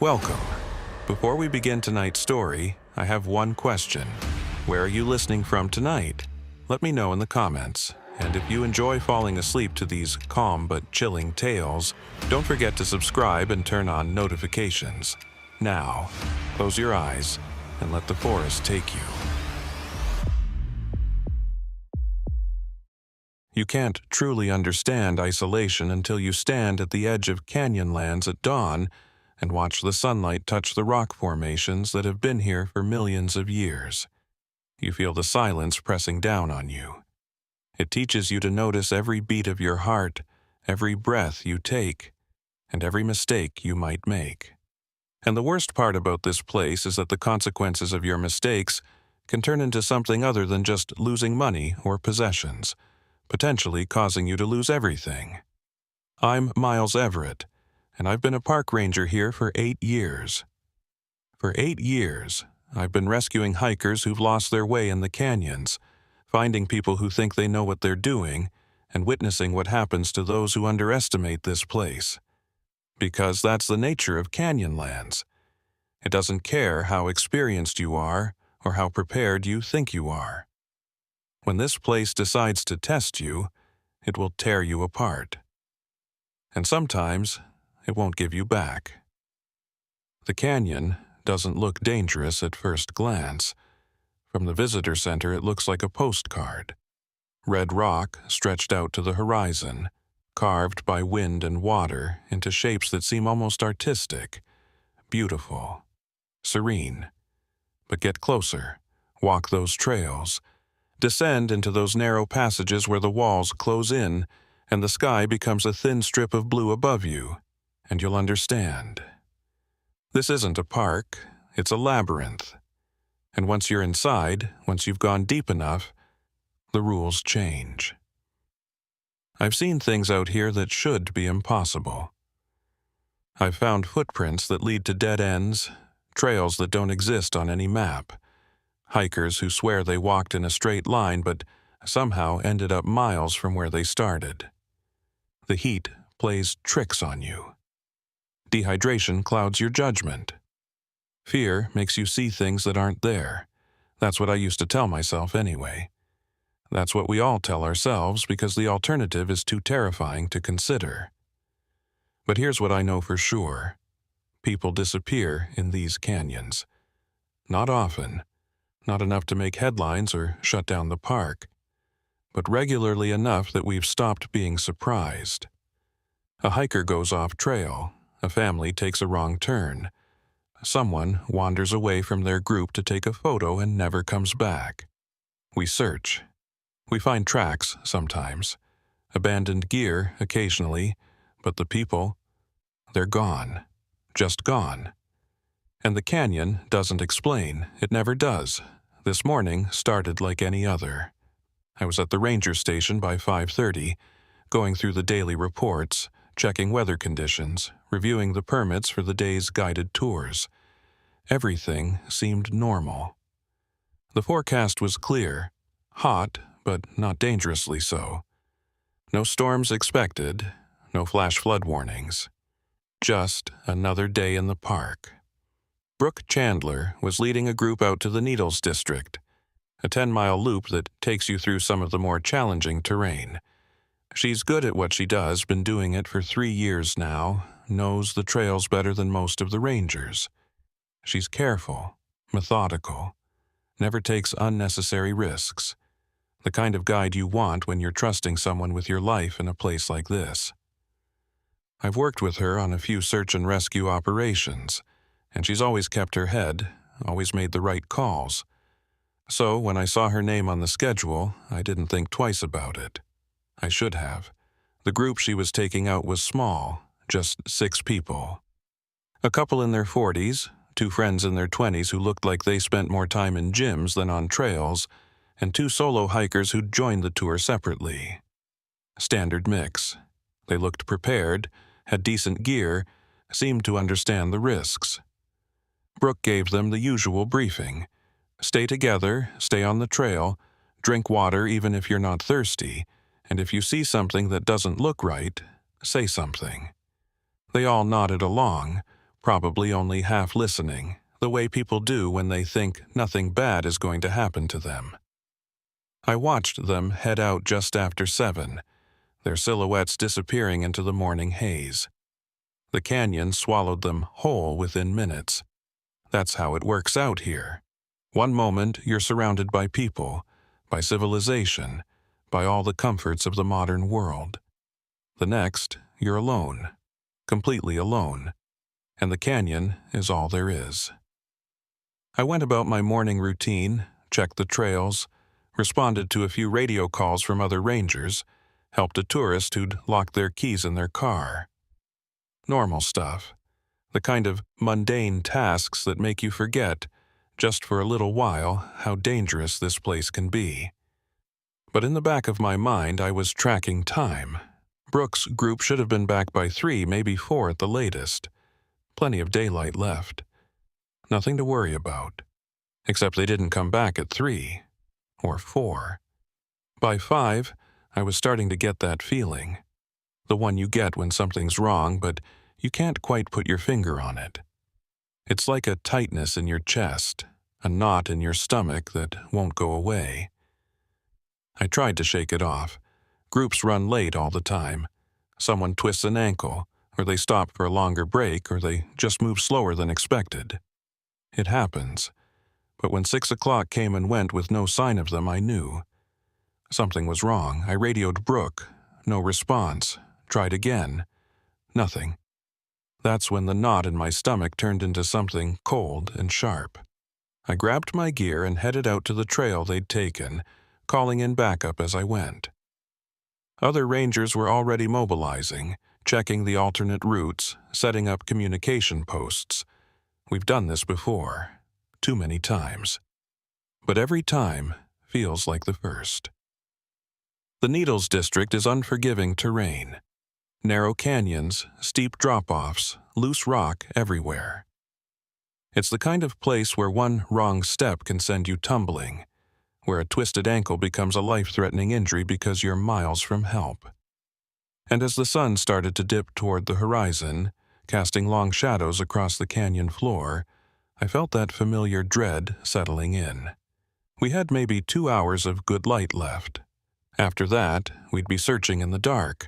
Welcome. Before we begin tonight's story, I have one question. Where are you listening from tonight? Let me know in the comments. And if you enjoy falling asleep to these calm but chilling tales, don't forget to subscribe and turn on notifications. Now, close your eyes and let the forest take you. You can't truly understand isolation until you stand at the edge of canyonlands at dawn and watch the sunlight touch the rock formations that have been here for millions of years. You feel the silence pressing down on you. It teaches you to notice every beat of your heart, every breath you take, and every mistake you might make. And the worst part about this place is that the consequences of your mistakes can turn into something other than just losing money or possessions, potentially causing you to lose everything. I'm Miles Everett, and I've been a park ranger here for 8 years. For 8 years, I've been rescuing hikers who've lost their way in the canyons, finding people who think they know what they're doing, and witnessing what happens to those who underestimate this place. Because that's the nature of Canyonlands. It doesn't care how experienced you are or how prepared you think you are. When this place decides to test you, it will tear you apart. And sometimes, it won't give you back. The canyon doesn't look dangerous at first glance. From the visitor center, it looks like a postcard. Red rock stretched out to the horizon, carved by wind and water into shapes that seem almost artistic, beautiful, serene. But get closer, walk those trails, descend into those narrow passages where the walls close in and the sky becomes a thin strip of blue above you, and you'll understand. This isn't a park, it's a labyrinth. And once you're inside, once you've gone deep enough, the rules change. I've seen things out here that should be impossible. I've found footprints that lead to dead ends, trails that don't exist on any map, hikers who swear they walked in a straight line but somehow ended up miles from where they started. The heat plays tricks on you. Dehydration clouds your judgment. Fear makes you see things that aren't there. That's what I used to tell myself anyway. That's what we all tell ourselves because the alternative is too terrifying to consider. But here's what I know for sure. People disappear in these canyons. Not often, not enough to make headlines or shut down the park, but regularly enough that we've stopped being surprised. A hiker goes off trail, a family takes a wrong turn, someone wanders away from their group to take a photo and never comes back. We search. We find tracks sometimes, abandoned gear occasionally, but the people, they're gone, just gone. And the canyon doesn't explain, it never does. This morning started like any other. I was at the ranger station by 5:30, going through the daily reports, checking weather conditions, reviewing the permits for the day's guided tours. Everything seemed normal. The forecast was clear, hot, but not dangerously so. No storms expected, no flash flood warnings. Just another day in the park. Brooke Chandler was leading a group out to the Needles District, a 10-mile loop that takes you through some of the more challenging terrain. She's good at what she does, been doing it for 3 years now, knows the trails better than most of the rangers. She's careful, methodical, never takes unnecessary risks. The kind of guide you want when you're trusting someone with your life in a place like this. I've worked with her on a few search and rescue operations, and she's always kept her head, always made the right calls. So when I saw her name on the schedule, I didn't think twice about it. I should have. The group she was taking out was small, just 6 people. A couple in their 40s, 2 friends in their 20s who looked like they spent more time in gyms than on trails, and 2 solo hikers who'd joined the tour separately. Standard mix. They looked prepared, had decent gear, seemed to understand the risks. Brooke gave them the usual briefing. Stay together, stay on the trail, drink water even if you're not thirsty, and if you see something that doesn't look right, say something. They all nodded along, probably only half listening, the way people do when they think nothing bad is going to happen to them. I watched them head out just after 7, their silhouettes disappearing into the morning haze. The canyon swallowed them whole within minutes. That's how it works out here. One moment you're surrounded by people, by civilization, by all the comforts of the modern world. The next, you're alone, completely alone, and the canyon is all there is. I went about my morning routine, checked the trails, responded to a few radio calls from other rangers, helped a tourist who'd locked their keys in their car. Normal stuff, the kind of mundane tasks that make you forget, just for a little while, how dangerous this place can be. But in the back of my mind, I was tracking time. Brooks' group should have been back by 3, maybe 4 at the latest. Plenty of daylight left. Nothing to worry about. Except they didn't come back at 3 or 4. By 5, I was starting to get that feeling. The one you get when something's wrong, but you can't quite put your finger on it. It's like a tightness in your chest, a knot in your stomach that won't go away. I tried to shake it off. Groups run late all the time. Someone twists an ankle, or they stop for a longer break, or they just move slower than expected. It happens. But when 6 o'clock came and went with no sign of them, I knew. Something was wrong. I radioed Brooke. No response. Tried again. Nothing. That's when the knot in my stomach turned into something cold and sharp. I grabbed my gear and headed out to the trail they'd taken, calling in backup as I went. Other rangers were already mobilizing, checking the alternate routes, setting up communication posts. We've done this before, too many times. But every time feels like the first. The Needles District is unforgiving terrain. Narrow canyons, steep drop-offs, loose rock everywhere. It's the kind of place where one wrong step can send you tumbling, where a twisted ankle becomes a life-threatening injury because you're miles from help. And as the sun started to dip toward the horizon, casting long shadows across the canyon floor, I felt that familiar dread settling in. We had maybe 2 hours of good light left. After that, we'd be searching in the dark,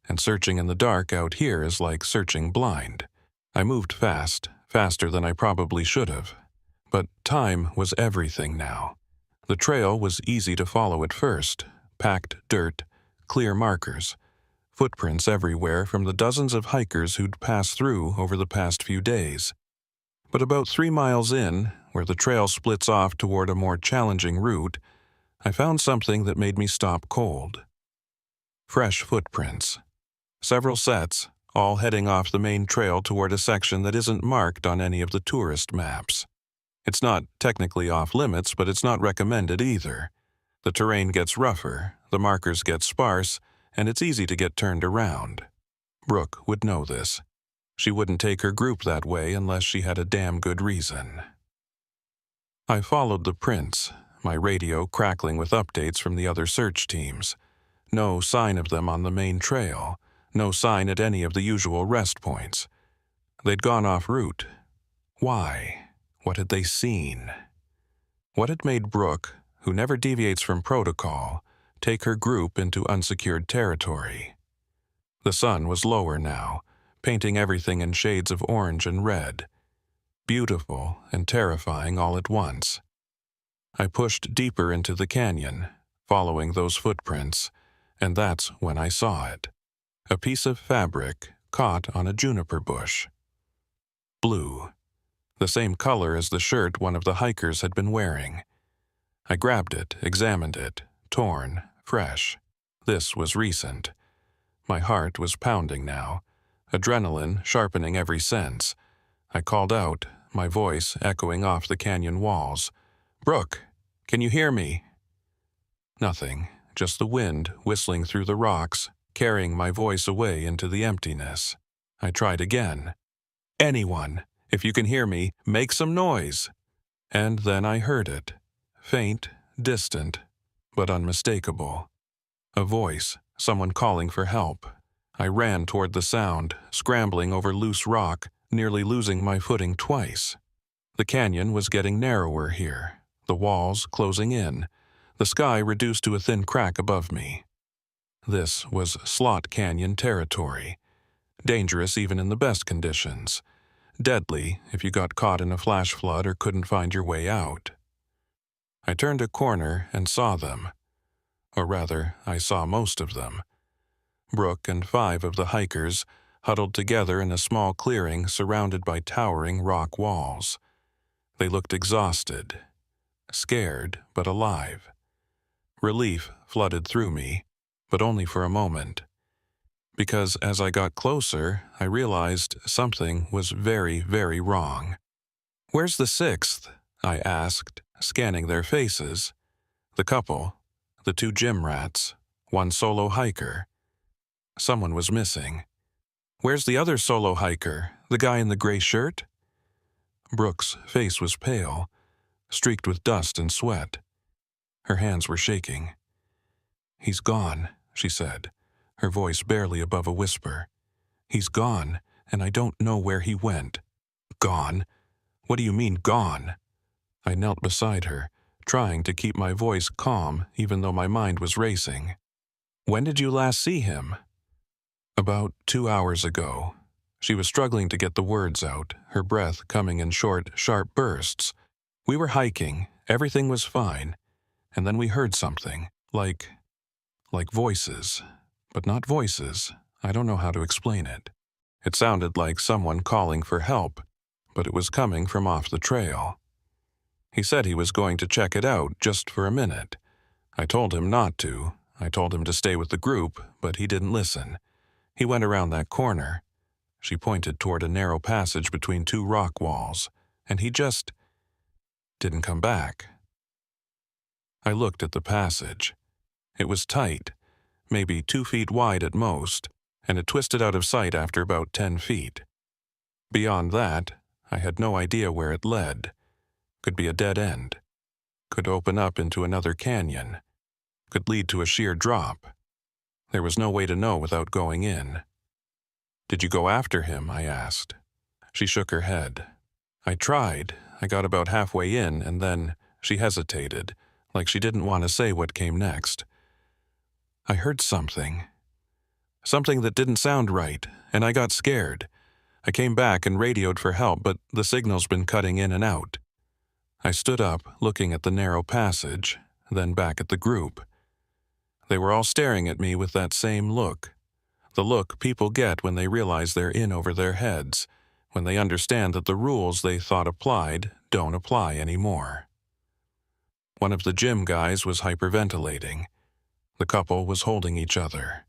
and searching in the dark out here is like searching blind. I moved fast, faster than I probably should have. But time was everything now. The trail was easy to follow at first, packed dirt, clear markers, footprints everywhere from the dozens of hikers who'd passed through over the past few days. But about 3 miles in, where the trail splits off toward a more challenging route, I found something that made me stop cold. Fresh footprints. Several sets, all heading off the main trail toward a section that isn't marked on any of the tourist maps. It's not technically off limits, but it's not recommended either. The terrain gets rougher, the markers get sparse, and it's easy to get turned around. Brooke would know this. She wouldn't take her group that way unless she had a damn good reason. I followed the prints, my radio crackling with updates from the other search teams. No sign of them on the main trail, no sign at any of the usual rest points. They'd gone off route. Why? What had they seen? What had made Brooke, who never deviates from protocol, take her group into unsecured territory? The sun was lower now, painting everything in shades of orange and red. Beautiful and terrifying all at once. I pushed deeper into the canyon, following those footprints, and that's when I saw it. A piece of fabric caught on a juniper bush. Blue. The same color as the shirt one of the hikers had been wearing. I grabbed it, examined it, torn, fresh. This was recent. My heart was pounding now, adrenaline sharpening every sense. I called out, my voice echoing off the canyon walls. "Brooke, can you hear me?" Nothing, just the wind whistling through the rocks, carrying my voice away into the emptiness. I tried again. "Anyone, if you can hear me, make some noise." And then I heard it. Faint, distant, but unmistakable. A voice, someone calling for help. I ran toward the sound, scrambling over loose rock, nearly losing my footing twice. The canyon was getting narrower here, the walls closing in, the sky reduced to a thin crack above me. This was Slot Canyon territory, dangerous even in the best conditions, deadly if you got caught in a flash flood or couldn't find your way out. I turned a corner and saw them. Or rather, I saw most of them. Brooke and 5 of the hikers huddled together in a small clearing surrounded by towering rock walls. They looked exhausted, scared but alive. Relief flooded through me, but only for a moment. Because as I got closer, I realized something was very, very wrong. "Where's the 6th?" I asked, scanning their faces. The couple, the 2 gym rats, 1 solo hiker. Someone was missing. "Where's the other solo hiker, the guy in the gray shirt?" Brooke's face was pale, streaked with dust and sweat. Her hands were shaking. "He's gone," she said, her voice barely above a whisper. "He's gone, and I don't know where he went." "Gone? What do you mean, gone?" I knelt beside her, trying to keep my voice calm even though my mind was racing. "When did you last see him?" "About 2 hours ago." She was struggling to get the words out, her breath coming in short, sharp bursts. "We were hiking, everything was fine, and then we heard something, like voices. But not voices. I don't know how to explain it. It sounded like someone calling for help, but it was coming from off the trail. He said he was going to check it out just for a minute. I told him not to. I told him to stay with the group, but he didn't listen. He went around that corner." She pointed toward a narrow passage between 2 rock walls, and he just didn't come back. I looked at the passage. It was tight, maybe 2 feet wide at most, and it twisted out of sight after about 10 feet. Beyond that, I had no idea where it led. Could be a dead end. Could open up into another canyon. Could lead to a sheer drop. There was no way to know without going in. "Did you go after him?" I asked. She shook her head. "I tried. I got about halfway in, and then she hesitated, like she didn't want to say what came next. I heard something. Something that didn't sound right, and I got scared. I came back and radioed for help, but the signal's been cutting in and out." I stood up, looking at the narrow passage, then back at the group. They were all staring at me with that same look. The look people get when they realize they're in over their heads, when they understand that the rules they thought applied don't apply anymore. One of the gym guys was hyperventilating. The couple was holding each other.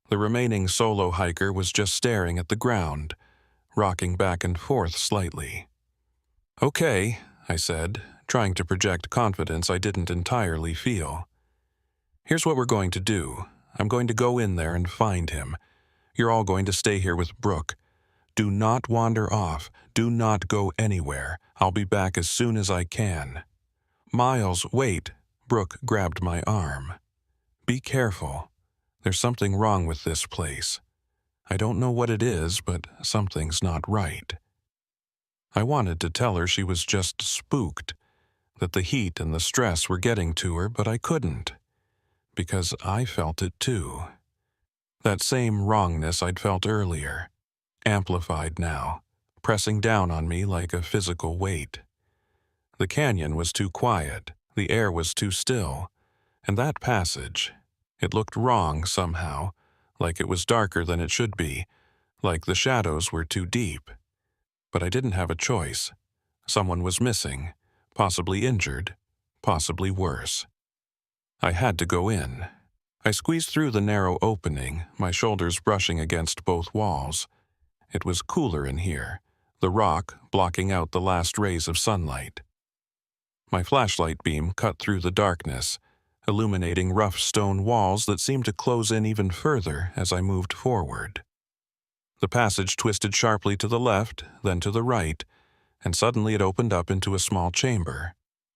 The remaining solo hiker was just staring at the ground, rocking back and forth slightly. "Okay," I said, trying to project confidence I didn't entirely feel. "Here's what we're going to do. I'm going to go in there and find him. You're all going to stay here with Brooke. Do not wander off. Do not go anywhere. I'll be back as soon as I can." "Miles, wait." Brooke grabbed my arm. "Be careful. There's something wrong with this place. I don't know what it is, but something's not right." I wanted to tell her she was just spooked, that the heat and the stress were getting to her, but I couldn't. Because I felt it too. That same wrongness I'd felt earlier, amplified now, pressing down on me like a physical weight. The canyon was too quiet, the air was too still, and that passage, it looked wrong somehow, like it was darker than it should be, like the shadows were too deep. But I didn't have a choice. Someone was missing, possibly injured, possibly worse. I had to go in. I squeezed through the narrow opening, my shoulders brushing against both walls. It was cooler in here, the rock blocking out the last rays of sunlight. My flashlight beam cut through the darkness, illuminating rough stone walls that seemed to close in even further as I moved forward. The passage twisted sharply to the left, then to the right, and suddenly it opened up into a small chamber.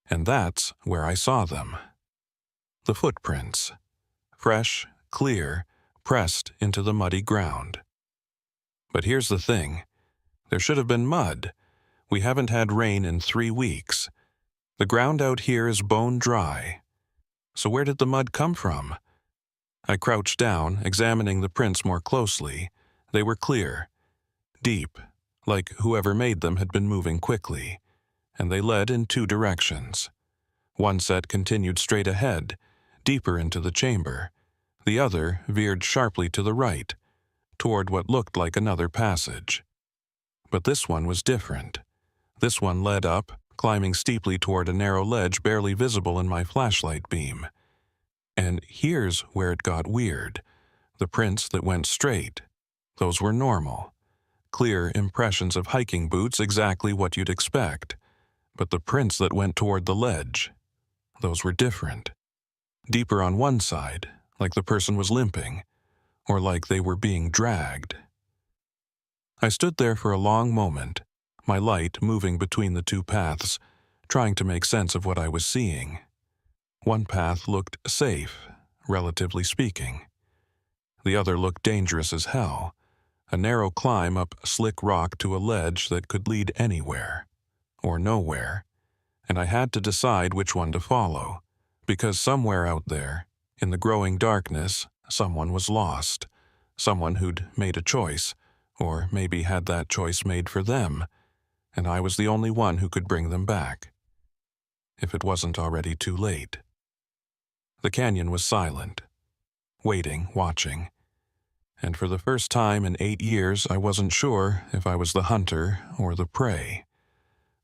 And that's where I saw them. The footprints. Fresh, clear, pressed into the muddy ground. But here's the thing. There should have been mud. We haven't had rain in 3 weeks. The ground out here is bone dry. So where did the mud come from? I crouched down, examining the prints more closely. They were clear, deep, like whoever made them had been moving quickly, and they led in 2 directions. One set continued straight ahead, deeper into the chamber. The other veered sharply to the right, toward what looked like another passage. But this one was different. This one led up, climbing steeply toward a narrow ledge barely visible in my flashlight beam. And here's where it got weird. The prints that went straight, those were normal. Clear impressions of hiking boots, exactly what you'd expect. But the prints that went toward the ledge, those were different. Deeper on one side, like the person was limping, or like they were being dragged. I stood there for a long moment, my light moving between the 2 paths, trying to make sense of what I was seeing. One path looked safe, relatively speaking. The other looked dangerous as hell, a narrow climb up slick rock to a ledge that could lead anywhere, or nowhere, and I had to decide which one to follow, because somewhere out there, in the growing darkness, someone was lost, someone who'd made a choice, or maybe had that choice made for them, and I was the only one who could bring them back, if it wasn't already too late. The canyon was silent, waiting, watching, and for the first time in 8 years I wasn't sure if I was the hunter or the prey.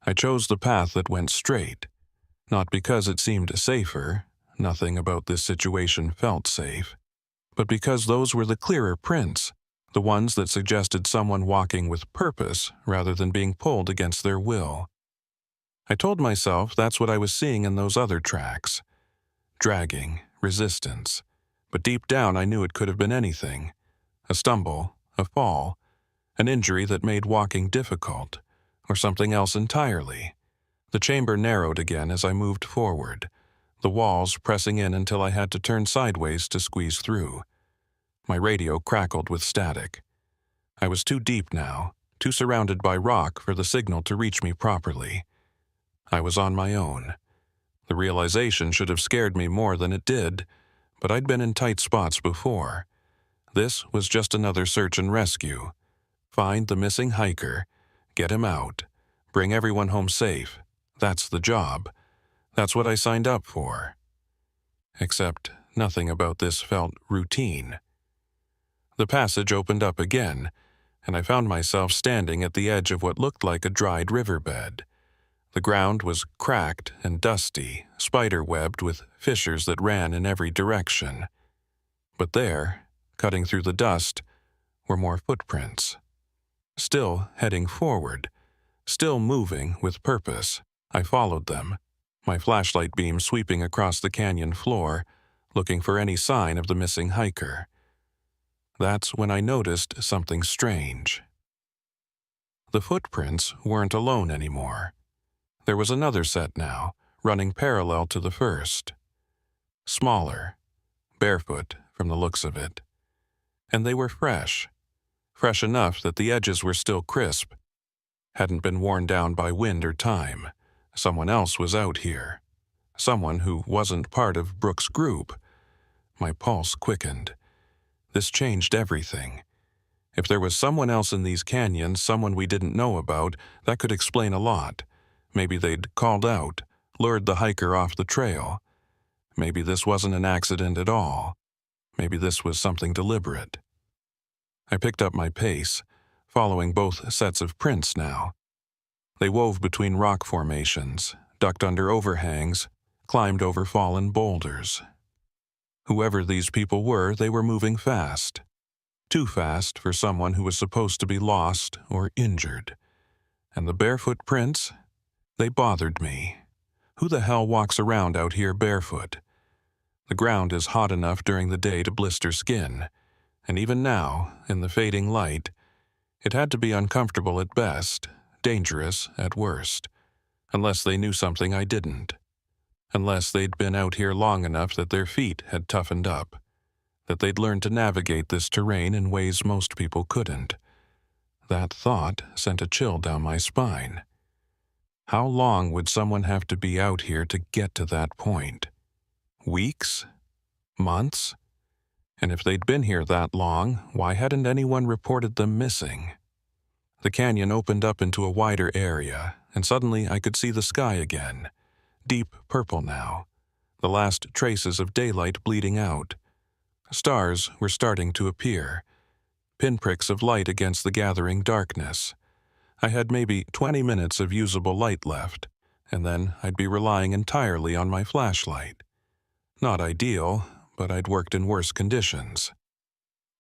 I chose the path that went straight, not because it seemed safer, nothing about this situation felt safe, but because those were the clearer prints, the ones that suggested someone walking with purpose rather than being pulled against their will. I told myself that's what I was seeing in those other tracks. Dragging, resistance. But deep down I knew it could have been anything. A stumble, a fall, an injury that made walking difficult, or something else entirely. The chamber narrowed again as I moved forward, the walls pressing in until I had to turn sideways to squeeze through. My radio crackled with static. I was too deep now, too surrounded by rock for the signal to reach me properly. I was on my own. The realization should have scared me more than it did, but I'd been in tight spots before. This was just another search and rescue. Find the missing hiker, get him out, bring everyone home safe. That's the job. That's what I signed up for. Except nothing about this felt routine. The passage opened up again, and I found myself standing at the edge of what looked like a dried riverbed. The ground was cracked and dusty, spider-webbed with fissures that ran in every direction. But there, cutting through the dust, were more footprints. Still heading forward, still moving with purpose, I followed them, my flashlight beam sweeping across the canyon floor, looking for any sign of the missing hiker. That's when I noticed something strange. The footprints weren't alone anymore. There was another set now, running parallel to the first. Smaller, barefoot from the looks of it. And they were fresh enough that the edges were still crisp. Hadn't been worn down by wind or time. Someone else was out here. Someone who wasn't part of Brooke's group. My pulse quickened. This changed everything. If there was someone else in these canyons, someone we didn't know about, that could explain a lot. Maybe they'd called out, lured the hiker off the trail. Maybe this wasn't an accident at all. Maybe this was something deliberate. I picked up my pace, following both sets of prints now. They wove between rock formations, ducked under overhangs, climbed over fallen boulders. Whoever these people were, they were moving fast. Too fast for someone who was supposed to be lost or injured. And the barefoot prints? They bothered me. Who the hell walks around out here barefoot? The ground is hot enough during the day to blister skin, and even now, in the fading light, it had to be uncomfortable at best, dangerous at worst, unless they knew something I didn't. Unless they'd been out here long enough that their feet had toughened up, that they'd learned to navigate this terrain in ways most people couldn't. That thought sent a chill down my spine. How long would someone have to be out here to get to that point? Weeks? Months? And if they'd been here that long, why hadn't anyone reported them missing? The canyon opened up into a wider area, and suddenly I could see the sky again, deep purple now, the last traces of daylight bleeding out. Stars were starting to appear, pinpricks of light against the gathering darkness. I had maybe 20 minutes of usable light left, and then I'd be relying entirely on my flashlight. Not ideal, but I'd worked in worse conditions.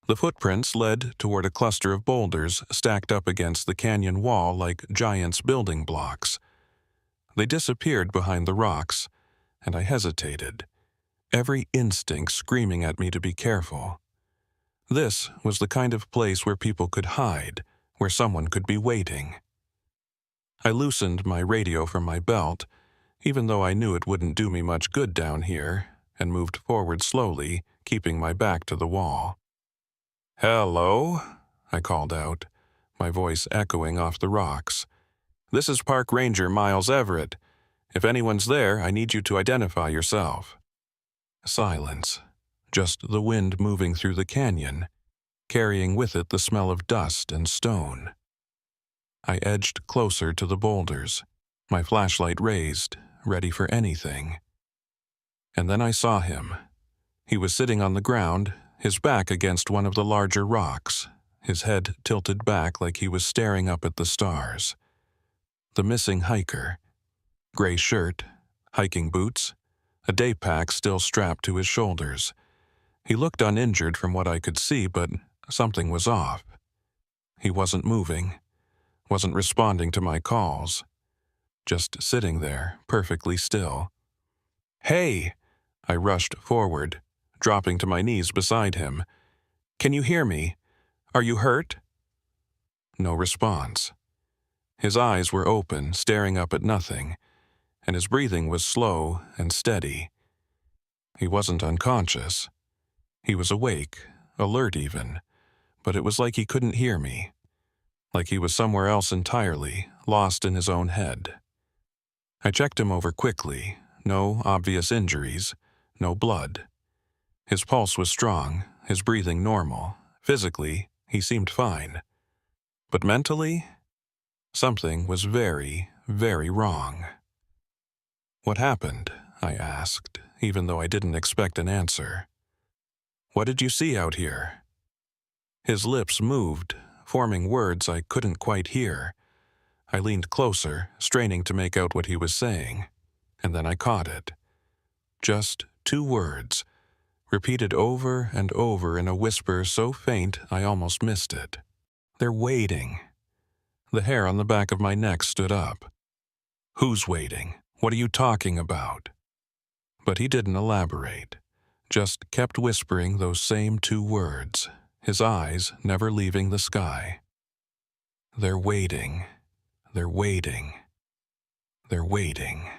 The footprints led toward a cluster of boulders stacked up against the canyon wall like giants' building blocks. They disappeared behind the rocks, and I hesitated, every instinct screaming at me to be careful. This was the kind of place where people could hide, where someone could be waiting. I loosened my radio from my belt, even though I knew it wouldn't do me much good down here, and moved forward slowly, keeping my back to the wall. "Hello," I called out, my voice echoing off the rocks. "This is Park Ranger Miles Everett. If anyone's there, I need you to identify yourself." Silence. Just the wind moving through the canyon, carrying with it the smell of dust and stone. I edged closer to the boulders, my flashlight raised, ready for anything. And then I saw him. He was sitting on the ground, his back against one of the larger rocks, his head tilted back like he was staring up at the stars. The missing hiker. Gray shirt, hiking boots, a day pack still strapped to his shoulders. He looked uninjured from what I could see, but something was off. He wasn't moving, wasn't responding to my calls, just sitting there, perfectly still. "Hey!" I rushed forward, dropping to my knees beside him. "Can you hear me? Are you hurt?" No response. His eyes were open, staring up at nothing, and his breathing was slow and steady. He wasn't unconscious. He was awake, alert even, but it was like he couldn't hear me, like he was somewhere else entirely, lost in his own head. I checked him over quickly. No obvious injuries, no blood. His pulse was strong, his breathing normal. Physically, he seemed fine. But mentally, something was very, very wrong. "What happened?" I asked, even though I didn't expect an answer. "What did you see out here?" His lips moved, forming words I couldn't quite hear. I leaned closer, straining to make out what he was saying, and then I caught it. Just 2 words, repeated over and over in a whisper so faint I almost missed it. "They're waiting." The hair on the back of my neck stood up. "Who's waiting? What are you talking about?" But he didn't elaborate, just kept whispering those same 2 words, his eyes never leaving the sky. "They're waiting. They're waiting. They're waiting."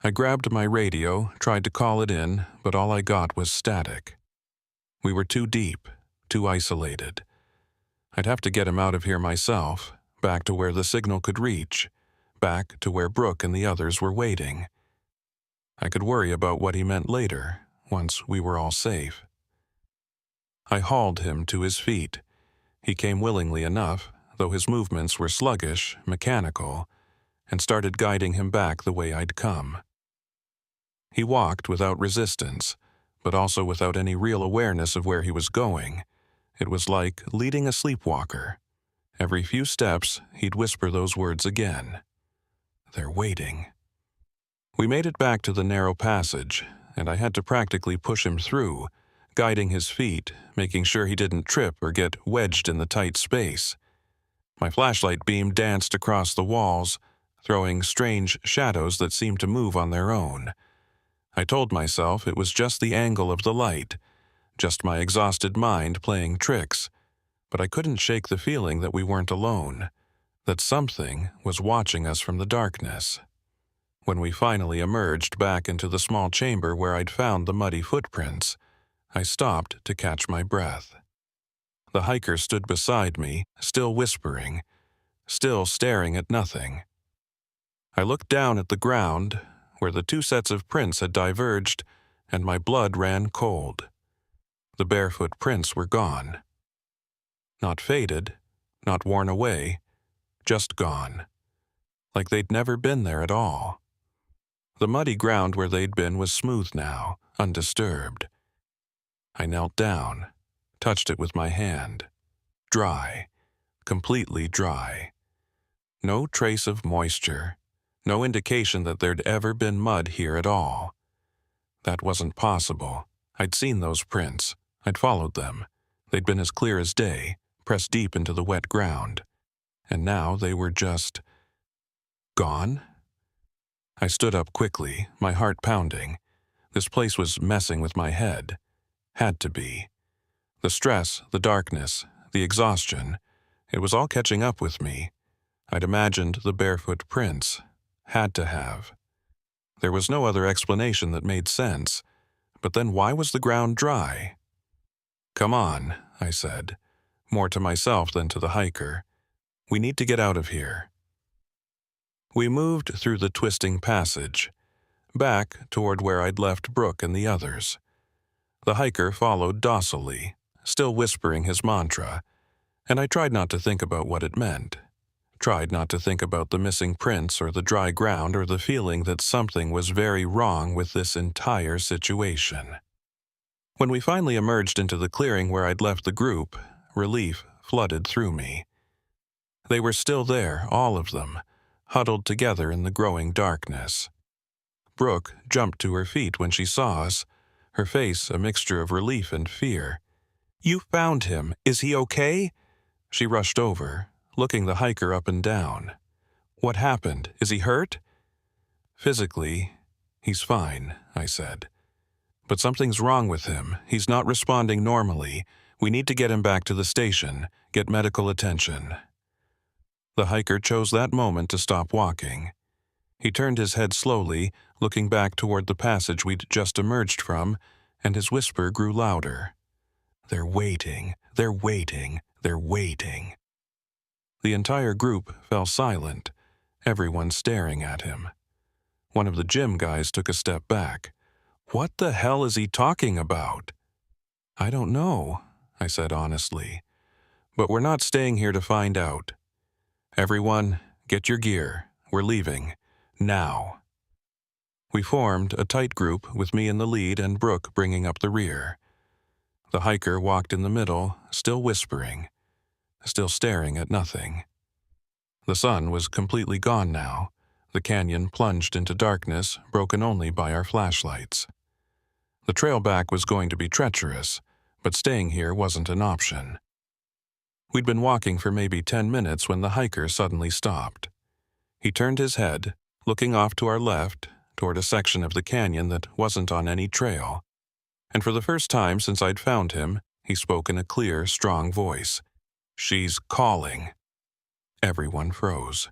I grabbed my radio, tried to call it in, but all I got was static. We were too deep, too isolated. I'd have to get him out of here myself, back to where the signal could reach, back to where Brooke and the others were waiting. I could worry about what he meant later, once we were all safe. I hauled him to his feet. He came willingly enough, though his movements were sluggish, mechanical, and started guiding him back the way I'd come. He walked without resistance, but also without any real awareness of where he was going. It was like leading a sleepwalker. Every few steps, he'd whisper those words again. "They're waiting." We made it back to the narrow passage, and I had to practically push him through, guiding his feet, making sure he didn't trip or get wedged in the tight space. My flashlight beam danced across the walls, throwing strange shadows that seemed to move on their own. I told myself it was just the angle of the light, just my exhausted mind playing tricks, but I couldn't shake the feeling that we weren't alone, that something was watching us from the darkness. When we finally emerged back into the small chamber where I'd found the muddy footprints, I stopped to catch my breath. The hiker stood beside me, still whispering, still staring at nothing. I looked down at the ground, where the two sets of prints had diverged, and my blood ran cold. The barefoot prints were gone. Not faded, not worn away, just gone. Like they'd never been there at all. The muddy ground where they'd been was smooth now, undisturbed. I knelt down, touched it with my hand. Dry, completely dry. No trace of moisture, no indication that there'd ever been mud here at all. That wasn't possible. I'd seen those prints. I'd followed them. They'd been as clear as day, pressed deep into the wet ground. And now they were just gone? I stood up quickly, my heart pounding. This place was messing with my head. Had to be. The stress, the darkness, the exhaustion, it was all catching up with me. I'd imagined the barefoot prints. Had to have. There was no other explanation that made sense. But then why was the ground dry? "Come on," I said, more to myself than to the hiker. "We need to get out of here." We moved through the twisting passage, back toward where I'd left Brooke and the others. The hiker followed docilely, still whispering his mantra, and I tried not to think about what it meant. Tried not to think about the missing prints or the dry ground or the feeling that something was very wrong with this entire situation. When we finally emerged into the clearing where I'd left the group, relief flooded through me. They were still there, all of them, huddled together in the growing darkness. Brooke jumped to her feet when she saw us, her face a mixture of relief and fear. "You found him. Is he okay?" She rushed over, looking the hiker up and down. "What happened? Is he hurt?" "Physically, he's fine," I said. "But something's wrong with him. He's not responding normally. We need to get him back to the station, get medical attention." The hiker chose that moment to stop walking. He turned his head slowly, looking back toward the passage we'd just emerged from, and his whisper grew louder. "They're waiting, they're waiting, they're waiting." The entire group fell silent, everyone staring at him. One of the gym guys took a step back. "What the hell is he talking about?" "I don't know," I said honestly. "But we're not staying here to find out. Everyone, get your gear. We're leaving. Now." We formed a tight group with me in the lead and Brooke bringing up the rear. The hiker walked in the middle, still whispering, still staring at nothing. The sun was completely gone now. The canyon plunged into darkness, broken only by our flashlights. The trail back was going to be treacherous, but staying here wasn't an option. We'd been walking for maybe 10 minutes when the hiker suddenly stopped. He turned his head, looking off to our left, toward a section of the canyon that wasn't on any trail. And for the first time since I'd found him, he spoke in a clear, strong voice. "She's calling." Everyone froze.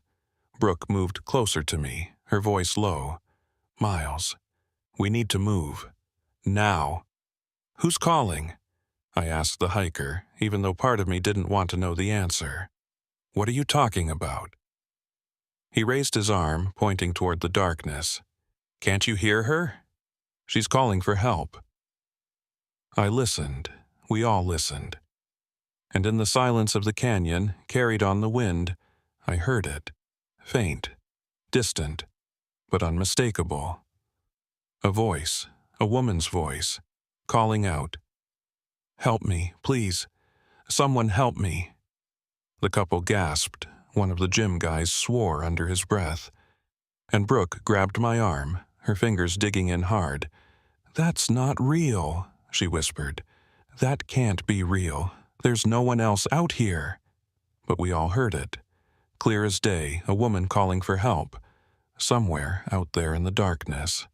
Brooke moved closer to me, her voice low. "Miles, we need to move. Now." "Who's calling?" I asked the hiker, even though part of me didn't want to know the answer. "What are you talking about?" He raised his arm, pointing toward the darkness. "Can't you hear her? She's calling for help." I listened. We all listened. And in the silence of the canyon, carried on the wind, I heard it. Faint, distant, but unmistakable. A voice, a woman's voice, calling out, "Help me, please. Someone help me." The couple gasped. One of the gym guys swore under his breath. And Brooke grabbed my arm, her fingers digging in hard. "That's not real," she whispered. "That can't be real. There's no one else out here." But we all heard it. Clear as day, a woman calling for help. Somewhere out there in the darkness.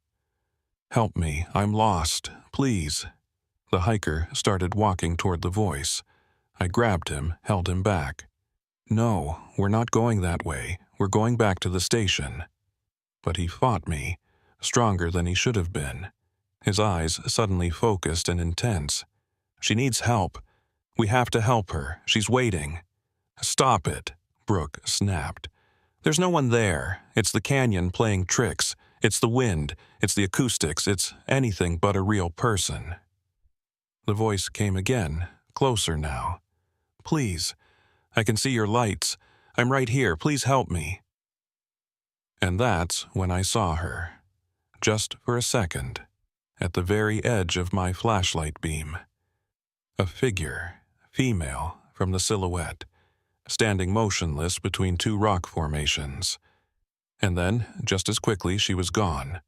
"Help me, I'm lost. Please." The hiker started walking toward the voice. I grabbed him, held him back. "No, we're not going that way. We're going back to the station." But he fought me, stronger than he should have been. His eyes suddenly focused and intense. "She needs help. We have to help her. She's waiting." "Stop it," Brooke snapped. "There's no one there. It's the canyon playing tricks. It's the wind. It's the acoustics. It's anything but a real person." The voice came again, closer now. "Please, I can see your lights. I'm right here. Please help me." And that's when I saw her, just for a second, at the very edge of my flashlight beam. A figure, female, from the silhouette, standing motionless between two rock formations. And then, just as quickly, she was gone,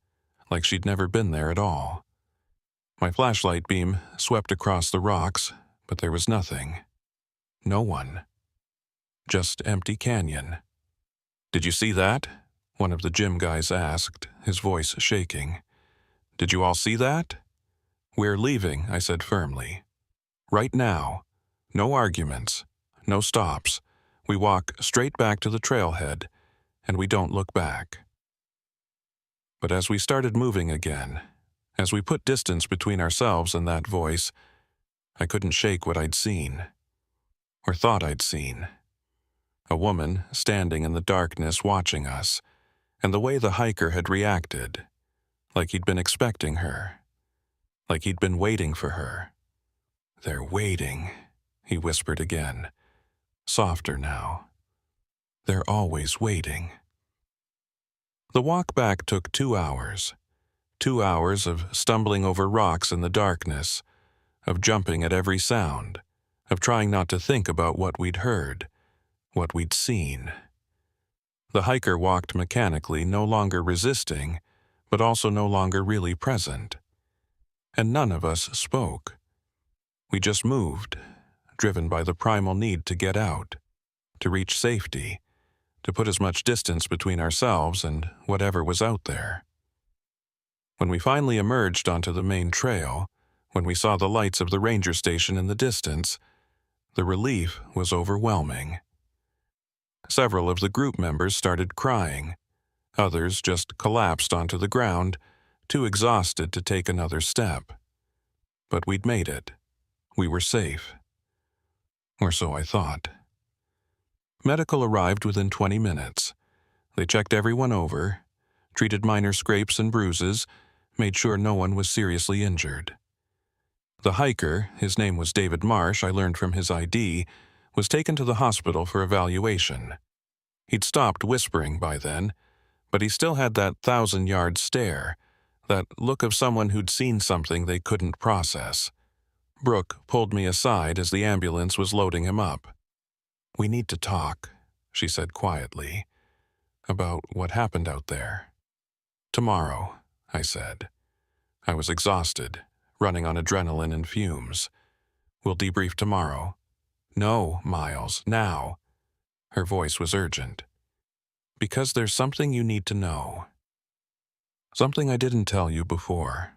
like she'd never been there at all. My flashlight beam swept across the rocks, but there was nothing. No one. Just empty canyon. "Did you see that?" one of the gym guys asked, his voice shaking. "Did you all see that?" "We're leaving," I said firmly. "Right now. No arguments. No stops. We walk straight back to the trailhead, and we don't look back." But as we started moving again, as we put distance between ourselves and that voice, I couldn't shake what I'd seen. Or thought I'd seen. A woman standing in the darkness watching us, and the way the hiker had reacted, like he'd been expecting her, like he'd been waiting for her. "They're waiting," he whispered again, softer now. "They're always waiting." The walk back took 2 hours. 2 hours of stumbling over rocks in the darkness, of jumping at every sound, of trying not to think about what we'd heard, what we'd seen. The hiker walked mechanically, no longer resisting, but also no longer really present. And none of us spoke. We just moved, driven by the primal need to get out, to reach safety, to put as much distance between ourselves and whatever was out there. When we finally emerged onto the main trail, when we saw the lights of the ranger station in the distance, the relief was overwhelming. Several of the group members started crying. Others just collapsed onto the ground, too exhausted to take another step. But we'd made it. We were safe. Or so I thought. Medical arrived within 20 minutes. They checked everyone over, treated minor scrapes and bruises, made sure no one was seriously injured. The hiker, his name was David Marsh, I learned from his ID, was taken to the hospital for evaluation. He'd stopped whispering by then, but he still had that 1,000-yard stare, that look of someone who'd seen something they couldn't process. Brooke pulled me aside as the ambulance was loading him up. "We need to talk," she said quietly, "about what happened out there." "Tomorrow," I said. I was exhausted, running on adrenaline and fumes. "We'll debrief tomorrow." "No, Miles, now." Her voice was urgent. "Because there's something you need to know. Something I didn't tell you before."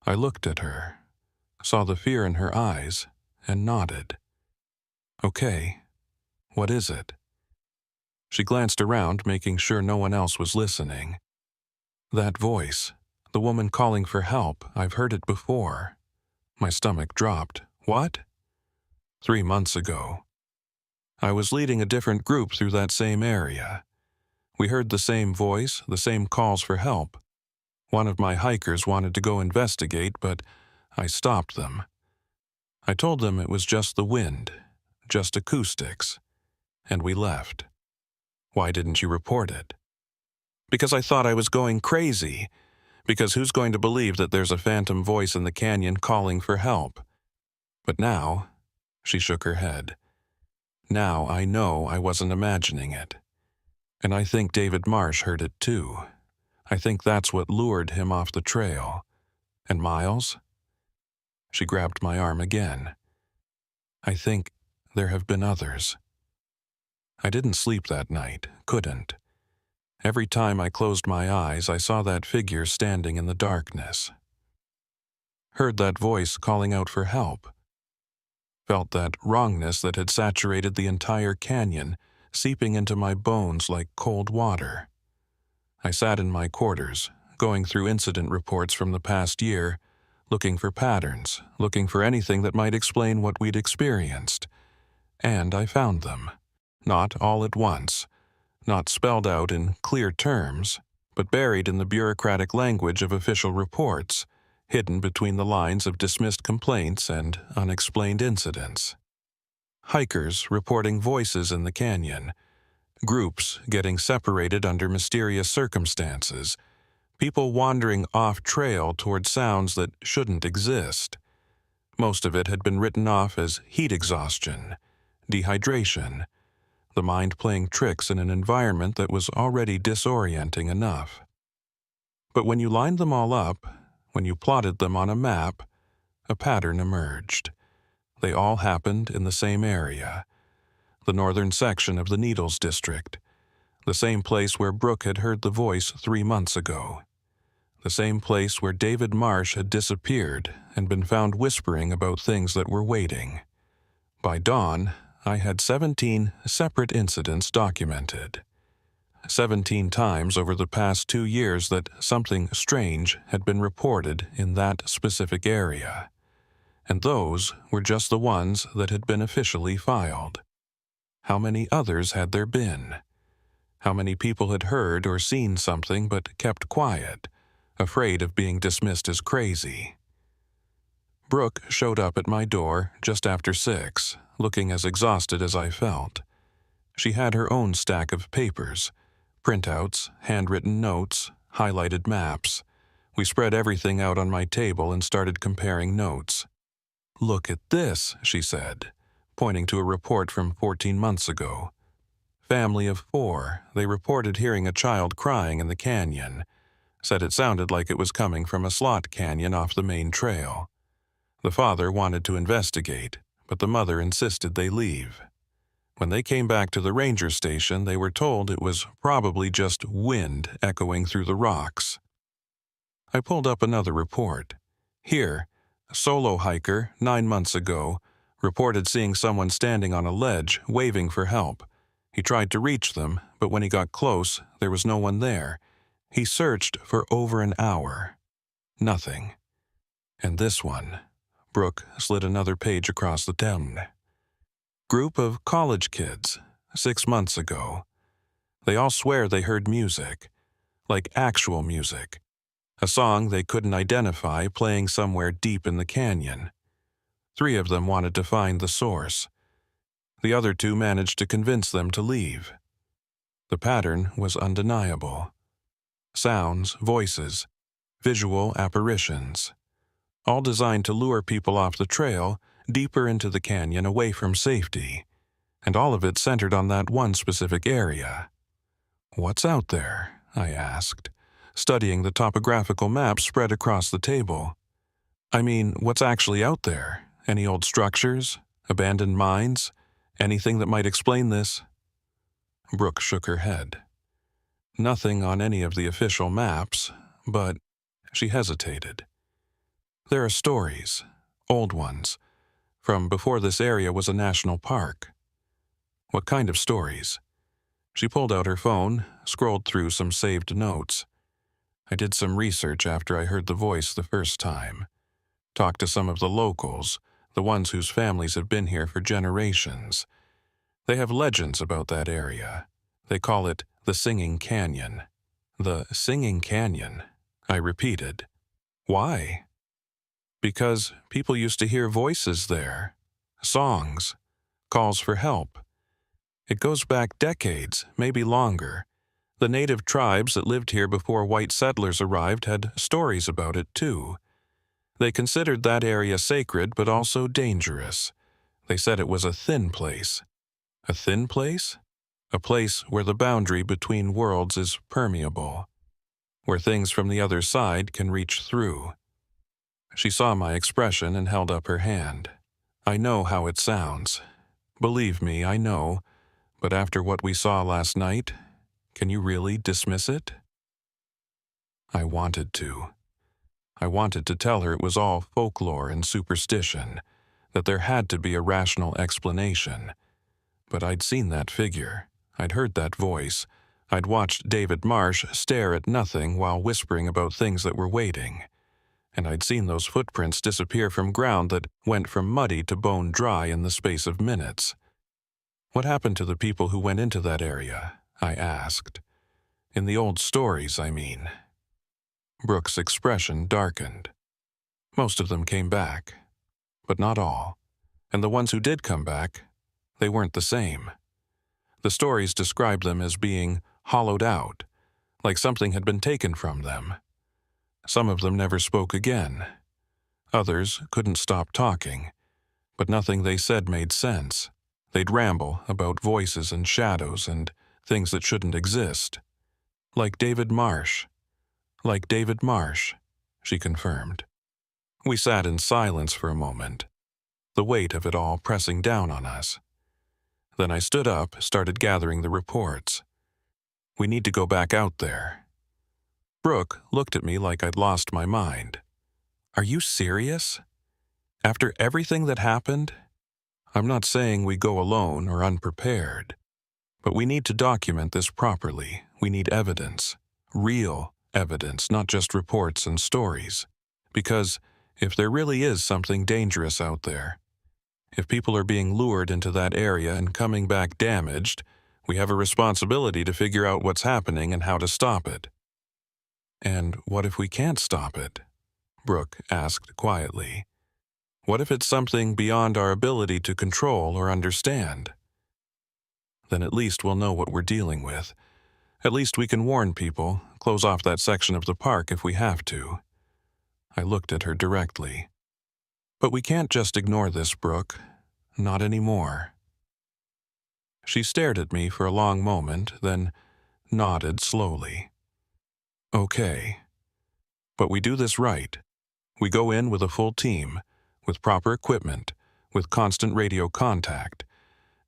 I looked at her, saw the fear in her eyes, and nodded. "Okay, what is it?" She glanced around, making sure no one else was listening. "That voice, the woman calling for help, I've heard it before." My stomach dropped. "What?" 3 months ago. I was leading a different group through that same area. We heard the same voice, the same calls for help. One of my hikers wanted to go investigate, but I stopped them. I told them it was just the wind, just acoustics, and we left. "Why didn't you report it?" "Because I thought I was going crazy. Because who's going to believe that there's a phantom voice in the canyon calling for help? But now," she shook her head, "now I know I wasn't imagining it. And I think David Marsh heard it too. I think that's what lured him off the trail. And Miles?" She grabbed my arm again. "I think there have been others." I didn't sleep that night, couldn't. Every time I closed my eyes, I saw that figure standing in the darkness. Heard that voice calling out for help. Felt that wrongness that had saturated the entire canyon, seeping into my bones like cold water. I sat in my quarters, going through incident reports from the past year, looking for patterns, looking for anything that might explain what we'd experienced. And I found them. Not all at once, not spelled out in clear terms, but buried in the bureaucratic language of official reports, hidden between the lines of dismissed complaints and unexplained incidents. Hikers reporting voices in the canyon, groups getting separated under mysterious circumstances, people wandering off-trail toward sounds that shouldn't exist. Most of it had been written off as heat exhaustion, dehydration, the mind playing tricks in an environment that was already disorienting enough. But when you lined them all up, when you plotted them on a map, a pattern emerged. They all happened in the same area, the northern section of the Needles District, the same place where Brooke had heard the voice 3 months ago, the same place where David Marsh had disappeared and been found whispering about things that were waiting. By dawn, I had 17 separate incidents documented. 17 times over the past 2 years that something strange had been reported in that specific area. And those were just the ones that had been officially filed. How many others had there been? How many people had heard or seen something but kept quiet, afraid of being dismissed as crazy? Brooke showed up at my door just after 6, looking as exhausted as I felt. She had her own stack of papers, printouts, handwritten notes, highlighted maps. We spread everything out on my table and started comparing notes. "Look at this," she said, pointing to a report from 14 months ago. Family of 4, they reported hearing a child crying in the canyon. Said it sounded like it was coming from a slot canyon off the main trail. The father wanted to investigate, but the mother insisted they leave. When they came back to the ranger station, they were told it was probably just wind echoing through the rocks. I pulled up another report. Here, a solo hiker, 9 months ago, reported seeing someone standing on a ledge, waving for help. He tried to reach them, but when he got close, there was no one there. He searched for over an hour. Nothing. And this one. Brooke slid another page across the tablet. Group of college kids, 6 months ago. They all swear they heard music, like actual music. A song they couldn't identify playing somewhere deep in the canyon. 3 of them wanted to find the source. The other 2 managed to convince them to leave. The pattern was undeniable. Sounds, voices, visual apparitions, all designed to lure people off the trail, deeper into the canyon away from safety, and all of it centered on that one specific area. "What's out there?" I asked, studying the topographical map spread across the table. "I mean, what's actually out there? Any old structures? Abandoned mines? Anything that might explain this?" Brooke shook her head. "Nothing on any of the official maps, but..." She hesitated. "There are stories, old ones, from before this area was a national park." "What kind of stories?" She pulled out her phone, scrolled through some saved notes. "I did some research after I heard the voice the first time. Talked to some of the locals, the ones whose families have been here for generations. They have legends about that area. They call it the Singing Canyon." "The Singing Canyon," I repeated. "Why?" "Because people used to hear voices there, songs, calls for help. It goes back decades, maybe longer. The native tribes that lived here before white settlers arrived had stories about it too. They considered that area sacred but also dangerous. They said it was a thin place." "A thin place?" "A place where the boundary between worlds is permeable, where things from the other side can reach through." She saw my expression and held up her hand. "I know how it sounds. Believe me, I know. But after what we saw last night, can you really dismiss it?" I wanted to. I wanted to tell her it was all folklore and superstition, that there had to be a rational explanation. But I'd seen that figure. I'd heard that voice. I'd watched David Marsh stare at nothing while whispering about things that were waiting. and I'd seen those footprints disappear from ground that went from muddy to bone dry in the space of minutes. What happened to the people who went into that area? I asked. In the old stories, I mean. Brooke's expression darkened. Most of them came back, but not all. And the ones who did come back, they weren't the same. The stories described them as being hollowed out, like something had been taken from them. Some of them never spoke again. Others couldn't stop talking, but nothing they said made sense. They'd ramble about voices and shadows and things that shouldn't exist. Like David Marsh. Like David Marsh, she confirmed. We sat in silence for a moment, the weight of it all pressing down on us. Then I stood up, started gathering the reports. We need to go back out there. Brooke looked at me like I'd lost my mind. Are you serious? After everything that happened? I'm not saying we go alone or unprepared, but we need to document this properly. We need evidence. Real evidence, not just reports and stories. Because if there really is something dangerous out there, if people are being lured into that area and coming back damaged, we have a responsibility to figure out what's happening and how to stop it. And what if we can't stop it? Brooke asked quietly. What if it's something beyond our ability to control or understand? Then at least we'll know what we're dealing with. At least we can warn people, close off that section of the park if we have to. I looked at her directly. But we can't just ignore this, Brooke. Not anymore. She stared at me for a long moment, then nodded slowly. Okay. But we do this right. We go in with a full team, with proper equipment, with constant radio contact,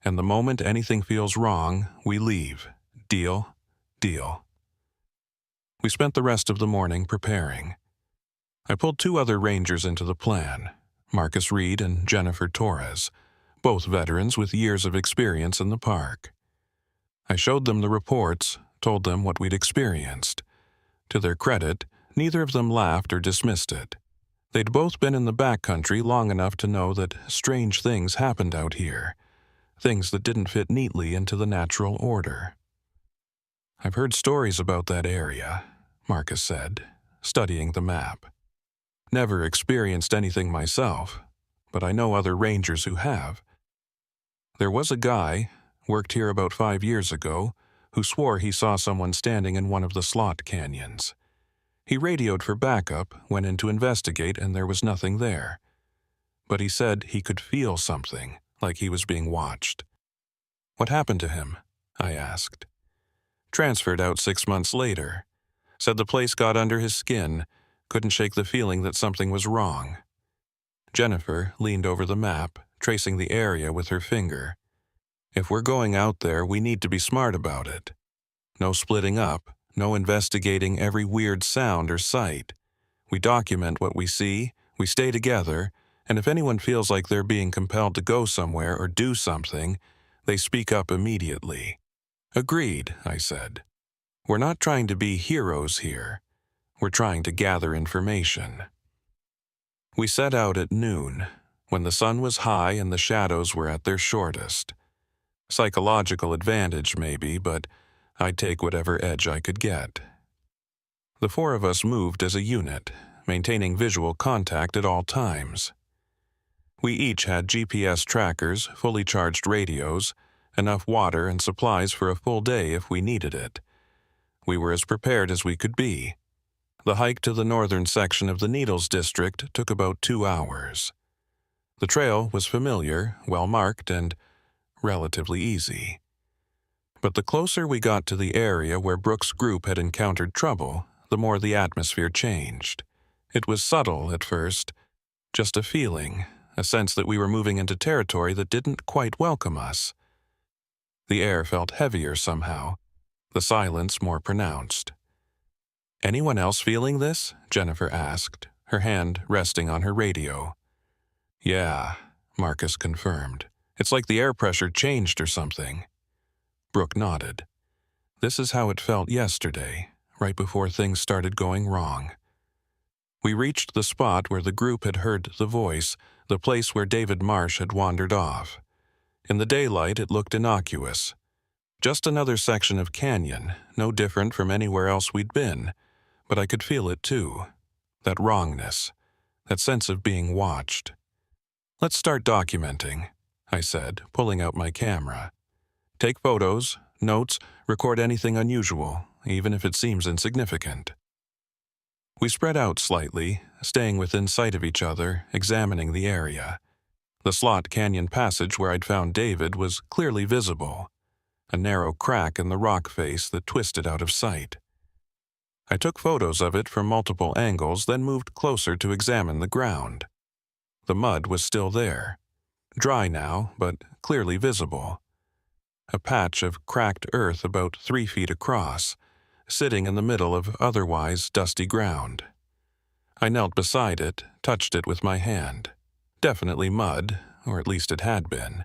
and the moment anything feels wrong, we leave. Deal? Deal. We spent the rest of the morning preparing. I pulled 2 other rangers into the plan, Marcus Reed and Jennifer Torres, both veterans with years of experience in the park. I showed them the reports, told them what we'd experienced. To their credit, neither of them laughed or dismissed it. They'd both been in the backcountry long enough to know that strange things happened out here, things that didn't fit neatly into the natural order. I've heard stories about that area, Marcus said, studying the map. Never experienced anything myself, but I know other rangers who have. There was a guy, worked here about 5 years ago, who swore he saw someone standing in one of the slot canyons. He radioed for backup, went in to investigate, and there was nothing there. But he said he could feel something, like he was being watched. What happened to him? I asked. Transferred out 6 months later. Said the place got under his skin, couldn't shake the feeling that something was wrong. Jennifer leaned over the map, tracing the area with her finger. If we're going out there, we need to be smart about it. No splitting up, no investigating every weird sound or sight. We document what we see, we stay together, and if anyone feels like they're being compelled to go somewhere or do something, they speak up immediately. Agreed, I said. We're not trying to be heroes here. We're trying to gather information. We set out at noon, when the sun was high and the shadows were at their shortest. Psychological advantage, maybe, but I'd take whatever edge I could get. The 4 of us moved as a unit, maintaining visual contact at all times. We each had GPS trackers, fully charged radios, enough water and supplies for a full day if we needed it. We were as prepared as we could be. The hike to the northern section of the Needles district took about 2 hours. The trail was familiar, well-marked, and relatively easy. But the closer we got to the area where Brooke's group had encountered trouble, the more the atmosphere changed. It was subtle at first, just a feeling, a sense that we were moving into territory that didn't quite welcome us. The air felt heavier somehow, the silence more pronounced. Anyone else feeling this? Jennifer asked, her hand resting on her radio. Yeah, Marcus confirmed. It's like the air pressure changed or something. Brooke nodded. This is how it felt yesterday, right before things started going wrong. We reached the spot where the group had heard the voice, the place where David Marsh had wandered off. In the daylight, it looked innocuous. Just another section of canyon, no different from anywhere else we'd been, but I could feel it too. That wrongness, that sense of being watched. "Let's start documenting," I said, pulling out my camera. "Take photos, notes, record anything unusual, even if it seems insignificant." We spread out slightly, staying within sight of each other, examining the area. The slot canyon passage where I'd found David was clearly visible, a narrow crack in the rock face that twisted out of sight. I took photos of it from multiple angles, then moved closer to examine the ground. The mud was still there, dry now, but clearly visible. A patch of cracked earth about 3 feet across, sitting in the middle of otherwise dusty ground. I knelt beside it, touched it with my hand. Definitely mud, or at least it had been.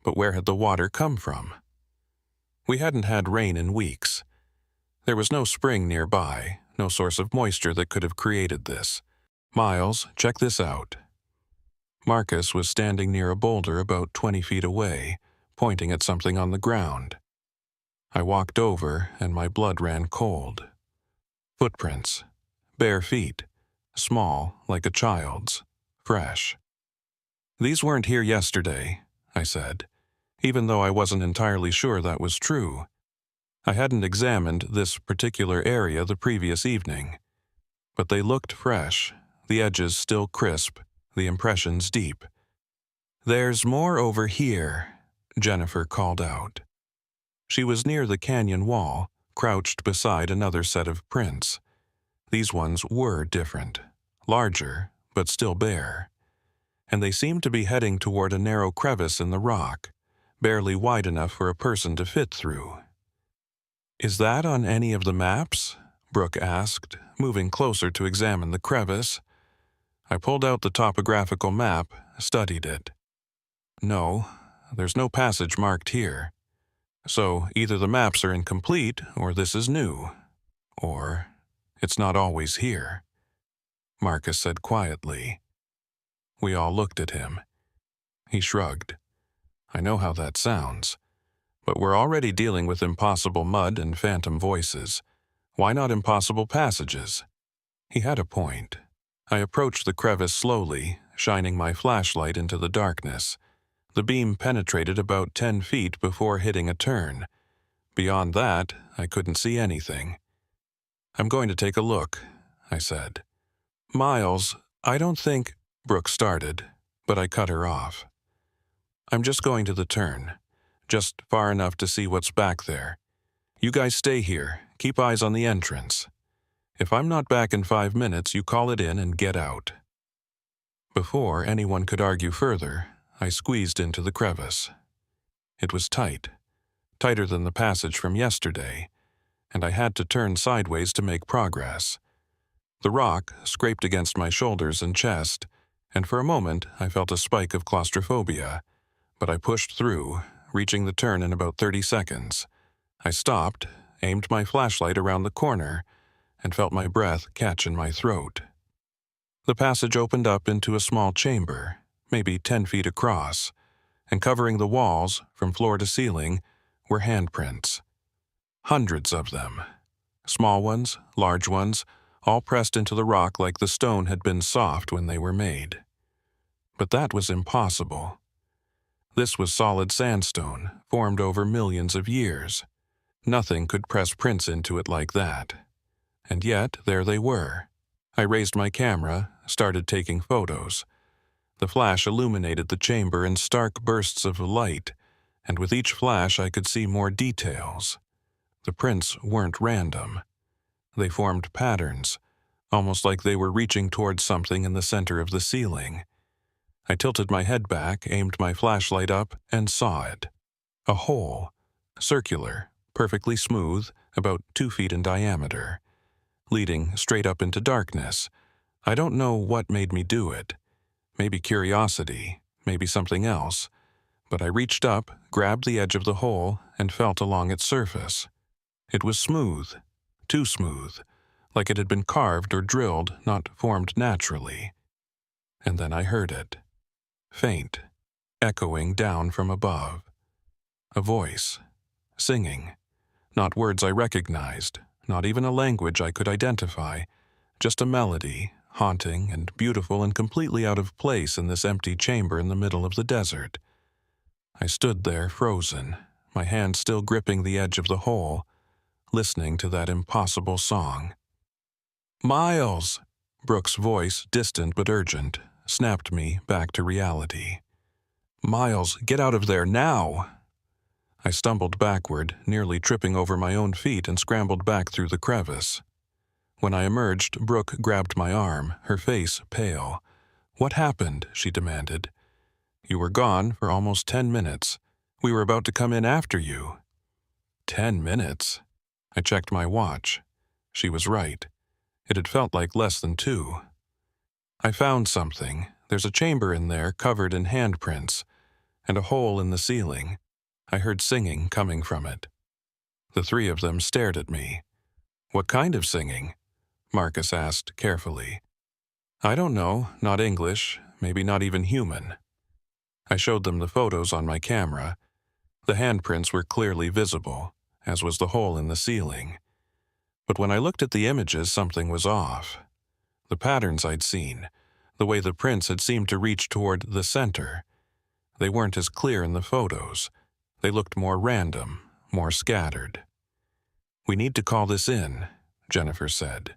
But where had the water come from? We hadn't had rain in weeks. There was no spring nearby, no source of moisture that could have created this. "Miles, check this out." Marcus was standing near a boulder about 20 feet away, pointing at something on the ground. I walked over, and my blood ran cold. Footprints. Bare feet. Small, like a child's. Fresh. "These weren't here yesterday," I said, even though I wasn't entirely sure that was true. I hadn't examined this particular area the previous evening. But they looked fresh, the edges still crisp, the impressions deep. "There's more over here," Jennifer called out. She was near the canyon wall, crouched beside another set of prints. These ones were different, larger, but still bare. And they seemed to be heading toward a narrow crevice in the rock, barely wide enough for a person to fit through. "Is that on any of the maps?" Brooke asked, moving closer to examine the crevice. I pulled out the topographical map, studied it. "No, there's no passage marked here. So either the maps are incomplete, or this is new. Or it's not always here," Marcus said quietly. We all looked at him. He shrugged. "I know how that sounds. But we're already dealing with impossible mud and phantom voices. Why not impossible passages?" He had a point. I approached the crevice slowly, shining my flashlight into the darkness. The beam penetrated about 10 feet before hitting a turn. Beyond that, I couldn't see anything. "I'm going to take a look," I said. "Miles, I don't think—" Brooke started, but I cut her off. "I'm just going to the turn. Just far enough to see what's back there. You guys stay here, keep eyes on the entrance. If I'm not back in 5 minutes, you call it in and get out." Before anyone could argue further, I squeezed into the crevice. It was tight, tighter than the passage from yesterday, and I had to turn sideways to make progress. The rock scraped against my shoulders and chest, and for a moment I felt a spike of claustrophobia, but I pushed through, reaching the turn in about 30 seconds. I stopped, aimed my flashlight around the corner, and felt my breath catch in my throat. The passage opened up into a small chamber, maybe 10 feet across, and covering the walls, from floor to ceiling, were handprints. Hundreds of them. Small ones, large ones, all pressed into the rock like the stone had been soft when they were made. But that was impossible. This was solid sandstone, formed over millions of years. Nothing could press prints into it like that. And yet, there they were. I raised my camera, started taking photos. The flash illuminated the chamber in stark bursts of light, and with each flash I could see more details. The prints weren't random. They formed patterns, almost like they were reaching towards something in the center of the ceiling. I tilted my head back, aimed my flashlight up, and saw it. A hole, circular, perfectly smooth, about 2 feet in diameter, leading straight up into darkness. I don't know what made me do it. Maybe curiosity, maybe something else. But I reached up, grabbed the edge of the hole, and felt along its surface. It was smooth, too smooth, like it had been carved or drilled, not formed naturally. And then I heard it, faint, echoing down from above. A voice, singing, not words I recognized, not even a language I could identify, just a melody, haunting and beautiful and completely out of place in this empty chamber in the middle of the desert. I stood there frozen, my hand still gripping the edge of the hole, listening to that impossible song. "Miles!" Brooke's voice, distant but urgent, snapped me back to reality. "Miles, get out of there now!" I stumbled backward, nearly tripping over my own feet, and scrambled back through the crevice. When I emerged, Brooke grabbed my arm, her face pale. "What happened?" she demanded. "You were gone for almost 10 minutes. We were about to come in after you." 10 minutes? I checked my watch. She was right. It had felt like less than 2. "I found something. There's a chamber in there covered in handprints, and a hole in the ceiling." I heard singing coming from it. The 3 of them stared at me. "What kind of singing?" Marcus asked carefully. "I don't know, not English, maybe not even human." I showed them the photos on my camera. The handprints were clearly visible, as was the hole in the ceiling. But when I looked at the images, something was off. The patterns I'd seen, the way the prints had seemed to reach toward the center, they weren't as clear in the photos. They looked more random, more scattered. "We need to call this in," Jennifer said.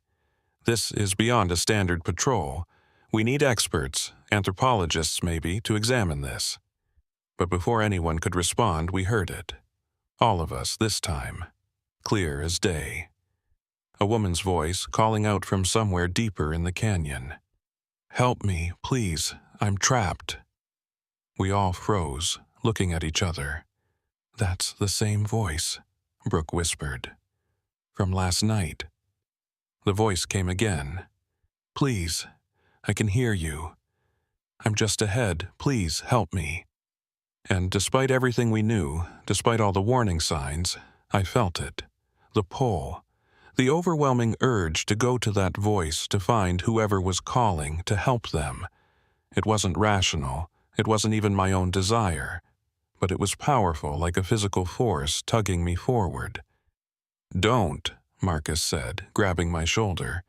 "This is beyond a standard patrol. We need experts, anthropologists maybe, to examine this." But before anyone could respond, we heard it. All of us this time, clear as day. A woman's voice calling out from somewhere deeper in the canyon. "Help me, please, I'm trapped." We all froze, looking at each other. "That's the same voice," Brooke whispered. "From last night." The voice came again. "Please, I can hear you. I'm just ahead, please help me." And despite everything we knew, despite all the warning signs, I felt it. The pull. The overwhelming urge to go to that voice, to find whoever was calling, to help them. It wasn't rational. It wasn't even my own desire. But it was powerful, like a physical force tugging me forward. "Don't," Marcus said, grabbing my shoulder.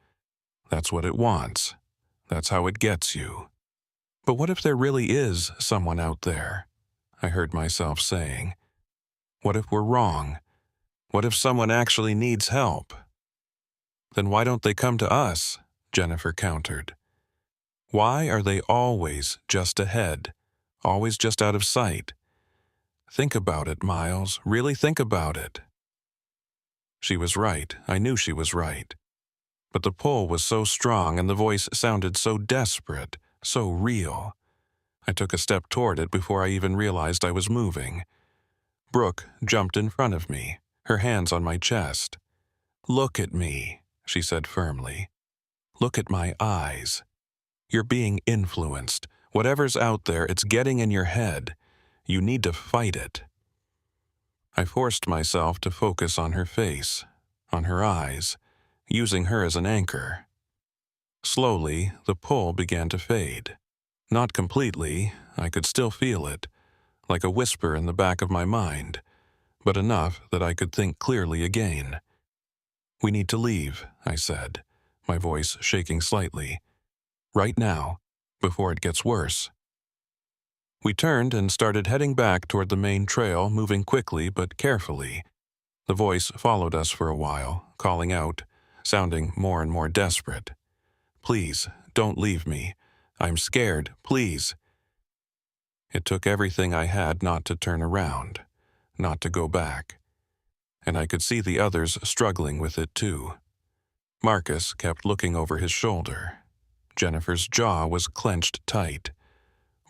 "That's what it wants. That's how it gets you." "But what if there really is someone out there?" I heard myself saying. "What if we're wrong? What if someone actually needs help?" "Then why don't they come to us?" Jennifer countered. "Why are they always just ahead, always just out of sight? Think about it, Miles. Really think about it." She was right. I knew she was right. But the pull was so strong and the voice sounded so desperate, so real. I took a step toward it before I even realized I was moving. Brooke jumped in front of me, her hands on my chest. "Look at me," she said firmly. "Look at my eyes. You're being influenced. Whatever's out there, it's getting in your head. You need to fight it." I forced myself to focus on her face, on her eyes, using her as an anchor. Slowly, the pull began to fade. Not completely, I could still feel it, like a whisper in the back of my mind, but enough that I could think clearly again. "We need to leave," I said, my voice shaking slightly. "Right now, before it gets worse." We turned and started heading back toward the main trail, moving quickly but carefully. The voice followed us for a while, calling out, sounding more and more desperate. "Please, don't leave me. I'm scared, please." It took everything I had not to turn around, not to go back. And I could see the others struggling with it too. Marcus kept looking over his shoulder. Jennifer's jaw was clenched tight.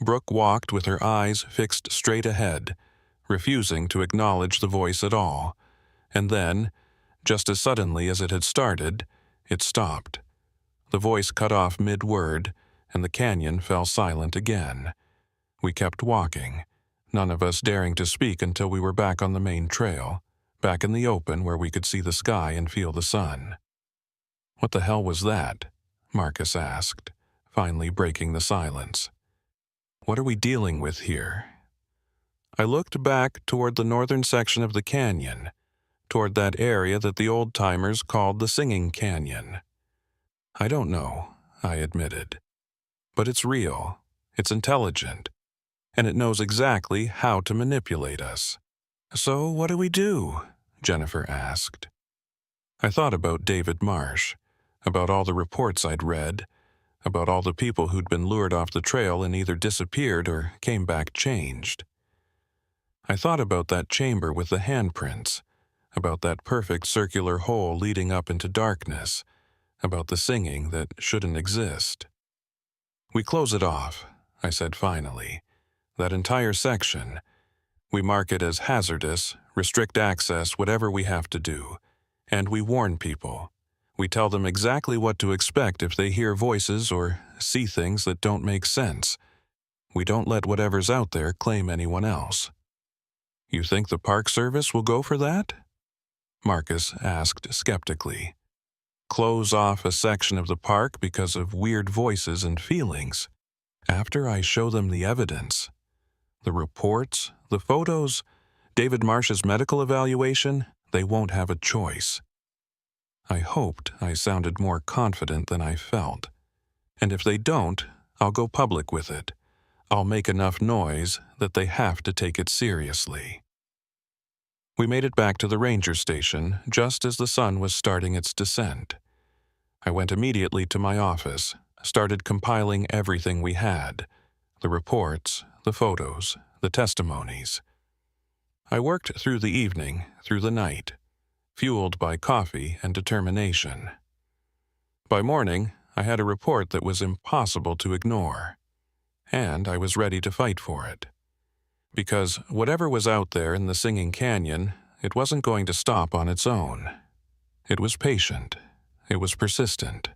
Brooke walked with her eyes fixed straight ahead, refusing to acknowledge the voice at all. And then, just as suddenly as it had started, it stopped. The voice cut off mid-word, and the canyon fell silent again. We kept walking, none of us daring to speak until we were back on the main trail, back in the open where we could see the sky and feel the sun. "What the hell was that?" Marcus asked, finally breaking the silence. "What are we dealing with here?" I looked back toward the northern section of the canyon, toward that area that the old-timers called the Singing Canyon. "I don't know," I admitted. "But it's real, it's intelligent, and it knows exactly how to manipulate us." "So what do we do?" Jennifer asked. I thought about David Marsh, about all the reports I'd read, about all the people who'd been lured off the trail and either disappeared or came back changed. I thought about that chamber with the handprints, about that perfect circular hole leading up into darkness, about the singing that shouldn't exist. "We close it off," I said finally. "That entire section. We mark it as hazardous, restrict access, whatever we have to do. And we warn people. We tell them exactly what to expect if they hear voices or see things that don't make sense. We don't let whatever's out there claim anyone else." "You think the Park Service will go for that?" Marcus asked skeptically. "Close off a section of the park because of weird voices and feelings? After I show them the evidence, the reports, the photos, David Marsh's medical evaluation, they won't have a choice." I hoped I sounded more confident than I felt. "And if they don't, I'll go public with it. I'll make enough noise that they have to take it seriously." We made it back to the ranger station just as the sun was starting its descent. I went immediately to my office, started compiling everything we had, the reports, the photos, the testimonies. I worked through the evening, through the night, fueled by coffee and determination. By morning, I had a report that was impossible to ignore, and I was ready to fight for it. Because whatever was out there in the Singing Canyon, it wasn't going to stop on its own. It was patient, it was persistent,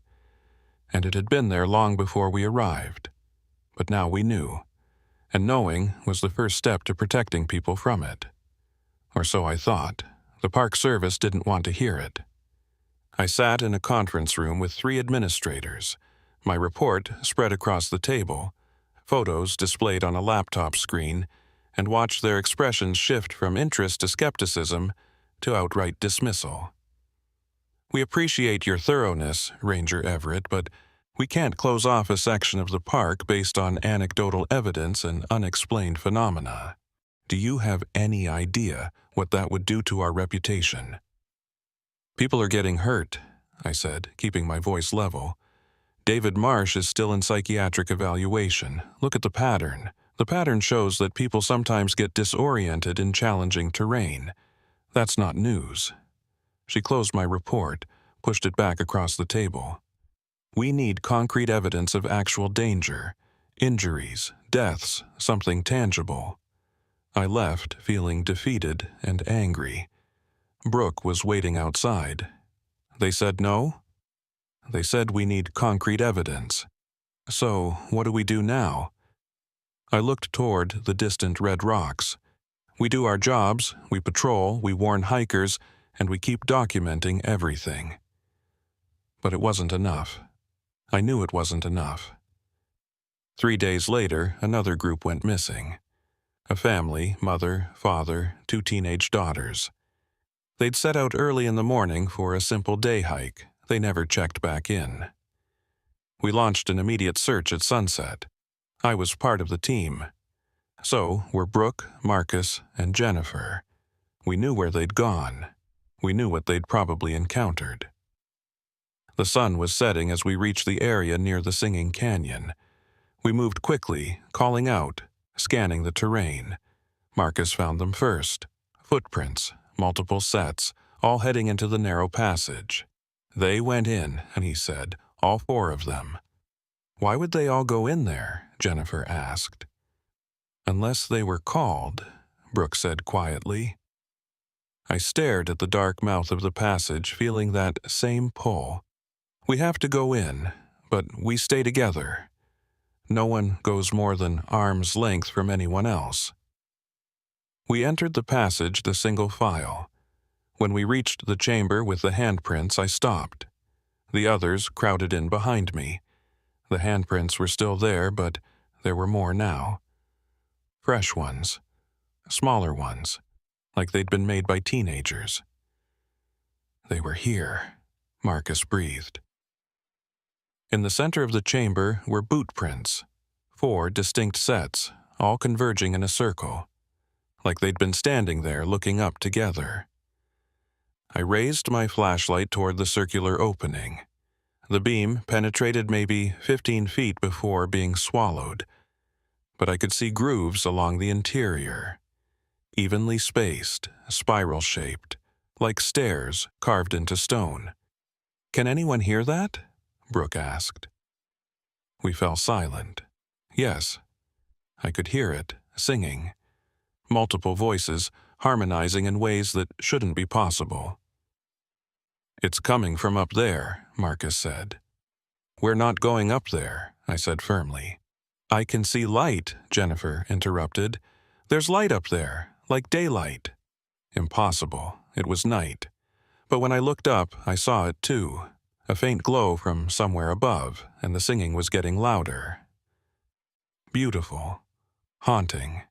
and it had been there long before we arrived. But now we knew, and knowing was the first step to protecting people from it. Or so I thought. The Park Service didn't want to hear it. I sat in a conference room with 3 administrators, my report spread across the table, photos displayed on a laptop screen, and watched their expressions shift from interest to skepticism to outright dismissal. "We appreciate your thoroughness, Ranger Everett, but we can't close off a section of the park based on anecdotal evidence and unexplained phenomena. Do you have any idea what that would do to our reputation?" "People are getting hurt," I said, keeping my voice level. "David Marsh is still in psychiatric evaluation. Look at the pattern. The pattern shows that people sometimes get disoriented in challenging terrain. That's not news." She closed my report, pushed it back across the table. "We need concrete evidence of actual danger, injuries, deaths, something tangible." I left feeling defeated and angry. Brooke was waiting outside. "They said no?" "They said we need concrete evidence." "So, what do we do now?" I looked toward the distant red rocks. "We do our jobs, we patrol, we warn hikers, and we keep documenting everything." But it wasn't enough. I knew it wasn't enough. 3 days later, another group went missing. A family, mother, father, 2 teenage daughters. They'd set out early in the morning for a simple day hike. They never checked back in. We launched an immediate search at sunset. I was part of the team. So were Brooke, Marcus, and Jennifer. We knew where they'd gone. We knew what they'd probably encountered. The sun was setting as we reached the area near the Singing Canyon. We moved quickly, calling out, scanning the terrain. Marcus found them first. Footprints, multiple sets, all heading into the narrow passage. They went in, and he said, all 4 of them. "Why would they all go in there?" Jennifer asked. "Unless they were called," Brooke said quietly. I stared at the dark mouth of the passage, feeling that same pull. We have to go in, but we stay together. No one goes more than arm's length from anyone else. We entered the passage the single file. When we reached the chamber with the handprints, I stopped. The others crowded in behind me. The handprints were still there, but there were more now. Fresh ones. Smaller ones, like they'd been made by teenagers. They were here, Marcus breathed. In the center of the chamber were boot prints, 4 distinct sets, all converging in a circle, like they'd been standing there looking up together. I raised my flashlight toward the circular opening. The beam penetrated maybe 15 feet before being swallowed, but I could see grooves along the interior, evenly spaced, spiral-shaped, like stairs carved into stone. "Can anyone hear that?" Brooke asked. We fell silent. Yes, I could hear it, singing. Multiple voices, harmonizing in ways that shouldn't be possible. "It's coming from up there," Marcus said. "We're not going up there," I said firmly. "I can see light," Jennifer interrupted. "There's light up there, like daylight." Impossible. It was night. But when I looked up, I saw it too. A faint glow from somewhere above, and the singing was getting louder. Beautiful. Haunting.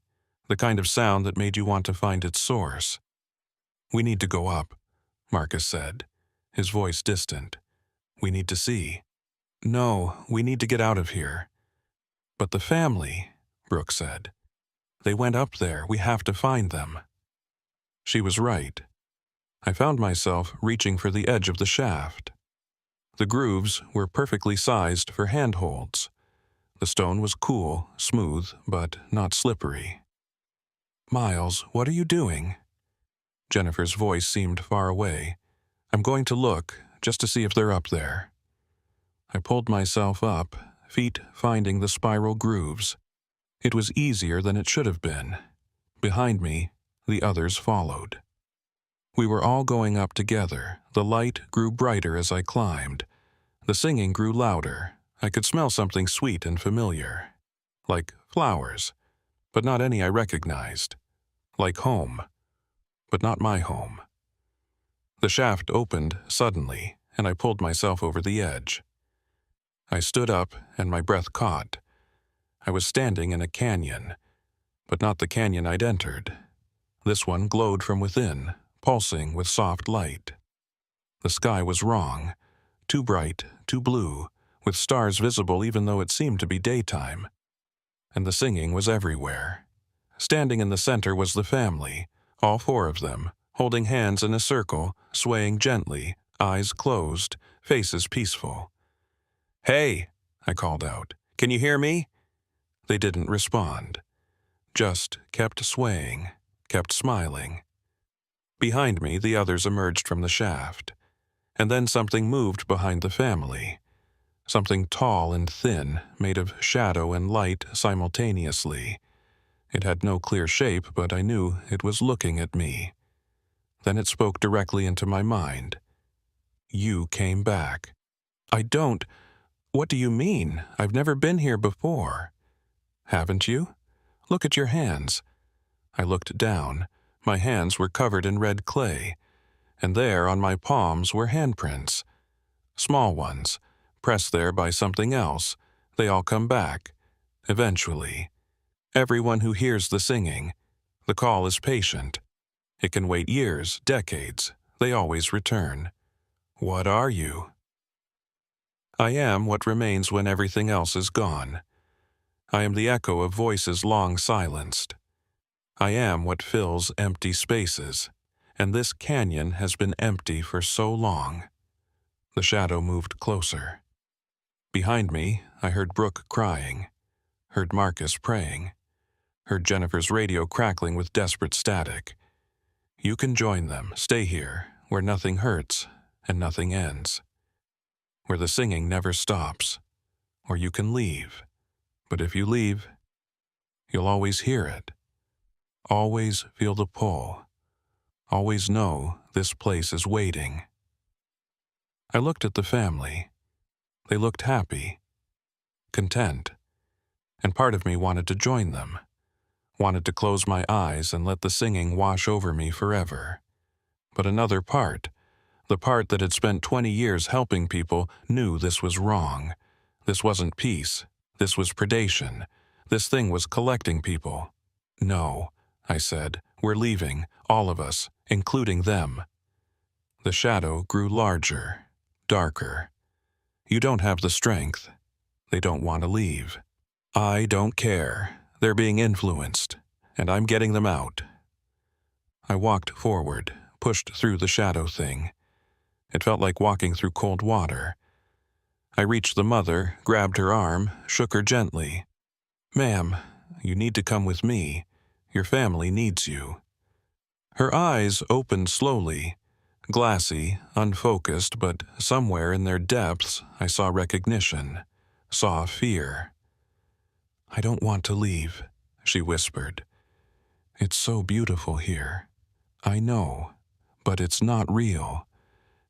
The kind of sound that made you want to find its source. "We need to go up," Marcus said, his voice distant. "We need to see." "No, we need to get out of here." "But the family," Brooke said. "They went up there. We have to find them." She was right. I found myself reaching for the edge of the shaft. The grooves were perfectly sized for handholds. The stone was cool, smooth, but not slippery. "Miles, what are you doing?" Jennifer's voice seemed far away. "I'm going to look, just to see if they're up there." I pulled myself up, feet finding the spiral grooves. It was easier than it should have been. Behind me, the others followed. We were all going up together. The light grew brighter as I climbed. The singing grew louder. I could smell something sweet and familiar. Like flowers, but not any I recognized. Like home, but not my home. The shaft opened suddenly, and I pulled myself over the edge. I stood up, and my breath caught. I was standing in a canyon, but not the canyon I'd entered. This one glowed from within, pulsing with soft light. The sky was wrong, too bright, too blue, with stars visible even though it seemed to be daytime. And the singing was everywhere. Standing in the center was the family, all 4 of them, holding hands in a circle, swaying gently, eyes closed, faces peaceful. "Hey," I called out, "can you hear me?" They didn't respond. Just kept swaying, kept smiling. Behind me, the others emerged from the shaft. And then something moved behind the family. Something tall and thin, made of shadow and light simultaneously. It had no clear shape, but I knew it was looking at me. Then it spoke directly into my mind. "You came back." "I don't. What do you mean? I've never been here before." "Haven't you? Look at your hands." I looked down. My hands were covered in red clay, and there on my palms were handprints. Small ones, pressed there by something else. They all come back, eventually. Everyone who hears the singing, the call is patient. It can wait years, decades. They always return. What are you? I am what remains when everything else is gone. I am the echo of voices long silenced. I am what fills empty spaces, and this canyon has been empty for so long. The shadow moved closer. Behind me, I heard Brooke crying, heard Marcus praying, heard Jennifer's radio crackling with desperate static. You can join them, stay here, where nothing hurts and nothing ends. Where the singing never stops. Or you can leave. But if you leave, you'll always hear it. Always feel the pull. Always know this place is waiting. I looked at the family. They looked happy, content, and part of me wanted to join them, wanted to close my eyes and let the singing wash over me forever. But another part, The part that had spent 20 years helping people knew this was wrong. This wasn't peace. This was predation. This thing was collecting people. "No," I said. "We're leaving, all of us, including them." The shadow grew larger, darker. "You don't have the strength. They don't want to leave. I don't care. They're being influenced, and I'm getting them out." I walked forward, pushed through the shadow thing. It felt like walking through cold water. I reached the mother, grabbed her arm, shook her gently. "Ma'am, you need to come with me. Your family needs you." Her eyes opened slowly, glassy, unfocused, but somewhere in their depths I saw recognition, saw fear. "I don't want to leave," she whispered. "It's so beautiful here. I know, but it's not real,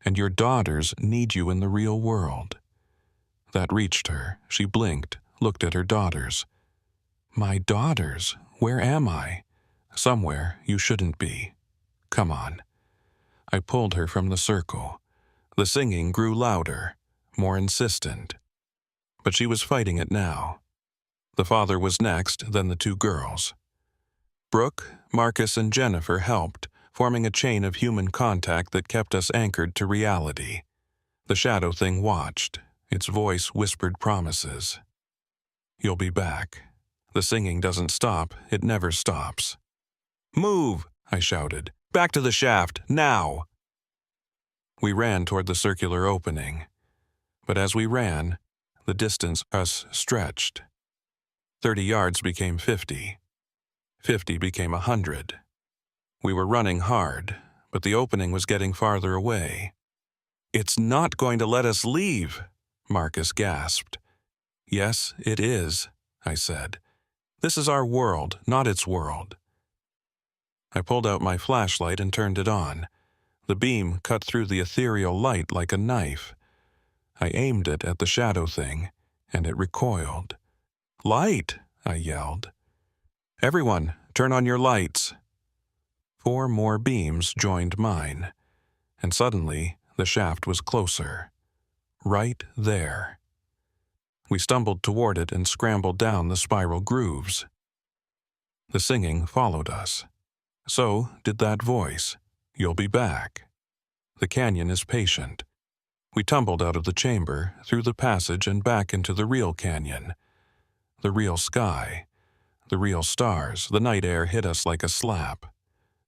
and your daughters need you in the real world." That reached her. She blinked, looked at her daughters. "My daughters? Where am I?" "Somewhere you shouldn't be. Come on." I pulled her from the circle. The singing grew louder, more insistent. But she was fighting it now. The father was next, then the two girls. Brooke, Marcus, and Jennifer helped, forming a chain of human contact that kept us anchored to reality. The shadow thing watched. Its voice whispered promises. "You'll be back. The singing doesn't stop. It never stops." "Move!" I shouted. "Back to the shaft, now!" We ran toward the circular opening. But as we ran, the distance us stretched. 30 yards became 50. 50 became 100. We were running hard, but the opening was getting farther away. "It's not going to let us leave," Marcus gasped. "Yes, it is," I said. "This is our world, not its world." I pulled out my flashlight and turned it on. The beam cut through the ethereal light like a knife. I aimed it at the shadow thing, and it recoiled. "Light!" I yelled. "Everyone, turn on your lights." 4 more beams joined mine, and suddenly the shaft was closer. Right there. We stumbled toward it and scrambled down the spiral grooves. The singing followed us. So did that voice. "You'll be back." The canyon is patient. We tumbled out of the chamber, through the passage and back into the real canyon. The real sky. The real stars. The night air hit us like a slap.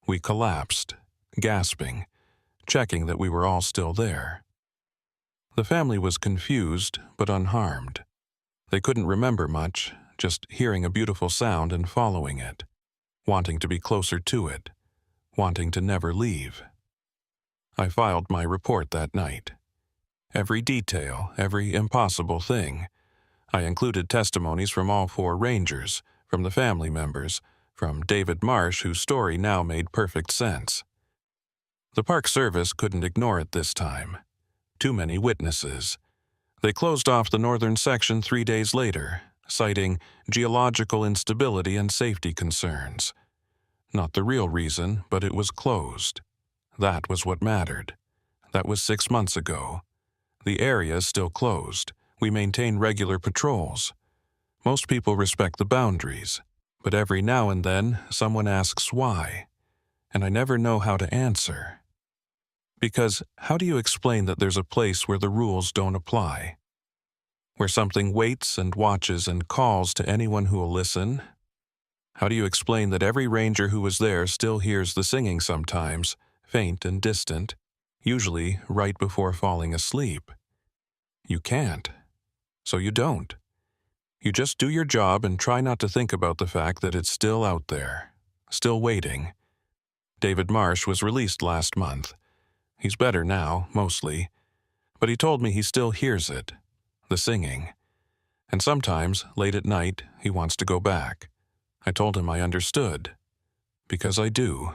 We collapsed, gasping, checking that we were all still there. The family was confused, but unharmed. They couldn't remember much, just hearing a beautiful sound and following it, wanting to be closer to it, wanting to never leave. I filed my report that night. Every detail, every impossible thing. I included testimonies from all 4 rangers, from the family members, from David Marsh, whose story now made perfect sense. The Park Service couldn't ignore it this time. Too many witnesses. They closed off the northern section 3 days later, citing geological instability and safety concerns. Not the real reason, but it was closed. That was what mattered. That was 6 months ago. The area is still closed. We maintain regular patrols. Most people respect the boundaries, but every now and then someone asks why, and I never know how to answer. Because how do you explain that there's a place where the rules don't apply? Where something waits and watches and calls to anyone who will listen? How do you explain that every ranger who was there still hears the singing sometimes, faint and distant, usually right before falling asleep? You can't. So you don't. You just do your job and try not to think about the fact that it's still out there, still waiting. David Marsh was released last month. He's better now, mostly, but he told me he still hears it, the singing. And sometimes, late at night, he wants to go back. I told him I understood. Because I do.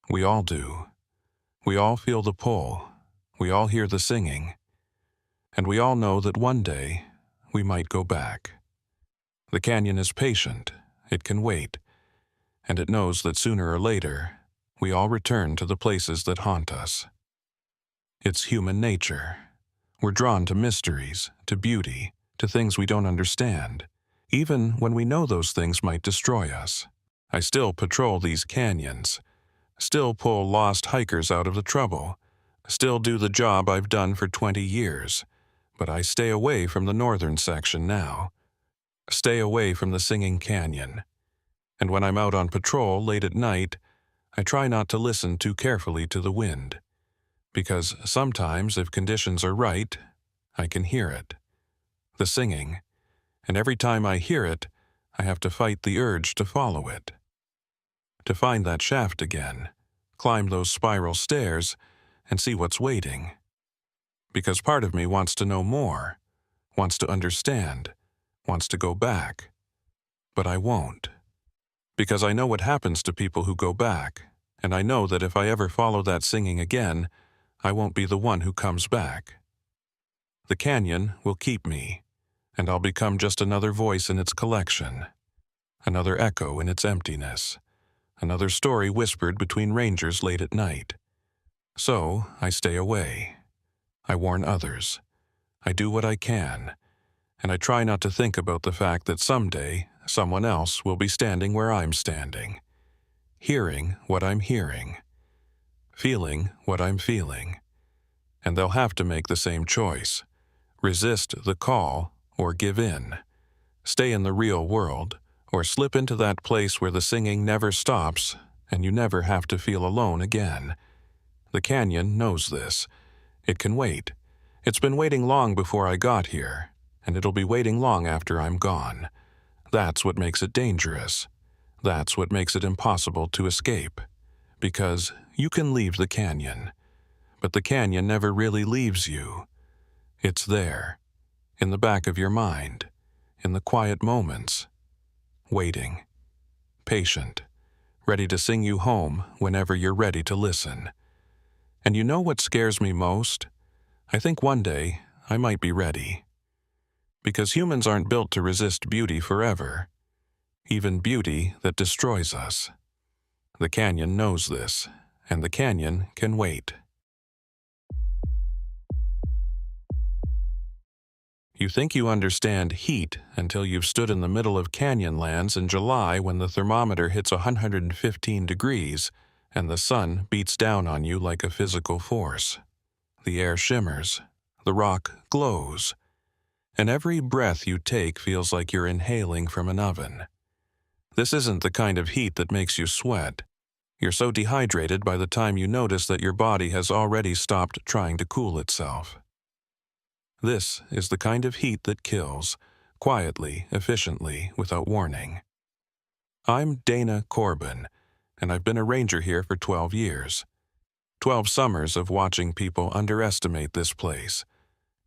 We all do. We all feel the pull. We all hear the singing. And we all know that one day we might go back. The canyon is patient. It can wait. And it knows that sooner or later we all return to the places that haunt us. It's human nature. We're drawn to mysteries, to beauty, to things we don't understand, even when we know those things might destroy us. I still patrol these canyons, still pull lost hikers out of the trouble, still do the job I've done for 20 years, but I stay away from the northern section now. Stay away from the Singing Canyon. And when I'm out on patrol late at night, I try not to listen too carefully to the wind, because sometimes, if conditions are right, I can hear it. The singing. And every time I hear it, I have to fight the urge to follow it. To find that shaft again, climb those spiral stairs, and see what's waiting. Because part of me wants to know more, wants to understand, wants to go back. But I won't. Because I know what happens to people who go back, and I know that if I ever follow that singing again, I won't be the one who comes back. The canyon will keep me, and I'll become just another voice in its collection, another echo in its emptiness, another story whispered between rangers late at night. So I stay away. I warn others. I do what I can, and I try not to think about the fact that someday someone else will be standing where I'm standing, hearing what I'm hearing, feeling what I'm feeling, and they'll have to make the same choice: resist the call or give in, stay in the real world, or slip into that place where the singing never stops and you never have to feel alone again. The canyon knows this. It can wait. It's been waiting long before I got here, and it'll be waiting long after I'm gone. That's what makes it dangerous. That's what makes it impossible to escape. Because you can leave the canyon, but the canyon never really leaves you. It's there, in the back of your mind, in the quiet moments, waiting, patient, ready to sing you home whenever you're ready to listen. And you know what scares me most? I think one day I might be ready. Because humans aren't built to resist beauty forever, even beauty that destroys us. The canyon knows this, and the canyon can wait. You think you understand heat until you've stood in the middle of Canyonlands in July when the thermometer hits 115 degrees and the sun beats down on you like a physical force. The air shimmers, the rock glows, and every breath you take feels like you're inhaling from an oven. This isn't the kind of heat that makes you sweat. You're so dehydrated by the time you notice that your body has already stopped trying to cool itself. This is the kind of heat that kills, quietly, efficiently, without warning. I'm Dana Corbin, and I've been a ranger here for 12 years. 12 summers of watching people underestimate this place.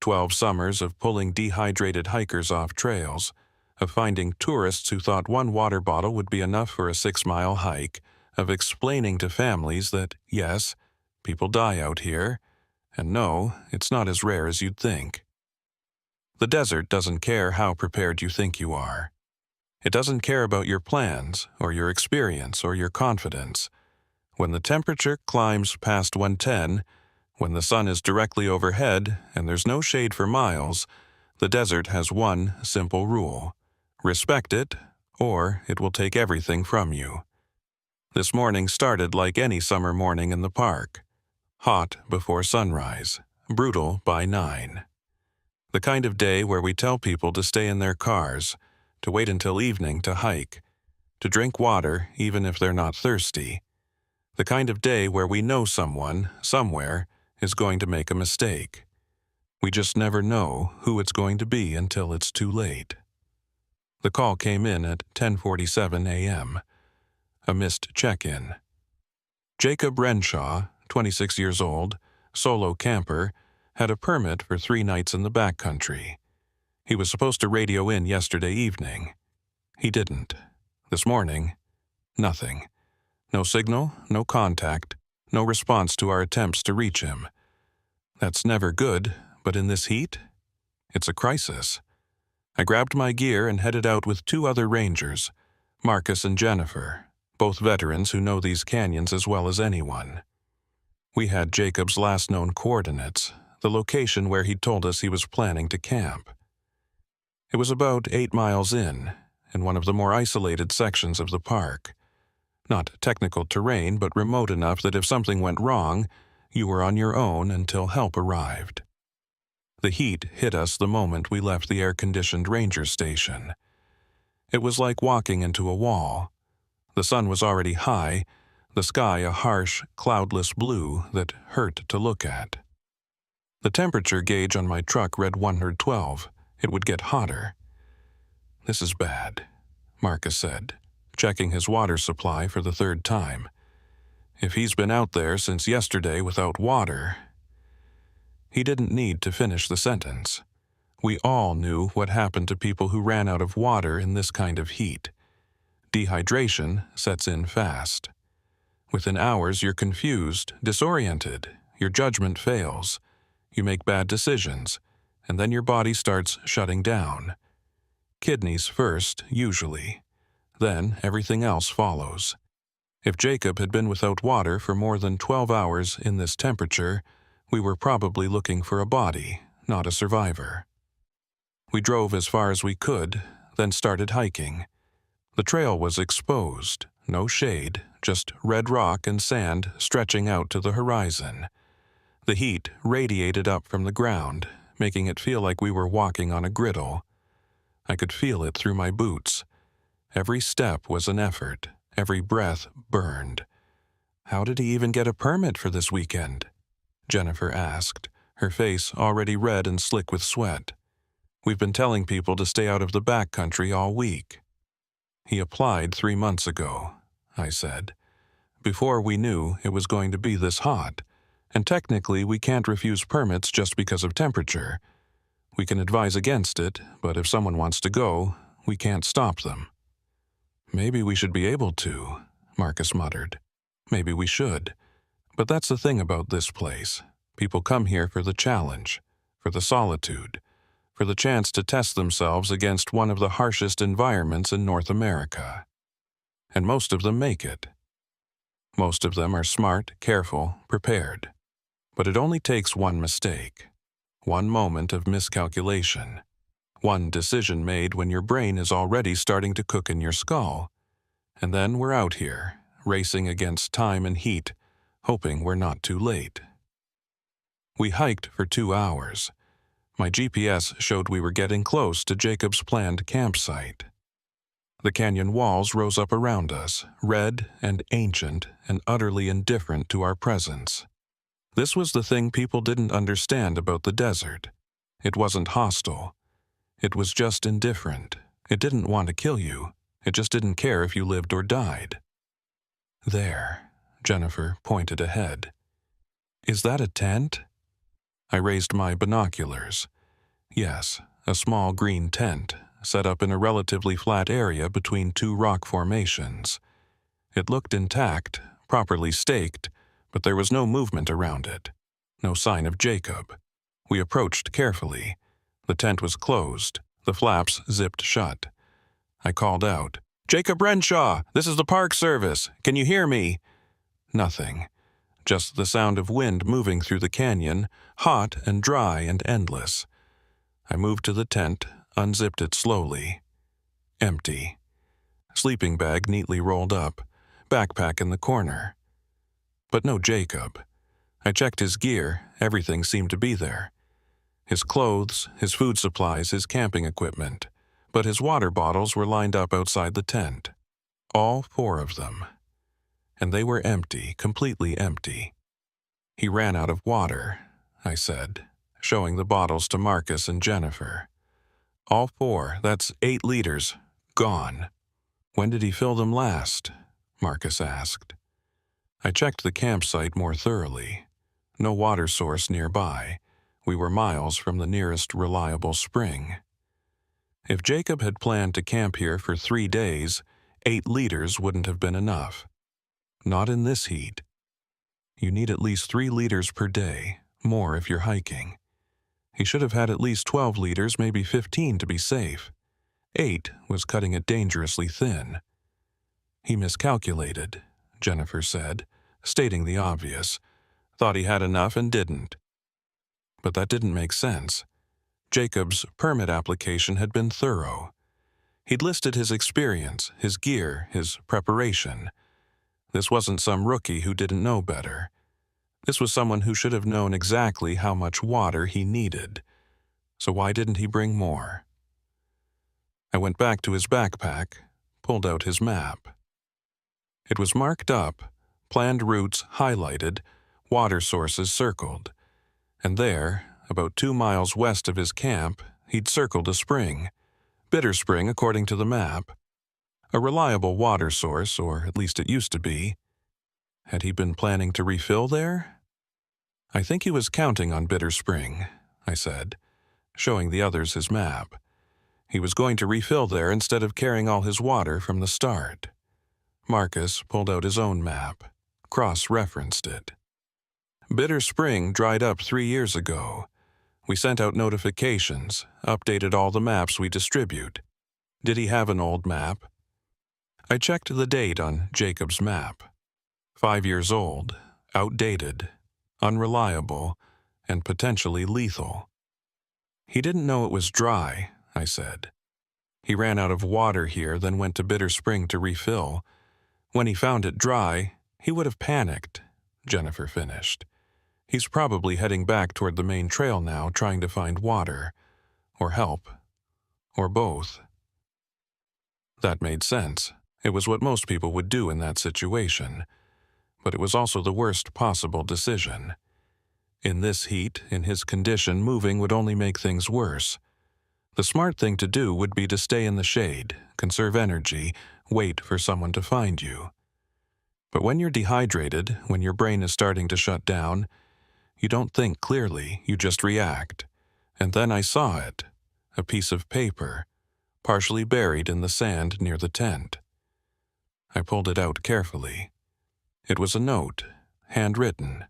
12 summers of pulling dehydrated hikers off trails, of finding tourists who thought one water bottle would be enough for a 6-mile hike, of explaining to families that, yes, people die out here, and no, it's not as rare as you'd think. The desert doesn't care how prepared you think you are. It doesn't care about your plans, or your experience, or your confidence. When the temperature climbs past 110, when the sun is directly overhead and there's no shade for miles, the desert has one simple rule: respect it, or it will take everything from you. This morning started like any summer morning in the park. Hot before sunrise, brutal by 9. The kind of day where we tell people to stay in their cars, to wait until evening to hike, to drink water even if they're not thirsty. The kind of day where we know someone, somewhere, is going to make a mistake. We just never know who it's going to be until it's too late. The call came in at 10:47 a.m. A missed check-in. Jacob Renshaw, 26 years old, solo camper, had a permit for 3 nights in the backcountry. He was supposed to radio in yesterday evening. He didn't. This morning, nothing. No signal, no contact, no response to our attempts to reach him. That's never good, but in this heat, it's a crisis. I grabbed my gear and headed out with 2 other rangers, Marcus and Jennifer, both veterans who know these canyons as well as anyone. We had Jacob's last known coordinates, the location where he'd told us he was planning to camp. It was about 8 miles in one of the more isolated sections of the park. Not technical terrain, but remote enough that if something went wrong, you were on your own until help arrived. The heat hit us the moment we left the air-conditioned ranger station. It was like walking into a wall. The sun was already high, the sky a harsh, cloudless blue that hurt to look at. The temperature gauge on my truck read 112. It would get hotter. "This is bad," Marcus said, checking his water supply for the 3rd time. "If he's been out there since yesterday without water—" He didn't need to finish the sentence. We all knew what happened to people who ran out of water in this kind of heat. Dehydration sets in fast. Within hours, you're confused, disoriented, your judgment fails, you make bad decisions, and then your body starts shutting down. Kidneys first, usually. Then everything else follows. If Jacob had been without water for more than 12 hours in this temperature, we were probably looking for a body, not a survivor. We drove as far as we could, then started hiking. The trail was exposed, no shade, just red rock and sand stretching out to the horizon. The heat radiated up from the ground, making it feel like we were walking on a griddle. I could feel it through my boots. Every step was an effort, every breath burned. "How did he even get a permit for this weekend?" Jennifer asked, her face already red and slick with sweat. "We've been telling people to stay out of the backcountry all week." "He applied 3 months ago," I said, "before we knew it was going to be this hot. And technically we can't refuse permits just because of temperature. We can advise against it, but if someone wants to go, we can't stop them." "Maybe we should be able to," Marcus muttered. "Maybe we should. But that's the thing about this place. People come here for the challenge, for the solitude, for the chance to test themselves against one of the harshest environments in North America. And most of them make it. Most of them are smart, careful, prepared. But it only takes one mistake, one moment of miscalculation, one decision made when your brain is already starting to cook in your skull. And then we're out here, racing against time and heat, hoping we're not too late. We hiked for 2 hours. My GPS showed we were getting close to Jacob's planned campsite. The canyon walls rose up around us, red and ancient and utterly indifferent to our presence. This was the thing people didn't understand about the desert. It wasn't hostile. It was just indifferent. It didn't want to kill you. It just didn't care if you lived or died. "There," Jennifer pointed ahead. "Is that a tent?" I raised my binoculars. Yes, a small green tent, set up in a relatively flat area between 2 rock formations. It looked intact, properly staked, but there was no movement around it. No sign of Jacob. We approached carefully. The tent was closed, the flaps zipped shut. I called out, "Jacob Renshaw, this is the Park Service. Can you hear me?" Nothing. Just the sound of wind moving through the canyon, hot and dry and endless. I moved to the tent, unzipped it slowly. Empty. Sleeping bag neatly rolled up, backpack in the corner. But no Jacob. I checked his gear, everything seemed to be there. His clothes, his food supplies, his camping equipment. But his water bottles were lined up outside the tent. All 4 of them. And they were empty, completely empty. "He ran out of water," I said, showing the bottles to Marcus and Jennifer. "All 4, that's 8 liters, gone." "When did he fill them last?" Marcus asked. I checked the campsite more thoroughly. No water source nearby. We were miles from the nearest reliable spring. If Jacob had planned to camp here for 3 days, 8 liters wouldn't have been enough. Not in this heat. You need at least 3 liters per day, more if you're hiking. He should have had at least 12 liters, maybe 15 to be safe. 8 was cutting it dangerously thin. "He miscalculated," Jennifer said, stating the obvious. thought he had enough and didn't. But that didn't make sense. Jacob's permit application had been thorough. He'd listed his experience, his gear, his preparation. This wasn't some rookie who didn't know better. This was someone who should have known exactly how much water he needed. So why didn't he bring more? I went back to his backpack, pulled out his map. It was marked up, planned routes highlighted, water sources circled. And there, about 2 miles west of his camp, he'd circled a spring. Bitter Spring, according to the map. A reliable water source, or at least it used to be. Had he been planning to refill there? I think he was counting on Bitter Spring, I said, showing the others his map. He was going to refill there instead of carrying all his water from the start. Marcus pulled out his own map, cross-referenced it. Bitter Spring dried up 3 years ago. We sent out notifications, updated all the maps we distribute. Did he have an old map? I checked the date on Jacob's map. 5 years old, outdated, unreliable, and potentially lethal. He didn't know it was dry, I said. He ran out of water here, then went to Bitter Spring to refill. When he found it dry, he would have panicked, Jennifer finished. He's probably heading back toward the main trail now, trying to find water, or help, or both. That made sense. It was what most people would do in that situation. But it was also the worst possible decision. In this heat, in his condition, moving would only make things worse. The smart thing to do would be to stay in the shade, conserve energy, wait for someone to find you. But when you're dehydrated, when your brain is starting to shut down, you don't think clearly, you just react. And then I saw it, a piece of paper, partially buried in the sand near the tent. I pulled it out carefully. It was a note, handwritten.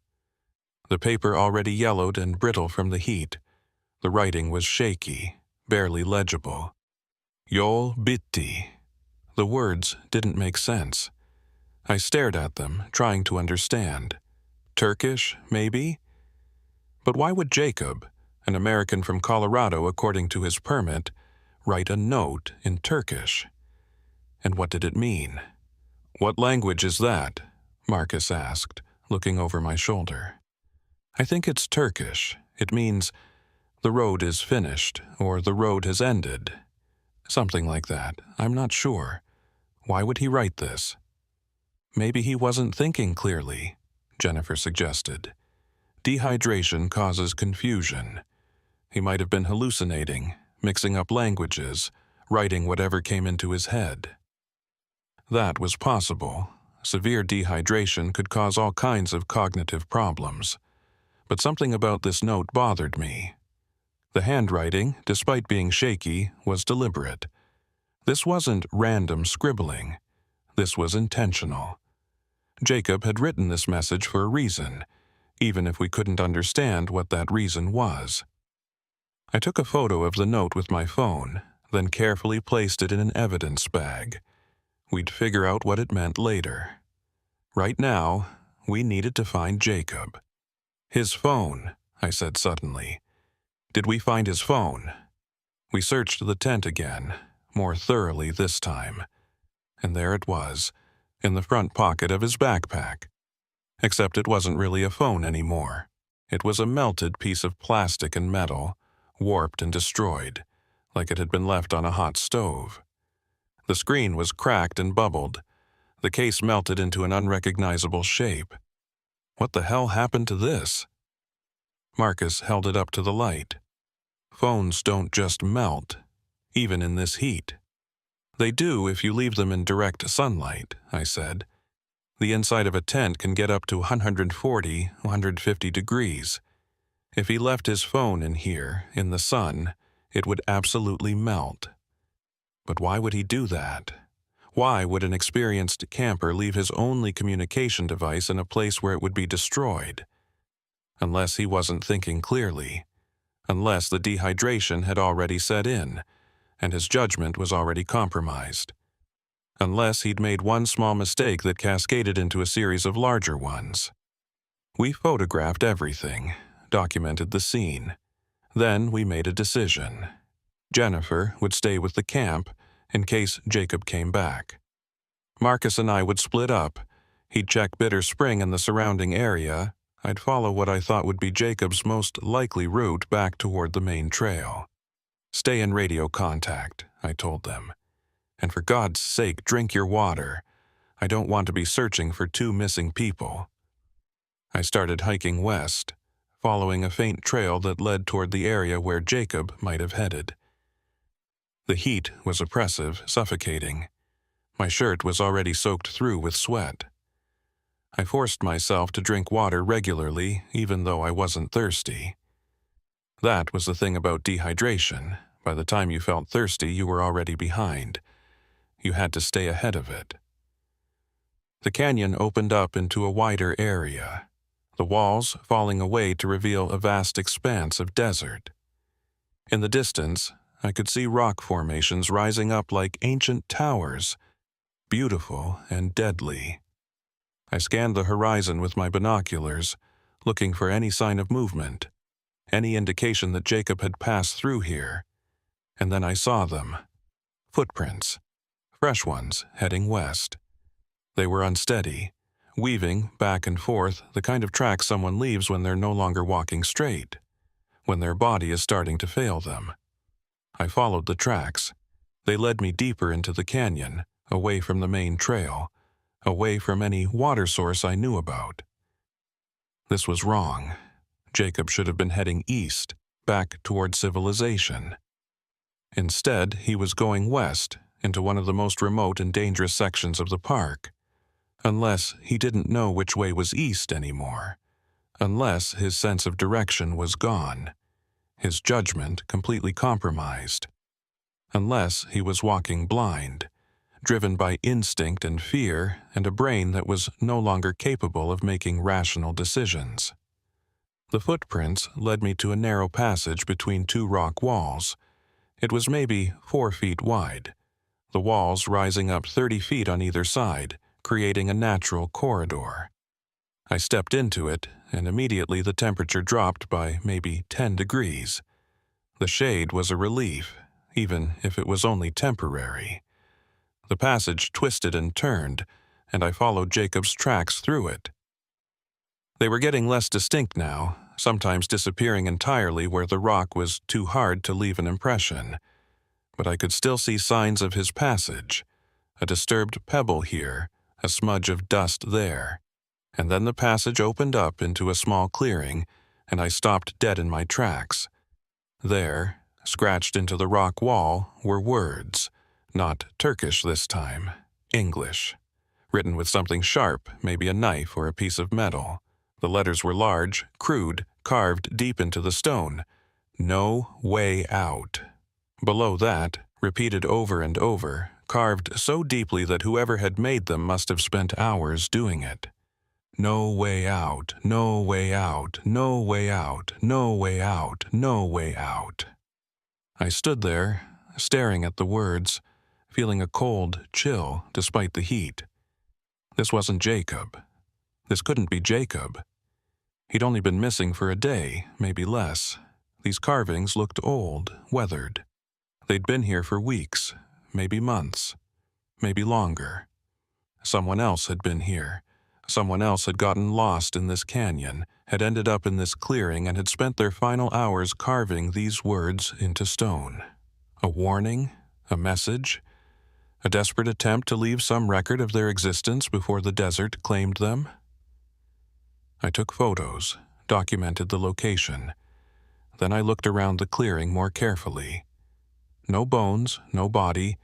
The paper already yellowed and brittle from the heat. The writing was shaky, barely legible. Yol bitti. The words didn't make sense. I stared at them, trying to understand. Turkish, maybe? But why would Jacob, an American from Colorado according to his permit, write a note in Turkish? And what did it mean? What language is that? Marcus asked, looking over my shoulder. I think it's Turkish. It means, the road is finished, or the road has ended. Something like that. I'm not sure. Why would he write this? Maybe he wasn't thinking clearly, Jennifer suggested. Dehydration causes confusion. He might have been hallucinating, mixing up languages, writing whatever came into his head. That was possible. Severe dehydration could cause all kinds of cognitive problems. But something about this note bothered me. The handwriting, despite being shaky, was deliberate. This wasn't random scribbling. This was intentional. Jacob had written this message for a reason, even if we couldn't understand what that reason was. I took a photo of the note with my phone, then carefully placed it in an evidence bag. We'd figure out what it meant later. Right now, we needed to find Jacob. His phone, I said suddenly. Did we find his phone? We searched the tent again, more thoroughly this time. And there it was, in the front pocket of his backpack. Except it wasn't really a phone anymore. It was a melted piece of plastic and metal, warped and destroyed, like it had been left on a hot stove. The screen was cracked and bubbled. The case melted into an unrecognizable shape. What the hell happened to this? Marcus held it up to the light. Phones don't just melt, even in this heat. They do if you leave them in direct sunlight, I said. The inside of a tent can get up to 140, 150 degrees. If he left his phone in here, in the sun, it would absolutely melt. But why would he do that? Why would an experienced camper leave his only communication device in a place where it would be destroyed? Unless he wasn't thinking clearly. Unless the dehydration had already set in, and his judgment was already compromised. Unless he'd made one small mistake that cascaded into a series of larger ones. We photographed everything, documented the scene. Then we made a decision. Jennifer would stay with the camp in case Jacob came back. Marcus and I would split up. He'd check Bitter Spring and the surrounding area. I'd follow what I thought would be Jacob's most likely route back toward the main trail. Stay in radio contact, I told them. And for God's sake, drink your water. I don't want to be searching for 2 missing people. I started hiking west, following a faint trail that led toward the area where Jacob might have headed. The heat was oppressive, suffocating. My shirt was already soaked through with sweat. I forced myself to drink water regularly, even though I wasn't thirsty. That was the thing about dehydration. By the time you felt thirsty, you were already behind. You had to stay ahead of it. The canyon opened up into a wider area, the walls falling away to reveal a vast expanse of desert. In the distance, I could see rock formations rising up like ancient towers, beautiful and deadly. I scanned the horizon with my binoculars, looking for any sign of movement, any indication that Jacob had passed through here. And then I saw them. Footprints. Fresh ones, heading west. They were unsteady, weaving back and forth the kind of track someone leaves when they're no longer walking straight, when their body is starting to fail them. I followed the tracks. They led me deeper into the canyon, away from the main trail, away from any water source I knew about. This was wrong. Jacob should have been heading east, back toward civilization. Instead, he was going west, into one of the most remote and dangerous sections of the park. Unless he didn't know which way was east anymore. Unless his sense of direction was gone. His judgment completely compromised. Unless he was walking blind, driven by instinct and fear and a brain that was no longer capable of making rational decisions. The footprints led me to a narrow passage between 2 rock walls. It was maybe 4 feet wide, the walls rising up 30 feet on either side, creating a natural corridor. I stepped into it, and immediately the temperature dropped by maybe 10 degrees. The shade was a relief, even if it was only temporary. The passage twisted and turned, and I followed Jacob's tracks through it. They were getting less distinct now, sometimes disappearing entirely where the rock was too hard to leave an impression. But I could still see signs of his passage, a disturbed pebble here, a smudge of dust there. And then the passage opened up into a small clearing, and I stopped dead in my tracks. There, scratched into the rock wall, were words, not Turkish this time, English, written with something sharp, maybe a knife or a piece of metal. The letters were large, crude, carved deep into the stone. No way out. Below that, repeated over and over, carved so deeply that whoever had made them must have spent hours doing it. No way out, no way out, no way out, no way out, no way out. I stood there, staring at the words, feeling a cold chill despite the heat. This wasn't Jacob. This couldn't be Jacob. He'd only been missing for a day, maybe less. These carvings looked old, weathered. They'd been here for weeks, maybe months, maybe longer. Someone else had been here. Someone else had gotten lost in this canyon, had ended up in this clearing, and had spent their final hours carving these words into stone. A warning? A message? A desperate attempt to leave some record of their existence before the desert claimed them? I took photos, documented the location. Then I looked around the clearing more carefully. No bones, no body,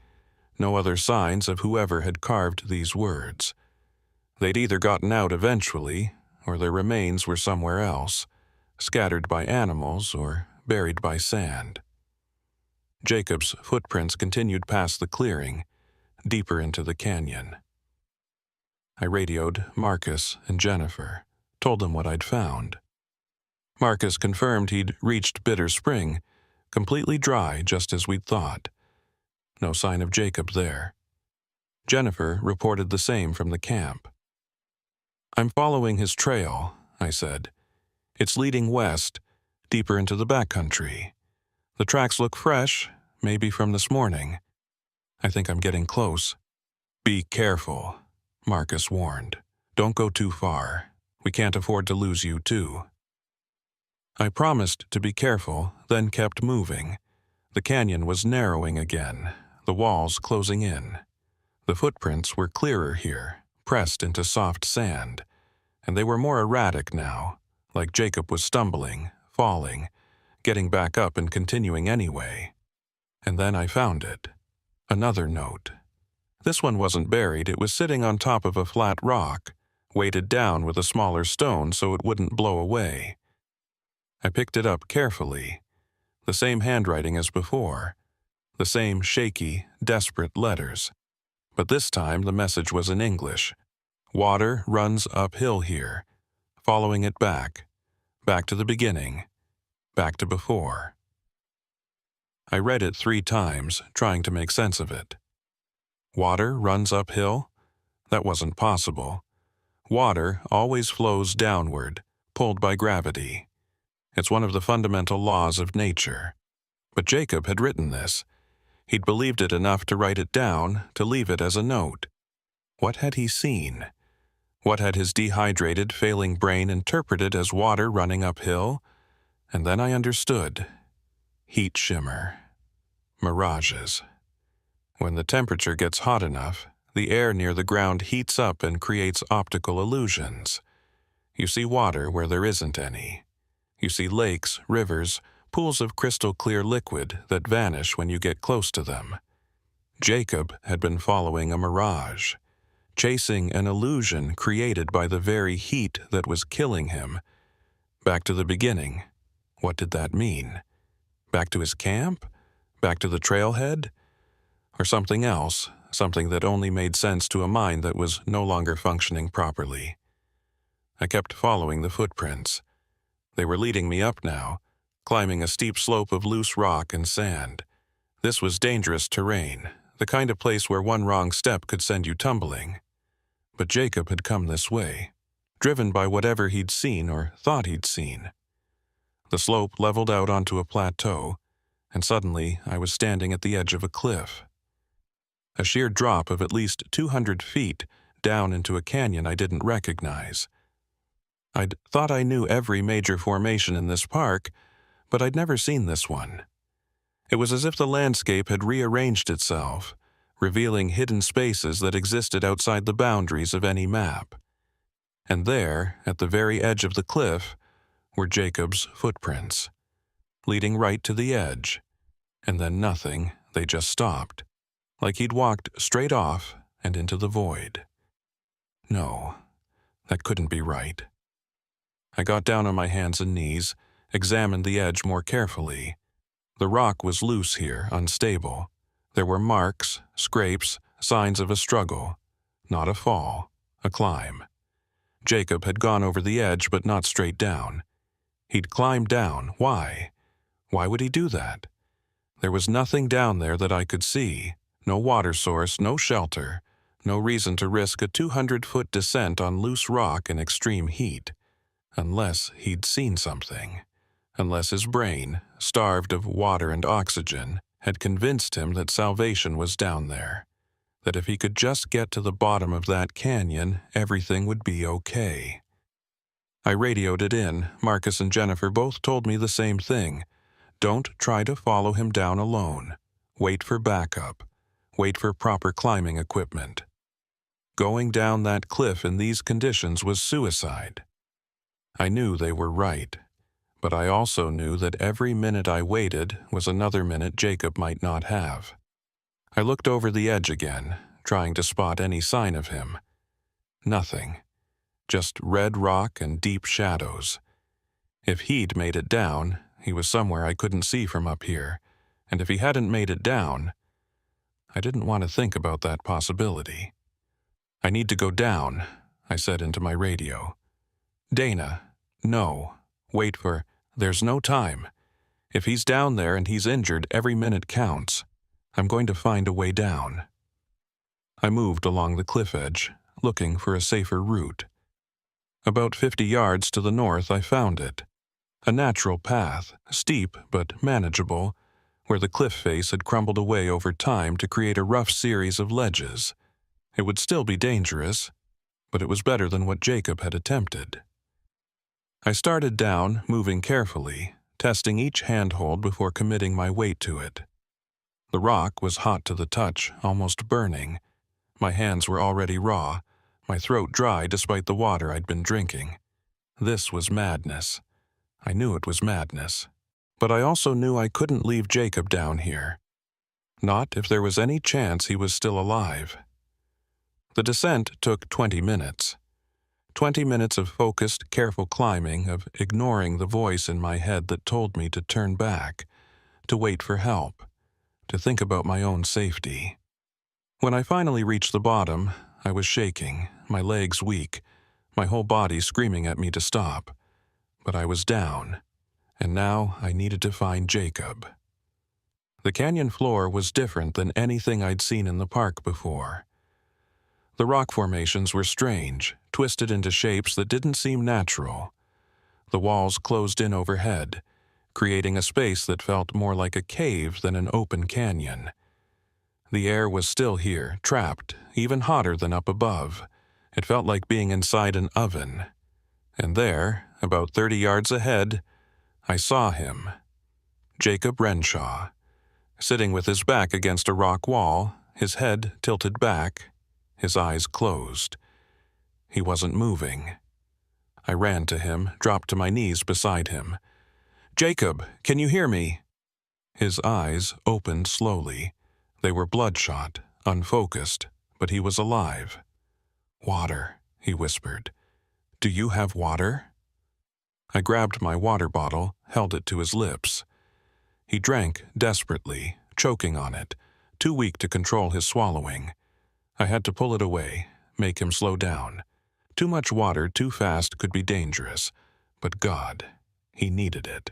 no other signs of whoever had carved these words. They'd either gotten out eventually, or their remains were somewhere else, scattered by animals or buried by sand. Jacob's footprints continued past the clearing, deeper into the canyon. I radioed Marcus and Jennifer, told them what I'd found. Marcus confirmed he'd reached Bitter Spring, completely dry just as we'd thought. No sign of Jacob there. Jennifer reported the same from the camp. I'm following his trail, I said. "It's leading west, deeper into the backcountry. The tracks look fresh, maybe from this morning. I think I'm getting close." "Be careful," Marcus warned. "Don't go too far. We can't afford to lose you, too." I promised to be careful, then kept moving. The canyon was narrowing again, the walls closing in. The footprints were clearer here, pressed into soft sand, and they were more erratic now, like Jacob was stumbling, falling, getting back up and continuing anyway. And then I found it. Another note. This one wasn't buried, it was sitting on top of a flat rock, weighted down with a smaller stone so it wouldn't blow away. I picked it up carefully. The same handwriting as before. The same shaky, desperate letters. But this time the message was in English. "Water runs uphill here, following it back to the beginning, back to before." I read it 3 times, trying to make sense of it. Water runs uphill? That wasn't possible. Water always flows downward, pulled by gravity. It's one of the fundamental laws of nature. But Jacob had written this. He'd believed it enough to write it down, to leave it as a note. What had he seen? What had his dehydrated, failing brain interpreted as water running uphill? And then I understood. Heat shimmer. Mirages. When the temperature gets hot enough, the air near the ground heats up and creates optical illusions. You see water where there isn't any. You see lakes, rivers, pools of crystal-clear liquid that vanish when you get close to them. Jacob had been following a mirage, chasing an illusion created by the very heat that was killing him. Back to the beginning. What did that mean? Back to his camp? Back to the trailhead? Or something else, something that only made sense to a mind that was no longer functioning properly. I kept following the footprints. They were leading me up now, climbing a steep slope of loose rock and sand. This was dangerous terrain, the kind of place where one wrong step could send you tumbling. But Jacob had come this way, driven by whatever he'd seen or thought he'd seen. The slope leveled out onto a plateau, and suddenly I was standing at the edge of a cliff. A sheer drop of at least 200 feet down into a canyon I didn't recognize. I'd thought I knew every major formation in this park, but I'd never seen this one. It was as if the landscape had rearranged itself, revealing hidden spaces that existed outside the boundaries of any map. And there, at the very edge of the cliff, were Jacob's footprints, leading right to the edge. And then nothing, they just stopped, like he'd walked straight off and into the void. No, that couldn't be right. I got down on my hands and knees, examined the edge more carefully. The rock was loose here, unstable. There were marks, scrapes, signs of a struggle. Not a fall, a climb. Jacob had gone over the edge, but not straight down. He'd climbed down. Why? Why would he do that? There was nothing down there that I could see. No water source, no shelter. No reason to risk a 200-foot descent on loose rock in extreme heat. Unless he'd seen something. Unless his brain, starved of water and oxygen, had convinced him that salvation was down there. That if he could just get to the bottom of that canyon, everything would be okay. I radioed it in. Marcus and Jennifer both told me the same thing. Don't try to follow him down alone. Wait for backup. Wait for proper climbing equipment. Going down that cliff in these conditions was suicide. I knew they were right, but I also knew that every minute I waited was another minute Jacob might not have. I looked over the edge again, trying to spot any sign of him. Nothing. Just red rock and deep shadows. If he'd made it down, he was somewhere I couldn't see from up here, and if he hadn't made it down, I didn't want to think about that possibility. "I need to go down," I said into my radio. "Dana, no, wait for, there's no time. If he's down there and he's injured, every minute counts. I'm going to find a way down." I moved along the cliff edge, looking for a safer route. About 50 yards to the north, I found it. A natural path, steep but manageable, where the cliff face had crumbled away over time to create a rough series of ledges. It would still be dangerous, but it was better than what Jacob had attempted. I started down, moving carefully, testing each handhold before committing my weight to it. The rock was hot to the touch, almost burning. My hands were already raw, my throat dry despite the water I'd been drinking. This was madness. I knew it was madness. But I also knew I couldn't leave Jacob down here. Not if there was any chance he was still alive. The descent took 20 minutes. 20 minutes of focused, careful climbing, of ignoring the voice in my head that told me to turn back, to wait for help, to think about my own safety. When I finally reached the bottom, I was shaking, my legs weak, my whole body screaming at me to stop. But I was down, and now I needed to find Jacob. The canyon floor was different than anything I'd seen in the park before. The rock formations were strange, twisted into shapes that didn't seem natural. The walls closed in overhead, creating a space that felt more like a cave than an open canyon. The air was still here, trapped, even hotter than up above. It felt like being inside an oven. And there, about 30 yards ahead, I saw him. Jacob Renshaw, sitting with his back against a rock wall, his head tilted back, his eyes closed. He wasn't moving. I ran to him, dropped to my knees beside him. "Jacob, can you hear me?" His eyes opened slowly. They were bloodshot, unfocused, but he was alive. "Water," he whispered. "Do you have water?" I grabbed my water bottle, held it to his lips. He drank desperately, choking on it, too weak to control his swallowing. I had to pull it away, make him slow down. Too much water too fast could be dangerous, but God, he needed it.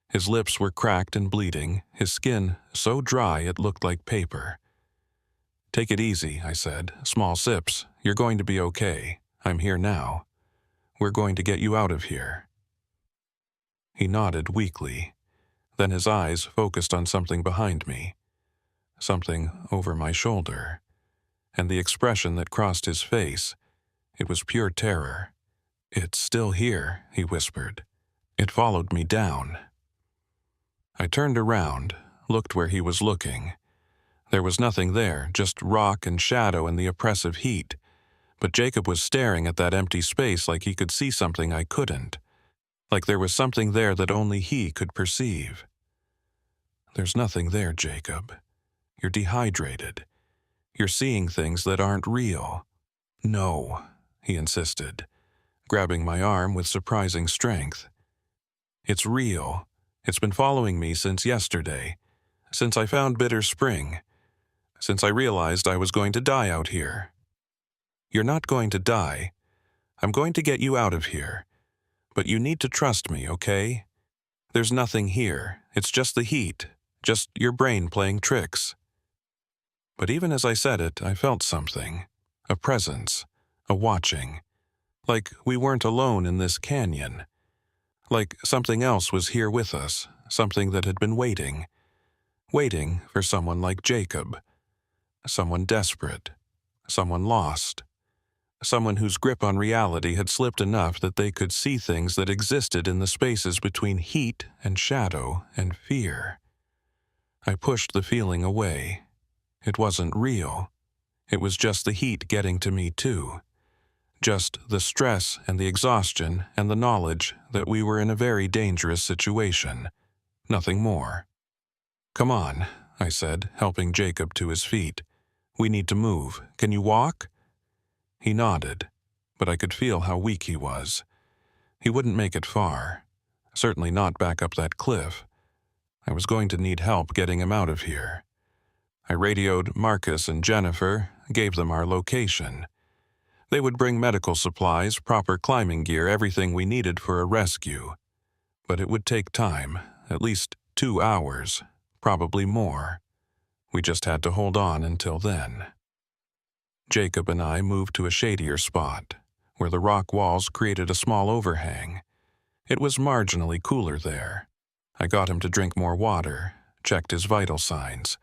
His lips were cracked and bleeding, his skin so dry it looked like paper. "Take it easy," I said. "Small sips. You're going to be okay. I'm here now. We're going to get you out of here." He nodded weakly. Then his eyes focused on something behind me, something over my shoulder. And the expression that crossed his face, it was pure terror. "It's still here," he whispered. "It followed me down." I turned around, looked where he was looking. There was nothing there, just rock and shadow and the oppressive heat. But Jacob was staring at that empty space like he could see something I couldn't. Like there was something there that only he could perceive. "There's nothing there, Jacob. You're dehydrated. You're seeing things that aren't real." "No," he insisted, grabbing my arm with surprising strength. "It's real. It's been following me since yesterday, since I found Bitter Spring, since I realized I was going to die out here." "You're not going to die. I'm going to get you out of here. But you need to trust me, okay? There's nothing here. It's just the heat, just your brain playing tricks." But even as I said it, I felt something, a presence, a watching. Like we weren't alone in this canyon. Like something else was here with us, something that had been waiting for someone like Jacob. Someone desperate, someone lost. Someone whose grip on reality had slipped enough that they could see things that existed in the spaces between heat and shadow and fear. I pushed the feeling away. It wasn't real. It was just the heat getting to me too. Just the stress and the exhaustion and the knowledge that we were in a very dangerous situation. Nothing more. "Come on," I said, helping Jacob to his feet. "We need to move. Can you walk?" He nodded, but I could feel how weak he was. He wouldn't make it far. Certainly not back up that cliff. I was going to need help getting him out of here. I radioed Marcus and Jennifer, gave them our location. They would bring medical supplies, proper climbing gear, everything we needed for a rescue. But it would take time, at least 2 hours, probably more. We just had to hold on until then. Jacob and I moved to a shadier spot, where the rock walls created a small overhang. It was marginally cooler there. I got him to drink more water, checked his vital signs.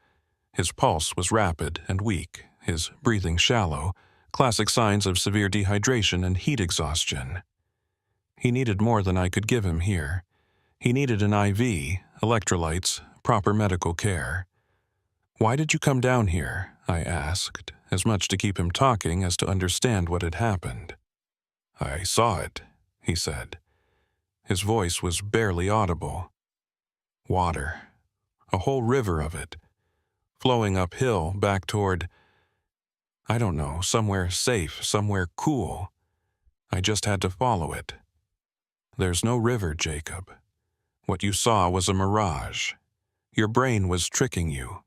His pulse was rapid and weak, his breathing shallow, classic signs of severe dehydration and heat exhaustion. He needed more than I could give him here. He needed an IV, electrolytes, proper medical care. "Why did you come down here?" I asked, as much to keep him talking as to understand what had happened. "I saw it," he said. His voice was barely audible. Water. A whole river of it. Flowing uphill back toward, I don't know, somewhere safe, somewhere cool. I just had to follow it. "There's no river, Jacob. What you saw was a mirage. Your brain was tricking you."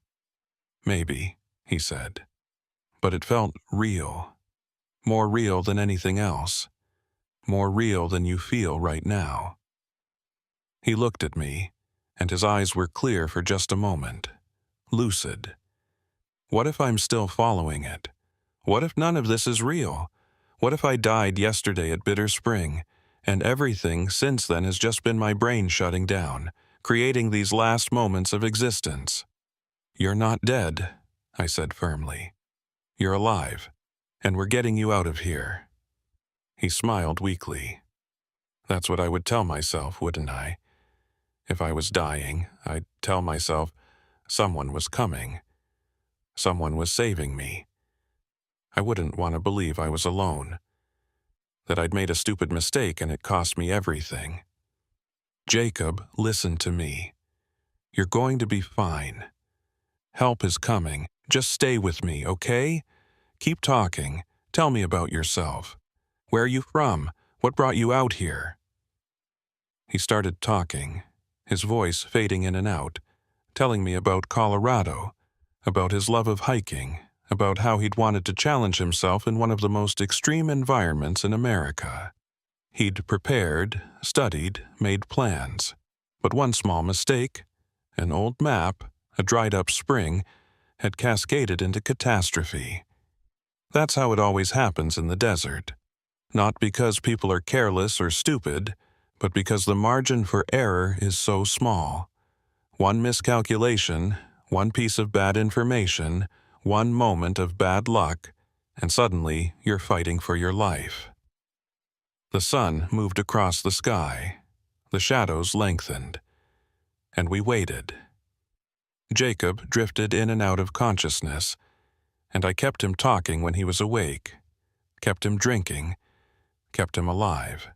"Maybe," he said. "But it felt real. More real than anything else. More real than you feel right now." He looked at me, and his eyes were clear for just a moment. Lucid. What if I'm still following it? What if none of this is real? What if I died yesterday at Bitter Spring, and everything since then has just been my brain shutting down, creating these last moments of existence? "You're not dead," I said firmly. "You're alive, and we're getting you out of here." He smiled weakly. That's what I would tell myself, wouldn't I? If I was dying, I'd tell myself someone was coming. Someone was saving me. I wouldn't want to believe I was alone. That I'd made a stupid mistake and it cost me everything. "Jacob, listen to me. You're going to be fine. Help is coming. Just stay with me, okay? Keep talking. Tell me about yourself. Where are you from? What brought you out here?" He started talking, his voice fading in and out, telling me about Colorado, about his love of hiking, about how he'd wanted to challenge himself in one of the most extreme environments in America. He'd prepared, studied, made plans. But one small mistake, an old map, a dried-up spring, had cascaded into catastrophe. That's how it always happens in the desert. Not because people are careless or stupid, but because the margin for error is so small. One miscalculation, one piece of bad information, one moment of bad luck, and suddenly you're fighting for your life. The sun moved across the sky. The shadows lengthened. And we waited. Jacob drifted in and out of consciousness, and I kept him talking when he was awake, kept him drinking, kept him alive.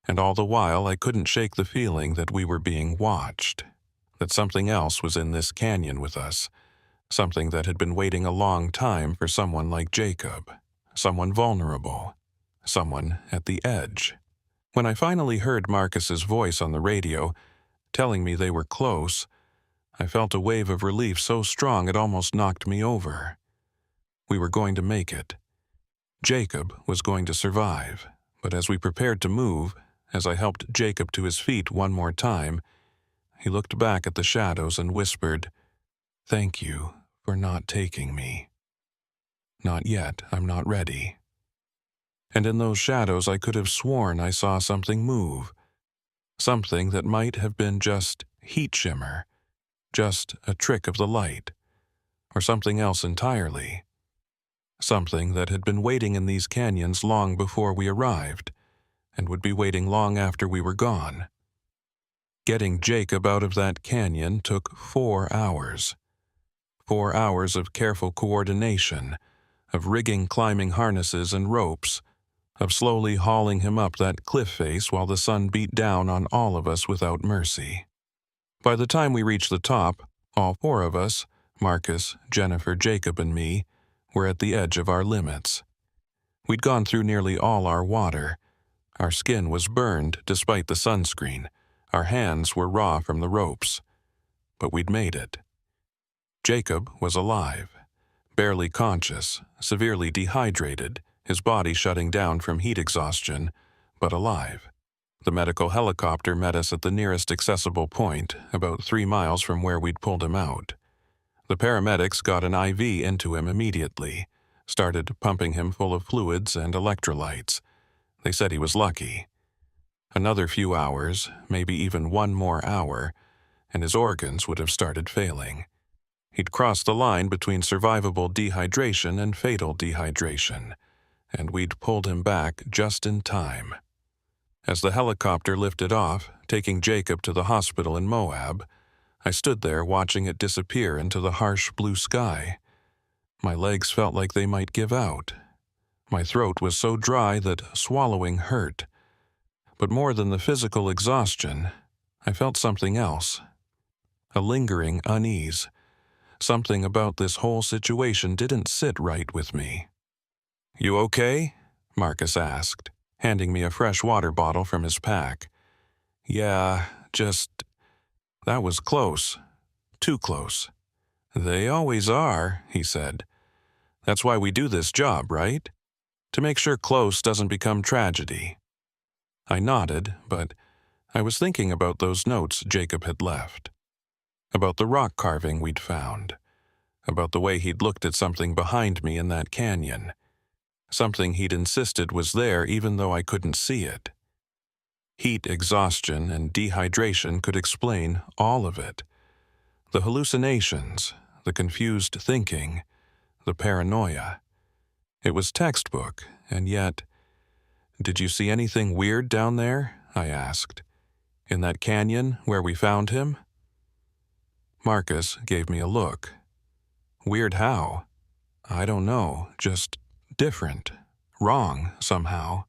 And all the while I couldn't shake the feeling that we were being watched, that something else was in this canyon with us, something that had been waiting a long time for someone like Jacob, someone vulnerable, someone at the edge. When I finally heard Marcus's voice on the radio, telling me they were close, I felt a wave of relief so strong it almost knocked me over. We were going to make it. Jacob was going to survive, but as we prepared to move, as I helped Jacob to his feet one more time, he looked back at the shadows and whispered, "Thank you for not taking me. Not yet, I'm not ready." And in those shadows I could have sworn I saw something move, something that might have been just heat shimmer, just a trick of the light, or something else entirely. Something that had been waiting in these canyons long before we arrived, and would be waiting long after we were gone. Getting Jacob out of that canyon took 4 hours. 4 hours of careful coordination, of rigging climbing harnesses and ropes, of slowly hauling him up that cliff face while the sun beat down on all of us without mercy. By the time we reached the top, all 4 of us, Marcus, Jennifer, Jacob, and me, were at the edge of our limits. We'd gone through nearly all our water. Our skin was burned despite the sunscreen. Our hands were raw from the ropes. But we'd made it. Jacob was alive, barely conscious, severely dehydrated, his body shutting down from heat exhaustion, but alive. The medical helicopter met us at the nearest accessible point, about 3 miles from where we'd pulled him out. The paramedics got an IV into him immediately, started pumping him full of fluids and electrolytes. They said he was lucky. Another few hours, maybe even one more hour, and his organs would have started failing. He'd crossed the line between survivable dehydration and fatal dehydration, and we'd pulled him back just in time. As the helicopter lifted off, taking Jacob to the hospital in Moab, I stood there watching it disappear into the harsh blue sky. My legs felt like they might give out. My throat was so dry that swallowing hurt. But more than the physical exhaustion, I felt something else. A lingering unease. Something about this whole situation didn't sit right with me. "You okay?" Marcus asked, handing me a fresh water bottle from his pack. "Yeah, just... that was close. Too close." "They always are," he said. "That's why we do this job, right? To make sure close doesn't become tragedy." I nodded, but I was thinking about those notes Jacob had left. About the rock carving we'd found. About the way he'd looked at something behind me in that canyon. Something he'd insisted was there even though I couldn't see it. Heat exhaustion and dehydration could explain all of it. The hallucinations, the confused thinking, the paranoia. It was textbook, and yet... "Did you see anything weird down there?" I asked. "In that canyon where we found him?" Marcus gave me a look. "Weird how?" "I don't know, just different. Wrong, somehow.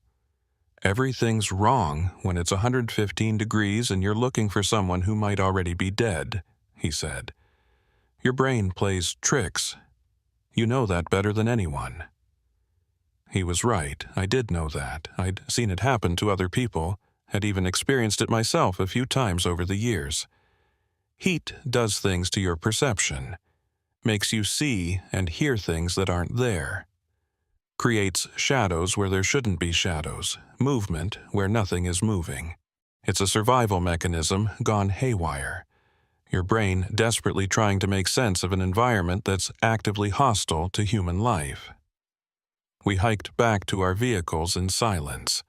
Everything's wrong when it's 115 degrees and you're looking for someone who might already be dead," he said. "Your brain plays tricks. You know that better than anyone." He was right. I did know that. I'd seen it happen to other people, had even experienced it myself a few times over the years. Heat does things to your perception, makes you see and hear things that aren't there, creates shadows where there shouldn't be shadows, movement where nothing is moving. It's a survival mechanism gone haywire. Your brain desperately trying to make sense of an environment that's actively hostile to human life. We hiked back to our vehicles in silence.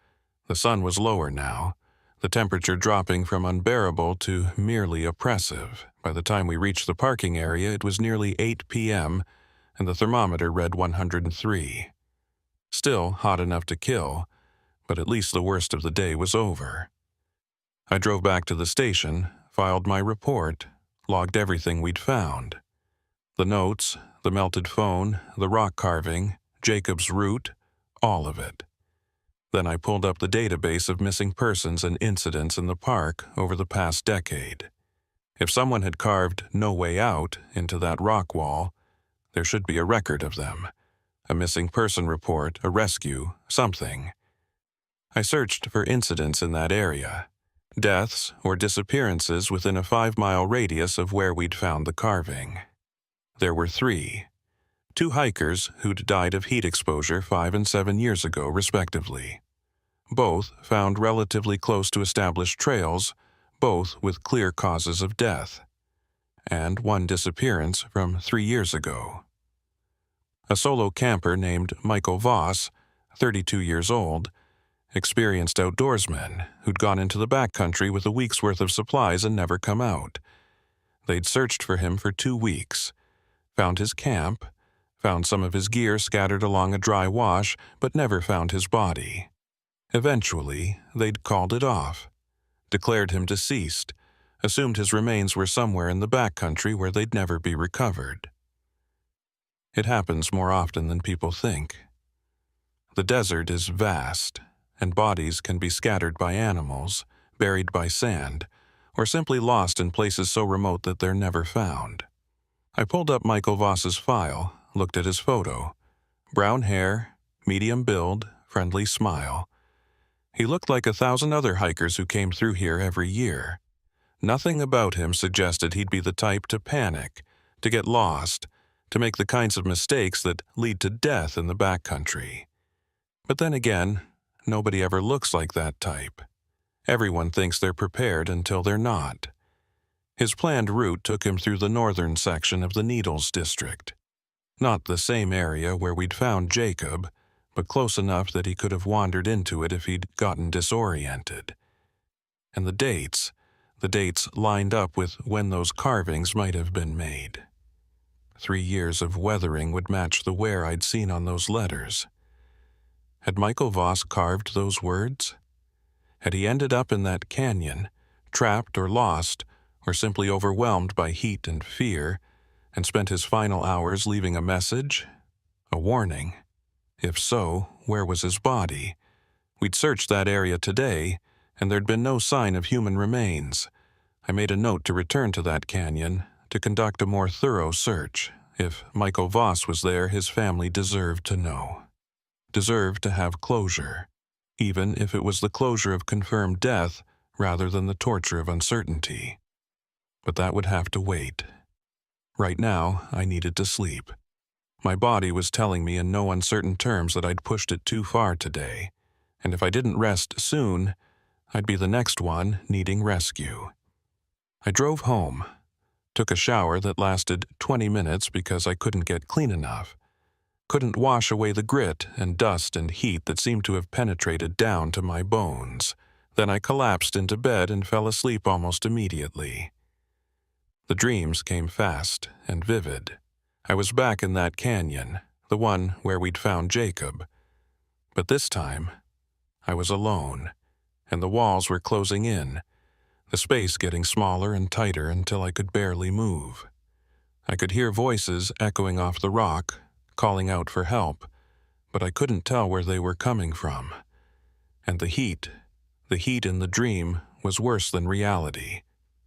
The sun was lower now, the temperature dropping from unbearable to merely oppressive. By the time we reached the parking area, it was nearly 8 p.m., and the thermometer read 103. Still hot enough to kill, but at least the worst of the day was over. I drove back to the station, filed my report, logged everything we'd found. The notes, the melted phone, the rock carving, Jacob's route, all of it. Then I pulled up the database of missing persons and incidents in the park over the past decade. If someone had carved "No Way Out" into that rock wall, there should be a record of them. A missing person report, a rescue, something. I searched for incidents in that area. Deaths or disappearances within a 5-mile radius of where we'd found the carving. There were 3. 2 hikers who'd died of heat exposure 5 and 7 years ago, respectively. Both found relatively close to established trails, both with clear causes of death. And 1 disappearance from 3 years ago. A solo camper named Michael Voss, 32 years old, experienced outdoorsman who'd gone into the backcountry with a week's worth of supplies and never come out. They'd searched for him for 2 weeks, found his camp, found some of his gear scattered along a dry wash, but never found his body. Eventually, they'd called it off, declared him deceased, assumed his remains were somewhere in the backcountry where they'd never be recovered. It happens more often than people think. The desert is vast, and bodies can be scattered by animals, buried by sand, or simply lost in places so remote that they're never found. I pulled up Michael Voss's file, looked at his photo. Brown hair, medium build, friendly smile. He looked like 1,000 other hikers who came through here every year. Nothing about him suggested he'd be the type to panic, to get lost, to make the kinds of mistakes that lead to death in the backcountry. But then again, nobody ever looks like that type. Everyone thinks they're prepared until they're not. His planned route took him through the northern section of the Needles district. Not the same area where we'd found Jacob, but close enough that he could have wandered into it if he'd gotten disoriented. And the dates lined up with when those carvings might have been made. 3 years of weathering would match the wear I'd seen on those letters. Had Michael Voss carved those words? Had he ended up in that canyon, trapped or lost, or simply overwhelmed by heat and fear, and spent his final hours leaving a message? A warning? If so, where was his body? We'd searched that area today, and there'd been no sign of human remains. I made a note to return to that canyon, to conduct a more thorough search. If Michael Voss was there, his family deserved to know. Deserved to have closure, even if it was the closure of confirmed death rather than the torture of uncertainty. But that would have to wait. Right now, I needed to sleep. My body was telling me in no uncertain terms that I'd pushed it too far today, and if I didn't rest soon, I'd be the next one needing rescue. I drove home, took a shower that lasted 20 minutes because I couldn't get clean enough. Couldn't wash away the grit and dust and heat that seemed to have penetrated down to my bones. Then I collapsed into bed and fell asleep almost immediately. The dreams came fast and vivid. I was back in that canyon, the one where we'd found Jacob. But this time, I was alone, and the walls were closing in, the space getting smaller and tighter until I could barely move. I could hear voices echoing off the rock, calling out for help, but I couldn't tell where they were coming from. And the heat in the dream was worse than reality,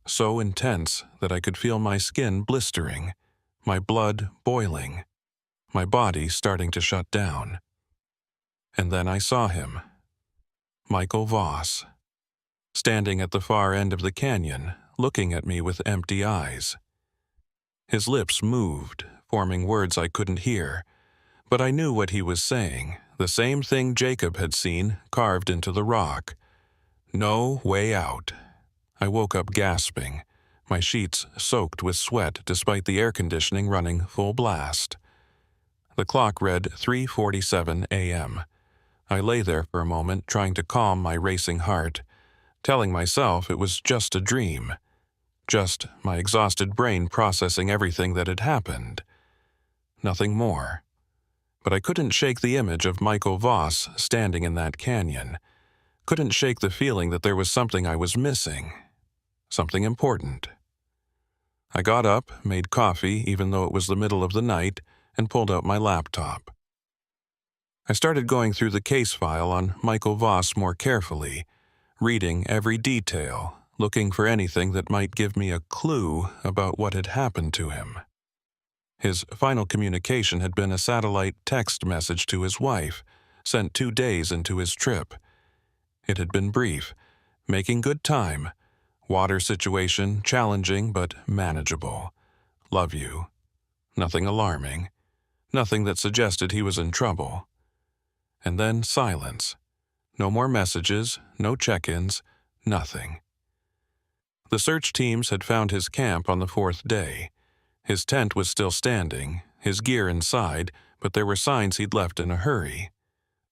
so intense that I could feel my skin blistering, my blood boiling, my body starting to shut down. And then I saw him, Michael Voss, standing at the far end of the canyon, looking at me with empty eyes. His lips moved, forming words I couldn't hear, but I knew what he was saying, the same thing Jacob had seen carved into the rock. No way out. I woke up gasping, my sheets soaked with sweat despite the air conditioning running full blast. The clock read 3:47 a.m. I lay there for a moment trying to calm my racing heart, telling myself it was just a dream, just my exhausted brain processing everything that had happened. Nothing more. But I couldn't shake the image of Michael Voss standing in that canyon. Couldn't shake the feeling that there was something I was missing. Something important. I got up, made coffee even though it was the middle of the night, and pulled out my laptop. I started going through the case file on Michael Voss more carefully, reading every detail, looking for anything that might give me a clue about what had happened to him. His final communication had been a satellite text message to his wife, sent 2 days into his trip. It had been brief, making good time, water situation challenging but manageable. Love you. Nothing alarming. Nothing that suggested he was in trouble. And then silence. No more messages, no check-ins, nothing. The search teams had found his camp on the 4th day. His tent was still standing, his gear inside, but there were signs he'd left in a hurry.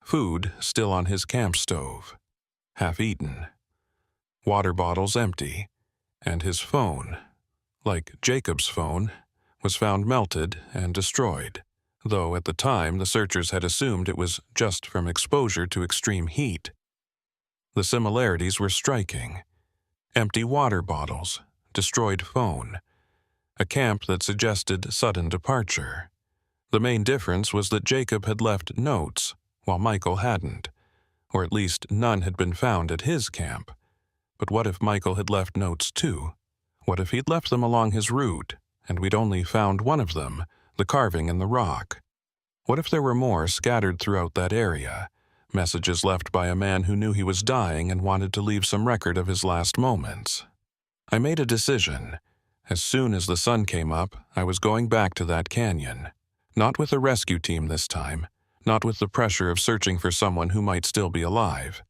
Food still on his camp stove, half-eaten. Water bottles empty, and his phone, like Jacob's phone, was found melted and destroyed, though at the time the searchers had assumed it was just from exposure to extreme heat. The similarities were striking. Empty water bottles, destroyed phone, a camp that suggested sudden departure. The main difference was that Jacob had left notes, while Michael hadn't, or at least none had been found at his camp. But what if Michael had left notes too? What if he'd left them along his route, and we'd only found one of them, the carving in the rock? What if there were more scattered throughout that area, messages left by a man who knew he was dying and wanted to leave some record of his last moments? I made a decision. As soon as the sun came up, I was going back to that canyon. Not with a rescue team this time, not with the pressure of searching for someone who might still be alive.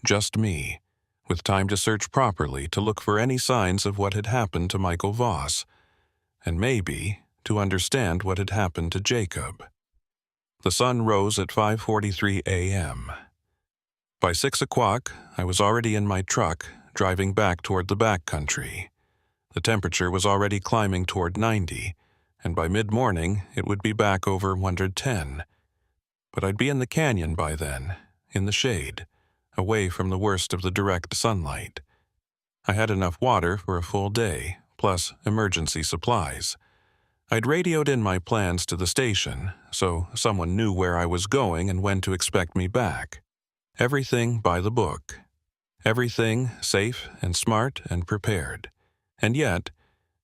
Just me, with time to search properly to look for any signs of what had happened to Michael Voss, and maybe to understand what had happened to Jacob. The sun rose at 5:43 a.m. By 6 o'clock, I was already in my truck, driving back toward the backcountry. The temperature was already climbing toward 90, and by mid-morning it would be back over 110. But I'd be in the canyon by then, in the shade, away from the worst of the direct sunlight. I had enough water for a full day, plus emergency supplies. I'd radioed in my plans to the station, so someone knew where I was going and when to expect me back. Everything by the book. Everything safe and smart and prepared. And yet,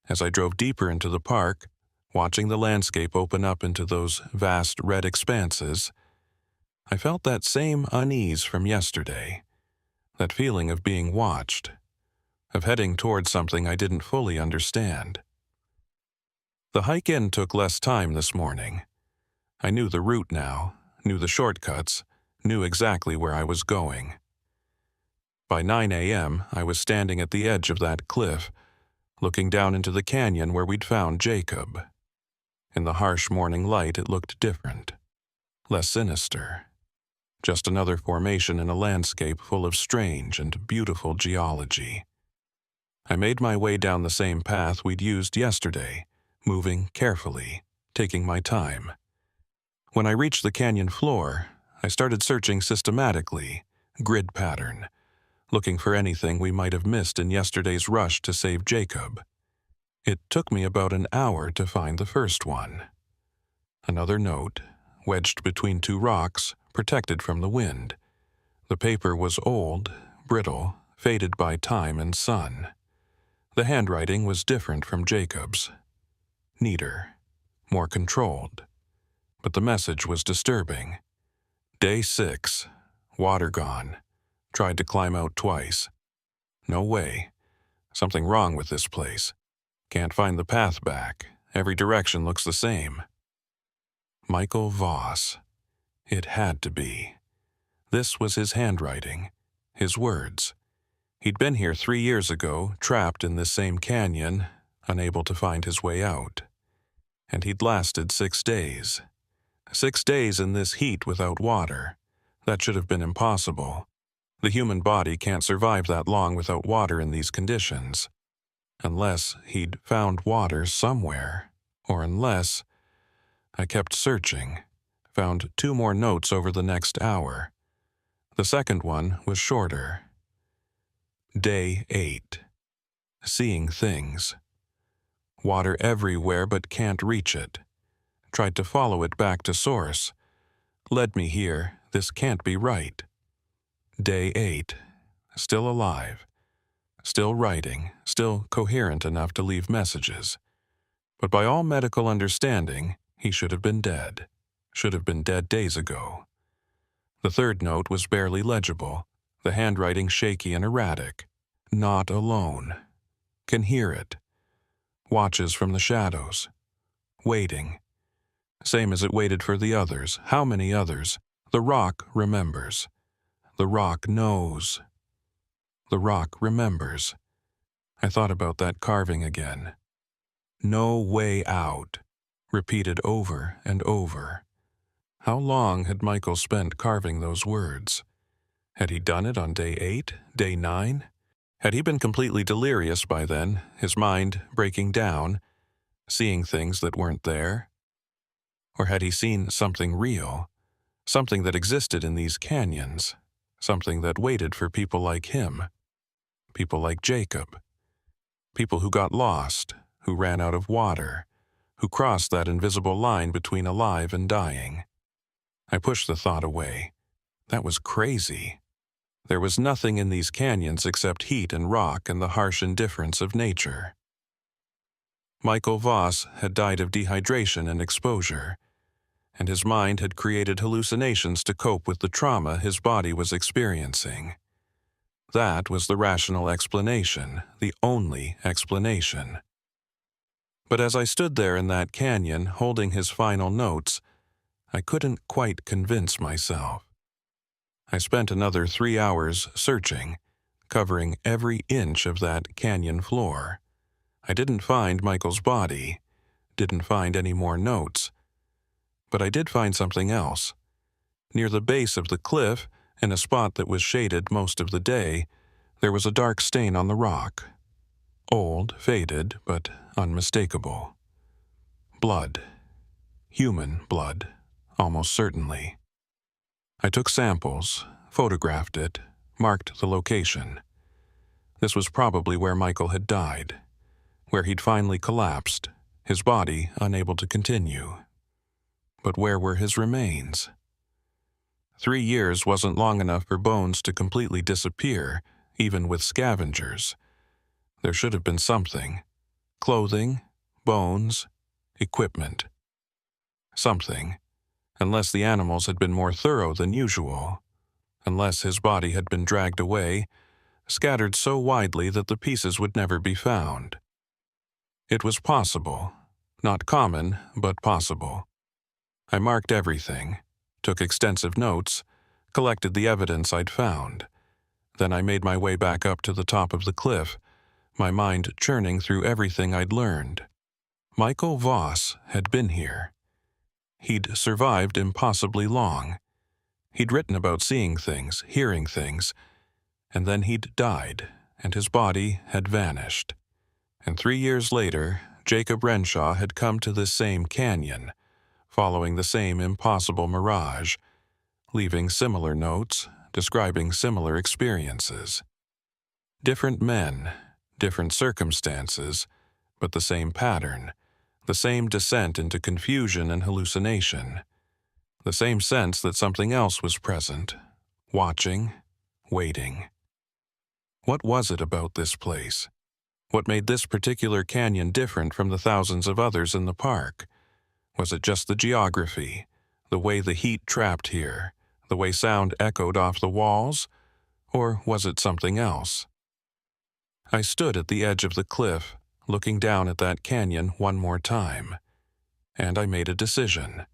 as I drove deeper into the park, watching the landscape open up into those vast red expanses, I felt that same unease from yesterday, that feeling of being watched, of heading towards something I didn't fully understand. The hike in took less time this morning. I knew the route now, knew the shortcuts, knew exactly where I was going. By 9 a.m., I was standing at the edge of that cliff, looking down into the canyon where we'd found Jacob. In the harsh morning light, it looked different, less sinister. Just another formation in a landscape full of strange and beautiful geology. I made my way down the same path we'd used yesterday, moving carefully, taking my time. When I reached the canyon floor, I started searching systematically, grid pattern, looking for anything we might have missed in yesterday's rush to save Jacob. It took me about an hour to find the first one. Another note, wedged between two rocks, protected from the wind. The paper was old, brittle, faded by time and sun. The handwriting was different from Jacob's. Neater, more controlled. But the message was disturbing. Day 6, water gone. Tried to climb out twice. No way. Something wrong with this place. Can't find the path back. Every direction looks the same. Michael Voss. It had to be. This was his handwriting, his words. He'd been here 3 years ago, trapped in this same canyon, unable to find his way out. And he'd lasted 6 days. 6 days in this heat without water. That should have been impossible. The human body can't survive that long without water in these conditions. Unless he'd found water somewhere. Or unless... I kept searching. Found 2 more notes over the next hour. The second one was shorter. Day 8. Seeing things. Water everywhere but can't reach it. Tried to follow it back to source. Led me here. This can't be right. Day 8. Still alive. Still writing. Still coherent enough to leave messages. But by all medical understanding, he should have been dead. Should have been dead days ago. The third note was barely legible, the handwriting shaky and erratic. Not alone. Can hear it. Watches from the shadows. Waiting. Same as it waited for the others. How many others? The rock remembers. The rock knows. The rock remembers. I thought about that carving again. No way out. Repeated over and over. How long had Michael spent carving those words? Had he done it on day 8, day 9? Had he been completely delirious by then, his mind breaking down, seeing things that weren't there? Or had he seen something real, something that existed in these canyons, something that waited for people like him, people like Jacob, people who got lost, who ran out of water, who crossed that invisible line between alive and dying? I pushed the thought away. That was crazy. There was nothing in these canyons except heat and rock and the harsh indifference of nature. Michael Voss had died of dehydration and exposure, and his mind had created hallucinations to cope with the trauma his body was experiencing. That was the rational explanation, the only explanation. But as I stood there in that canyon holding his final notes, I couldn't quite convince myself. I spent another 3 hours searching, covering every inch of that canyon floor. I didn't find Michael's body, didn't find any more notes. But I did find something else. Near the base of the cliff, in a spot that was shaded most of the day, there was a dark stain on the rock. Old, faded, but unmistakable. Blood. Human blood, almost certainly. I took samples, photographed it, marked the location. This was probably where Michael had died, where he'd finally collapsed, his body unable to continue. But where were his remains? 3 years wasn't long enough for bones to completely disappear, even with scavengers. There should have been something. Clothing, bones, equipment. Something. Unless the animals had been more thorough than usual. Unless his body had been dragged away, scattered so widely that the pieces would never be found. It was possible. Not common, but possible. I marked everything, took extensive notes, collected the evidence I'd found. Then I made my way back up to the top of the cliff, my mind churning through everything I'd learned. Michael Voss had been here. He'd survived impossibly long. He'd written about seeing things, hearing things, and then he'd died, and his body had vanished. And 3 years later, Jacob Renshaw had come to this same canyon, following the same impossible mirage, leaving similar notes, describing similar experiences. Different men, different circumstances, but the same pattern, the same descent into confusion and hallucination, the same sense that something else was present, watching, waiting. What was it about this place? What made this particular canyon different from the thousands of others in the park? Was it just the geography, the way the heat trapped here, the way sound echoed off the walls? Or was it something else? I stood at the edge of the cliff, looking down at that canyon one more time. And I made a decision.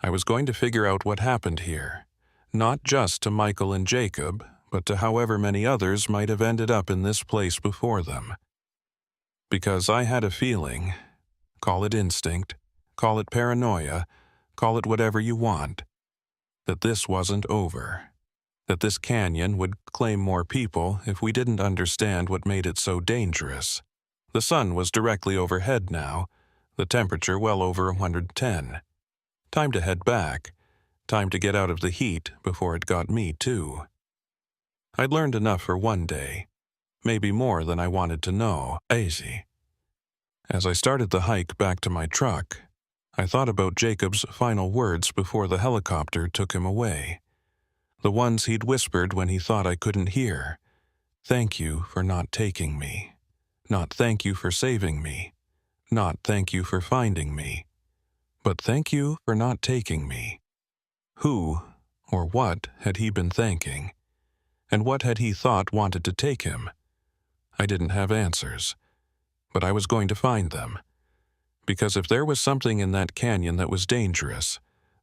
I was going to figure out what happened here, not just to Michael and Jacob, but to however many others might have ended up in this place before them. Because I had a feeling, call it instinct, call it paranoia, call it whatever you want, that this wasn't over, that this canyon would claim more people if we didn't understand what made it so dangerous. The sun was directly overhead now, the temperature well over 110. Time to head back, time to get out of the heat before it got me too. I'd learned enough for one day, maybe more than I wanted to know. Easy. As I started the hike back to my truck, I thought about Jacob's final words before the helicopter took him away. The ones he'd whispered when he thought I couldn't hear. Thank you for not taking me. Not thank you for saving me. Not thank you for finding me. But thank you for not taking me. Who or what had he been thanking? And what had he thought wanted to take him? I didn't have answers, but I was going to find them. Because if there was something in that canyon that was dangerous,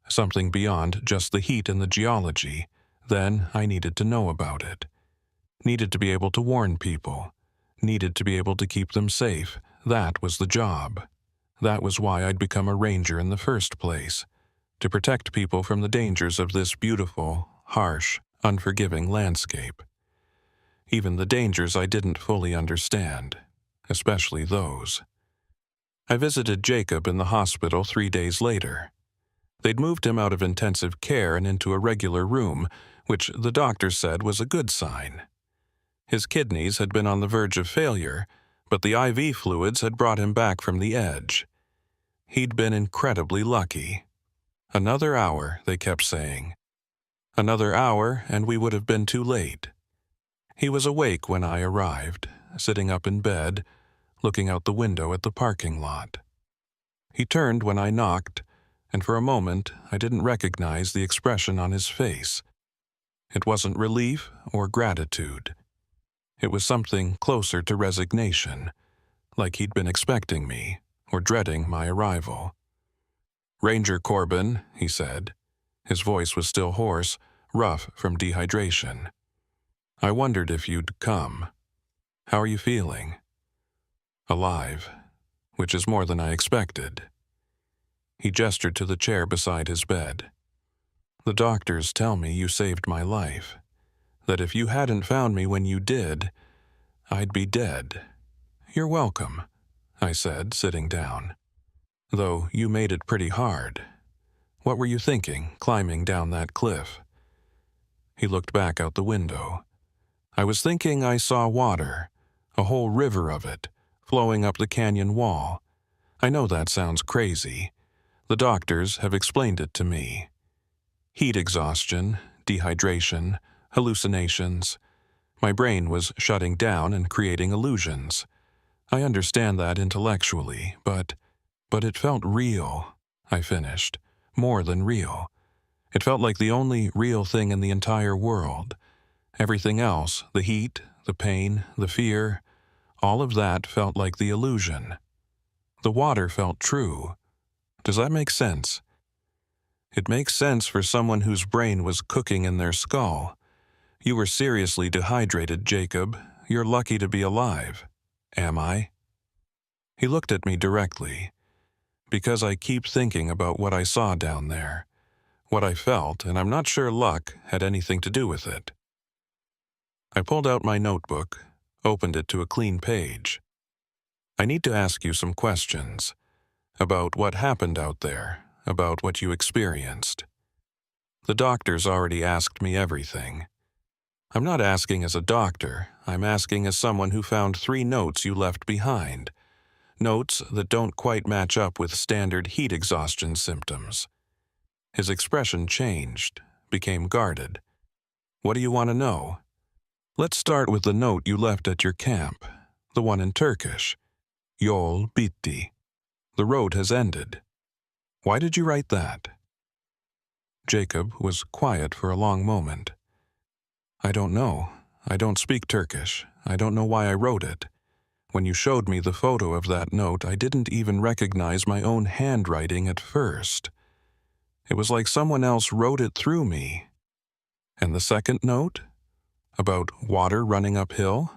something beyond just the heat and the geology, then I needed to know about it. Needed to be able to warn people. Needed to be able to keep them safe. That was the job. That was why I'd become a ranger in the first place, to protect people from the dangers of this beautiful, harsh, unforgiving landscape. Even the dangers I didn't fully understand, especially those. I visited Jacob in the hospital 3 days later. They'd moved him out of intensive care and into a regular room, which the doctor said was a good sign. His kidneys had been on the verge of failure, but the IV fluids had brought him back from the edge. He'd been incredibly lucky. Another hour, they kept saying. Another hour, and we would have been too late. He was awake when I arrived, sitting up in bed, looking out the window at the parking lot. He turned when I knocked, and for a moment I didn't recognize the expression on his face. It wasn't relief or gratitude. It was something closer to resignation, like he'd been expecting me, or dreading my arrival. "Ranger Corbin," he said. His voice was still hoarse, rough from dehydration. "I wondered if you'd come. How are you feeling?" Alive. which is more than I expected. He gestured to the chair beside his bed. The doctors tell me you saved my life, that if you hadn't found me when you did, I'd be dead. You're welcome, I said, sitting down. Though you made it pretty hard. What were you thinking, climbing down that cliff? He looked back out the window. I was thinking I saw water, a whole river of it, flowing up the canyon wall. I know that sounds crazy. The doctors have explained it to me. Heat exhaustion, dehydration, hallucinations. My brain was shutting down and creating illusions. I understand that intellectually, but it felt real, I finished. More than real. It felt like the only real thing in the entire world. Everything else, the heat, the pain, the fear, all of that felt like the illusion. The water felt true. Does that make sense? It makes sense for someone whose brain was cooking in their skull. You were seriously dehydrated, Jacob. You're lucky to be alive. Am I? He looked at me directly. Because I keep thinking about what I saw down there. What I felt, and I'm not sure luck had anything to do with it. I pulled out my notebook, opened it to a clean page. I need to ask you some questions about what happened out there, about what you experienced. The doctors already asked me everything. I'm not asking as a doctor, I'm asking as someone who found 3 notes you left behind. Notes that don't quite match up with standard heat exhaustion symptoms. His expression changed, became guarded. What do you want to know? Let's start with the note you left at your camp, the one in Turkish. Yol bitti. The road has ended. Why did you write that? Jacob was quiet for a long moment. I don't know. I don't speak Turkish. I don't know why I wrote it. When you showed me the photo of that note, I didn't even recognize my own handwriting at first. It was like someone else wrote it through me. And the second note? About water running uphill?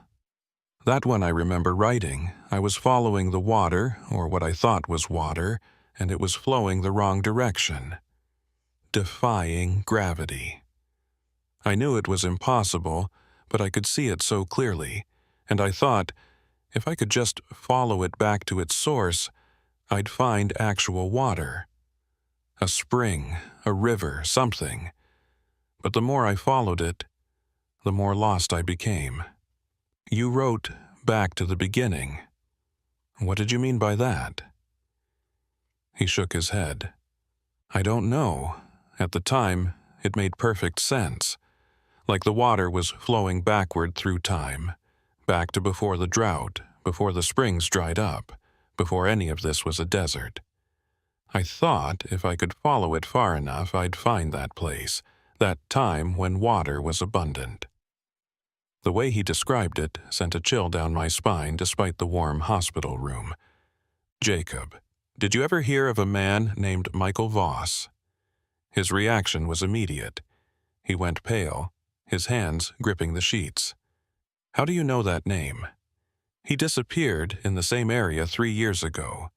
That one I remember writing. I was following the water, or what I thought was water, and it was flowing the wrong direction. Defying gravity. I knew it was impossible, but I could see it so clearly, and I thought, if I could just follow it back to its source, I'd find actual water. A spring, a river, something. But the more I followed it, the more lost I became. You wrote back to the beginning. What did you mean by that? He shook his head. I don't know. At the time, it made perfect sense. Like the water was flowing backward through time. Back to before the drought, before the springs dried up, before any of this was a desert. I thought if I could follow it far enough, I'd find that place, that time when water was abundant. The way he described it sent a chill down my spine despite the warm hospital room. Jacob, did you ever hear of a man named Michael Voss? His reaction was immediate. He went pale, his hands gripping the sheets. How do you know that name? He disappeared in the same area 3 years ago.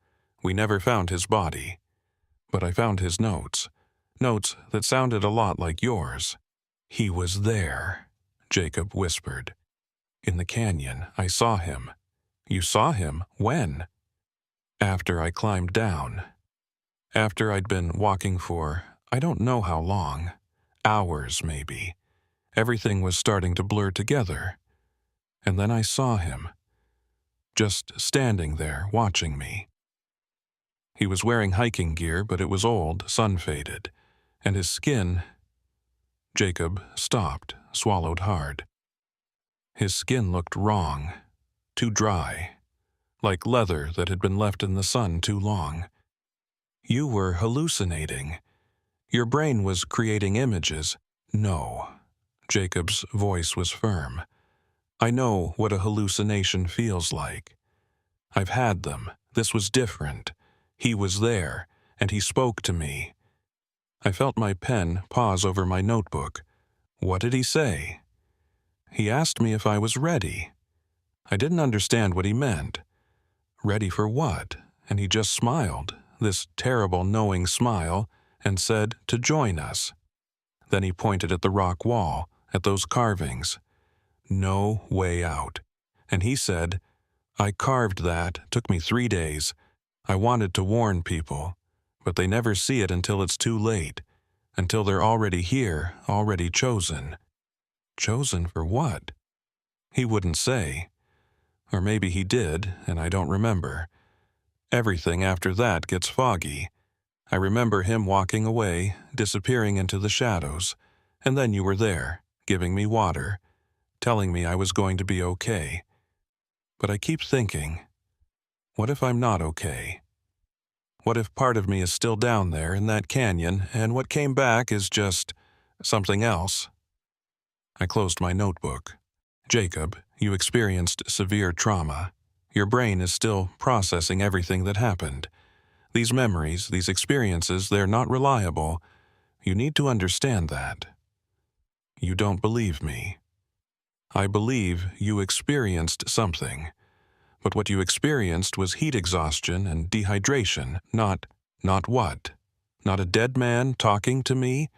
We never found his body. But I found his notes. Notes that sounded a lot like yours. He was there, Jacob whispered. In the canyon, I saw him. You saw him? When? After I climbed down. After I'd been walking for, I don't know how long. Hours, maybe. Everything was starting to blur together. And then I saw him. Just standing there, watching me. He was wearing hiking gear, but it was old, sun-faded, and his skin... Jacob stopped, swallowed hard. His skin looked wrong, too dry, like leather that had been left in the sun too long. You were hallucinating. Your brain was creating images. No. Jacob's voice was firm. I know what a hallucination feels like. I've had them. This was different. He was there, and he spoke to me. I felt my pen pause over my notebook. What did he say? He asked me if I was ready. I didn't understand what he meant. Ready for what? and he just smiled, this terrible knowing smile, and said to join us. Then he pointed at the rock wall, at those carvings. No way out. And he said, I carved that, took me 3 days. I wanted to warn people, but they never see it until it's too late, until they're already here, already chosen. Chosen for what? He wouldn't say. Or maybe he did, and I don't remember. Everything after that gets foggy. I remember him walking away, disappearing into the shadows, and then you were there, giving me water, telling me I was going to be okay. But I keep thinking, what if I'm not okay? What if part of me is still down there in that canyon, and what came back is just something else? I closed my notebook. Jacob, you experienced severe trauma. Your brain is still processing everything that happened. These memories, these experiences, they're not reliable. You need to understand that. You don't believe me. I believe you experienced something. But what you experienced was heat exhaustion and dehydration, not what? Not a dead man talking to me?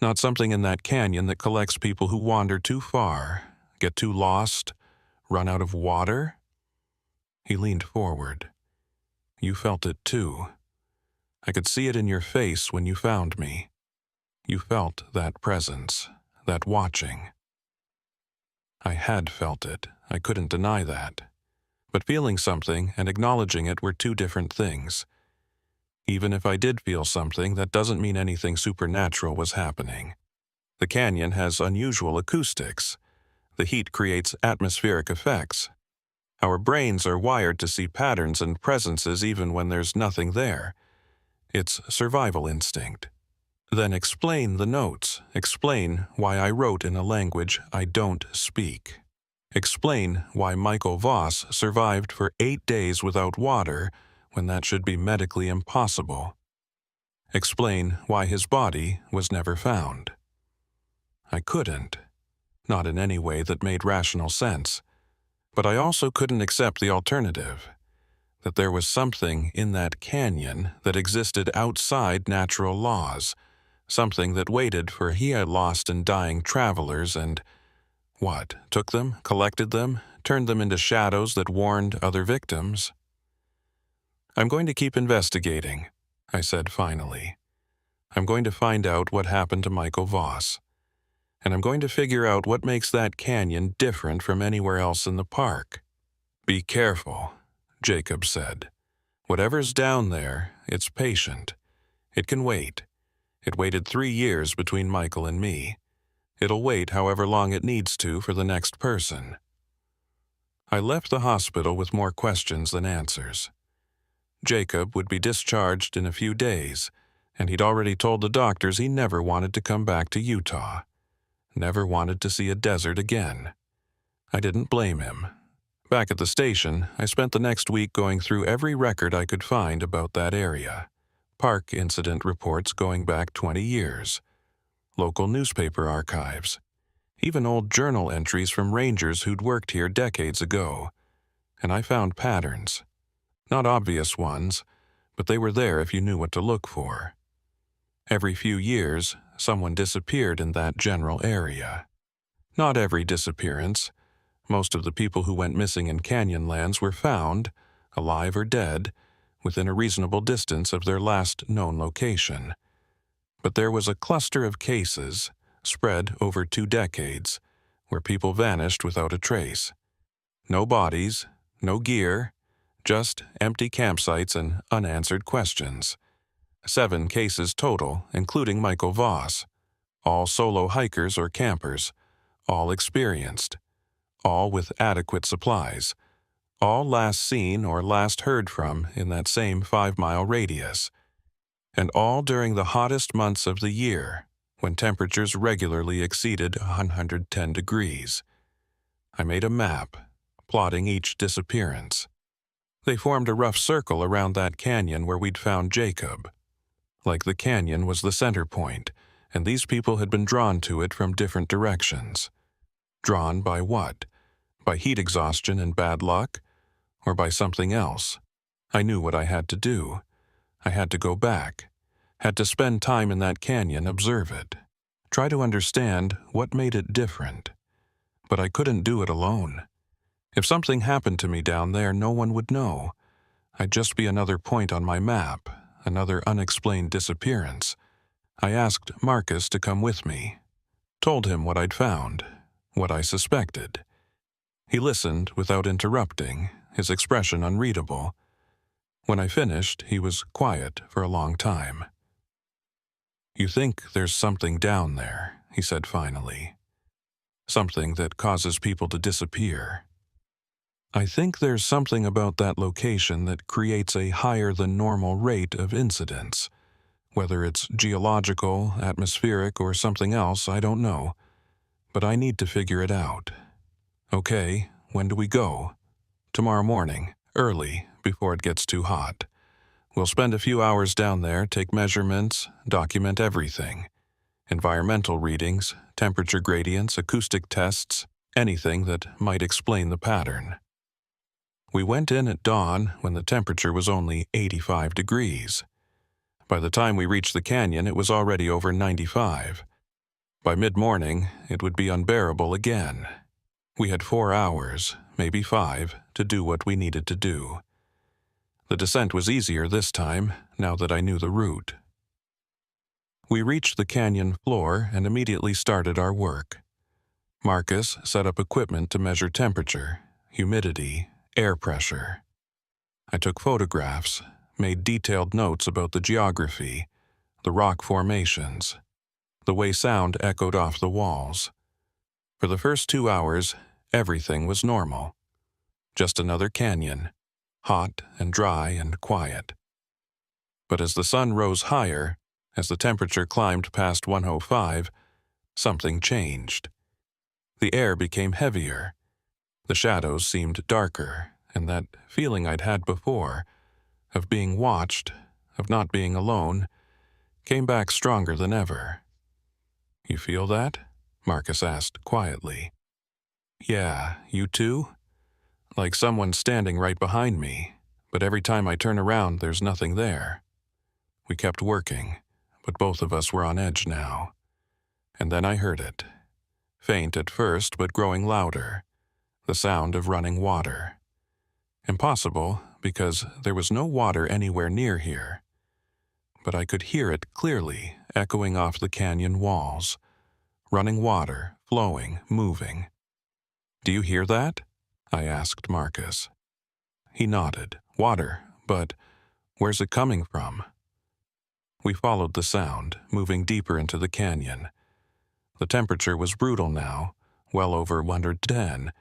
Not something in that canyon that collects people who wander too far, get too lost, run out of water? He leaned forward. You felt it too. I could see it in your face when you found me. You felt that presence, that watching. I had felt it. I couldn't deny that. But feeling something and acknowledging it were two different things. Even if I did feel something, that doesn't mean anything supernatural was happening. The canyon has unusual acoustics. The heat creates atmospheric effects. Our brains are wired to see patterns and presences even when there's nothing there. It's survival instinct. Then explain the notes. Explain why I wrote in a language I don't speak. Explain why Michael Voss survived for 8 days without water when that should be medically impossible. Explain why his body was never found. I couldn't. Not in any way that made rational sense. But I also couldn't accept the alternative. That there was something in that canyon that existed outside natural laws. Something that waited for lost and dying travelers and what? Took them, collected them, turned them into shadows that warned other victims? I'm going to keep investigating, I said finally. I'm going to find out what happened to Michael Voss. And I'm going to figure out what makes that canyon different from anywhere else in the park. Be careful, Jacob said. Whatever's down there, it's patient. It can wait. It waited 3 years between Michael and me. It'll wait however long it needs to for the next person. I left the hospital with more questions than answers. Jacob would be discharged in a few days, and he'd already told the doctors he never wanted to come back to Utah. Never wanted to see a desert again. I didn't blame him. Back at the station, I spent the next week going through every record I could find about that area. Park incident reports going back 20 years. Local newspaper archives, even old journal entries from rangers who'd worked here decades ago. And I found patterns. Not obvious ones, but they were there if you knew what to look for. Every few years, someone disappeared in that general area. Not every disappearance. Most of the people who went missing in Canyonlands were found, alive or dead, within a reasonable distance of their last known location. But there was a cluster of cases, spread over 2 decades, where people vanished without a trace. No bodies, no gear, just empty campsites and unanswered questions. 7 cases total, including Michael Voss. All solo hikers or campers, all experienced, all with adequate supplies, all last seen or last heard from in that same 5-mile radius. And all during the hottest months of the year, when temperatures regularly exceeded 110 degrees. I made a map, plotting each disappearance. They formed a rough circle around that canyon where we'd found Jacob. Like the canyon was the center point, and these people had been drawn to it from different directions. Drawn by what? By heat exhaustion and bad luck? Or by something else? I knew what I had to do. I had to go back, had to spend time in that canyon, observe it, try to understand what made it different. But I couldn't do it alone. If something happened to me down there, no one would know. I'd just be another point on my map, another unexplained disappearance. I asked Marcus to come with me, told him what I'd found, what I suspected. He listened without interrupting, his expression unreadable. When I finished, he was quiet for a long time. "You think there's something down there," he said finally. "Something that causes people to disappear." "I think there's something about that location that creates a higher than normal rate of incidents. Whether it's geological, atmospheric, or something else, I don't know. But I need to figure it out." "Okay, when do we go?" "Tomorrow morning, early, before it gets too hot. We'll spend a few hours down there, take measurements, document everything. Environmental readings, temperature gradients, acoustic tests, anything that might explain the pattern." We went in at dawn when the temperature was only 85 degrees. By the time we reached the canyon, it was already over 95. By mid-morning, it would be unbearable again. We had 4 hours, maybe 5, to do what we needed to do. The descent was easier this time, now that I knew the route. We reached the canyon floor and immediately started our work. Marcus set up equipment to measure temperature, humidity, air pressure. I took photographs, made detailed notes about the geography, the rock formations, the way sound echoed off the walls. For the first 2 hours, everything was normal. Just another canyon, hot and dry and quiet. But as the sun rose higher, as the temperature climbed past 105, something changed. The air became heavier. The shadows seemed darker, and that feeling I'd had before, of being watched, of not being alone, came back stronger than ever. "You feel that?" Marcus asked quietly. "Yeah, you too?" "Like someone standing right behind me, but every time I turn around there's nothing there." We kept working, but both of us were on edge now. And then I heard it. Faint at first, but growing louder. The sound of running water. Impossible, because there was no water anywhere near here. But I could hear it clearly, echoing off the canyon walls. Running water, flowing, moving. "Do you hear that?" I asked Marcus. He nodded. "Water, but where's it coming from?" We followed the sound, moving deeper into the canyon. The temperature was brutal now, well over 110,